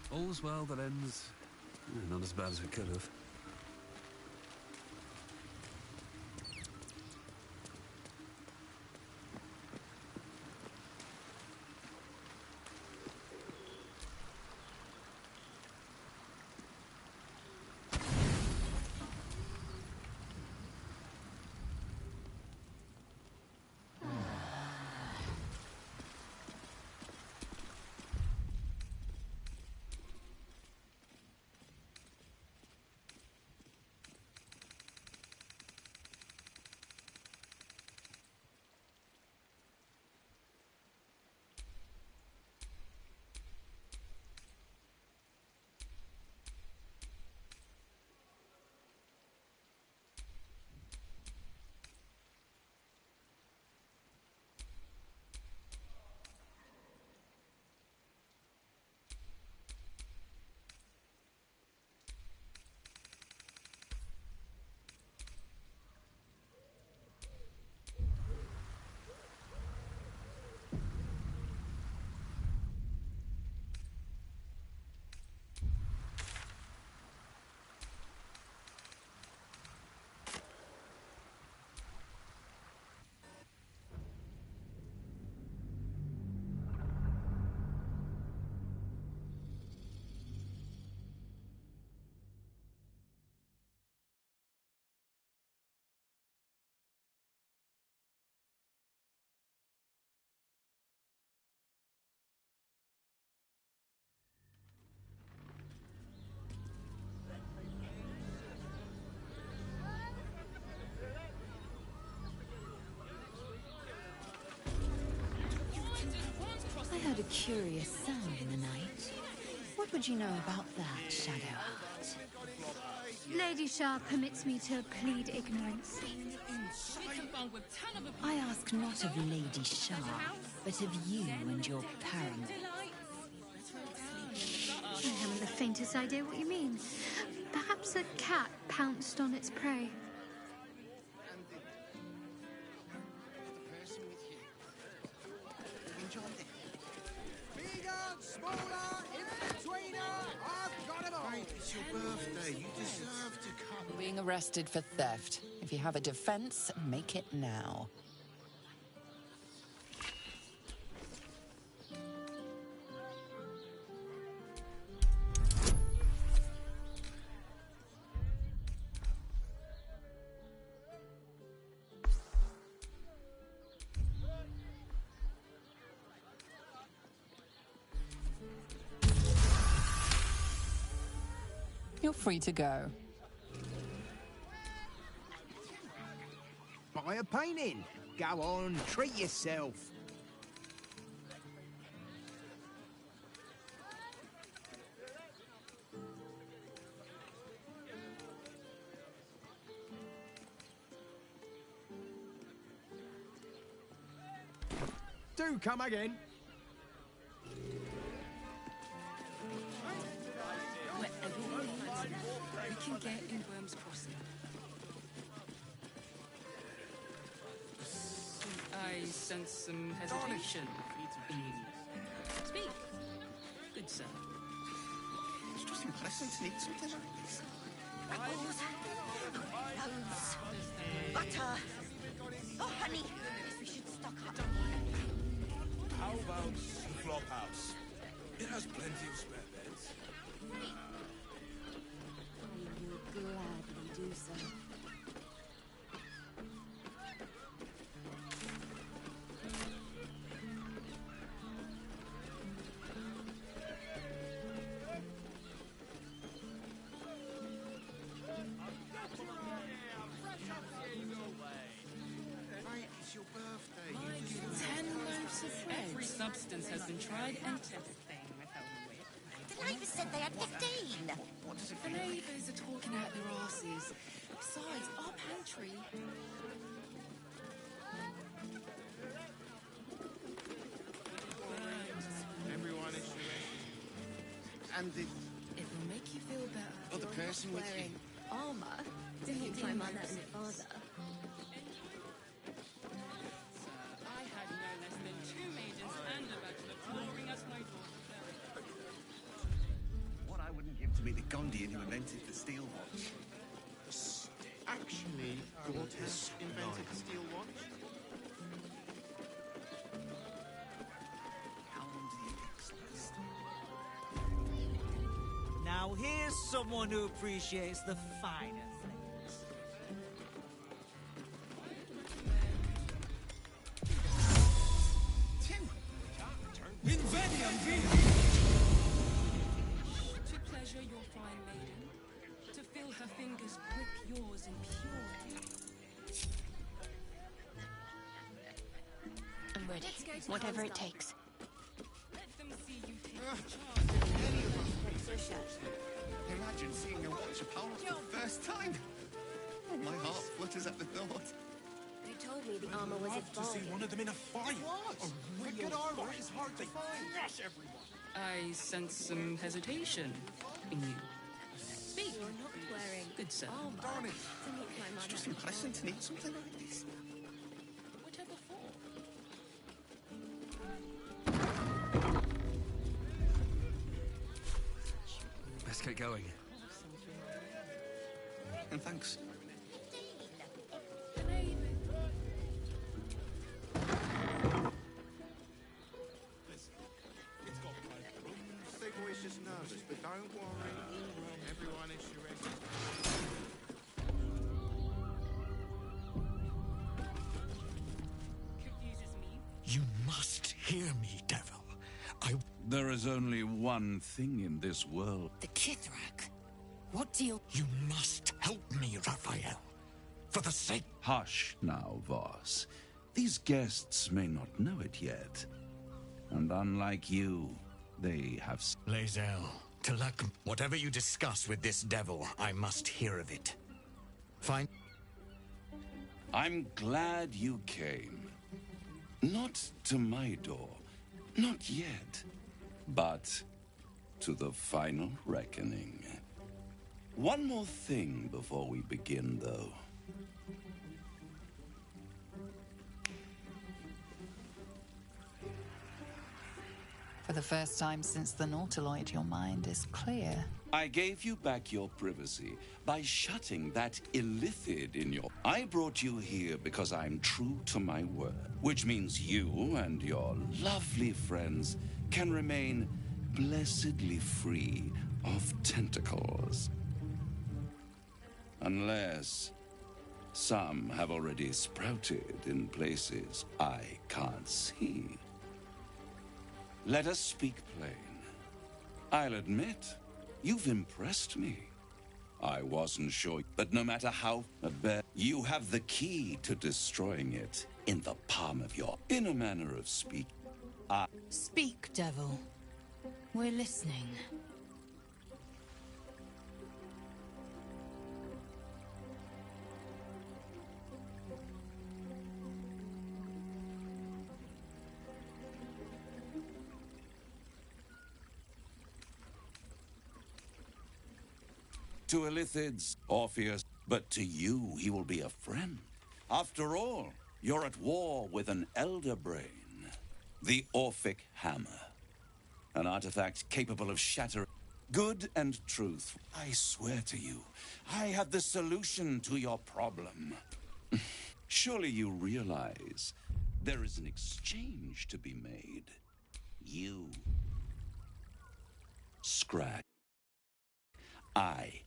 All's well that ends... not as bad as it could have. I heard a curious sound in the night. What would you know about that, Shadowheart? Lady Shah permits me to plead ignorance. I ask not of Lady Shah, but of you and your paramour. I haven't the faintest idea what you mean. Perhaps a cat pounced on its prey. It's your birthday. You deserve to come. Being arrested for theft. If you have a defense, make it now. You're free to go. Buy a painting. Go on, treat yourself. Do come again. We can get in Worm's Crossing. I sense some hesitation. Speak. Good sir. It's just impressive to eat something like this. Apples, loaves, butter, oh honey. We should stock up. How about the flop house? It has plenty of spare beds. I will gladly do so. Mate, it's your birthday. My 10 loaves of bread. Every substance has been tried and tested. The neighbours said they had 15. What does it The feel like? neighbours are talking out their asses. Besides, our pantry... Everyone is And the It will make you feel better. other person with you. Armour? Didn't think my mother and father. I had no less than 2 maidens and a bachelor touring us my daughter. What I wouldn't give to meet the Gondian who invented the steel watch. actually Gortash invented the steel watch. Now here's someone who appreciates the finer things. To pleasure your fine maiden, to feel her fingers grip yours in purity. I'm ready. Whatever it takes. Let them see you take Imagine seeing a watch of power for the first time. Oh, my heart flutters at the thought. You told me the armor was a To see one of them in a fight. Good armor is hard to find. Crush everyone. I sense some hesitation in you. Speak. You're not wearing Good sir. armor Darn it. to meet my It's mother. just impressive to need something like this. Whatever for? Let's get going. And thanks. It's got private rooms. Big boy's just nervous, but don't worry. Everyone is ready. Confuses me. You must hear me, devil. There is only one thing in this world. The Kithrak. What deal? You must help me, Raphael. For the sake... Hush now, Voss. These guests may not know it yet. And unlike you, they have... Lae'zel, Telek, whatever you discuss with this devil, I must hear of it. Fine. I'm glad you came. Not to my door. Not yet. But to the final reckoning. One more thing before we begin, though. For the first time since the Nautiloid, your mind is clear. I gave you back your privacy by shutting that illithid in your... I brought you here because I'm true to my word, which means you and your lovely friends can remain blessedly free of tentacles. Unless some have already sprouted in places I can't see. Let us speak plain. I'll admit, you've impressed me. I wasn't sure, but no matter how bad, you have the key to destroying it in the palm of your... In a manner of speaking, Speak, devil. We're listening. to Illithids, Orpheus, but to you he will be a friend. After all, You're at war with an elder brain. The Orphic Hammer. An artifact capable of shattering good and truth. I swear to you, I have the solution to your problem. Surely you realize there is an exchange to be made. You scratch. I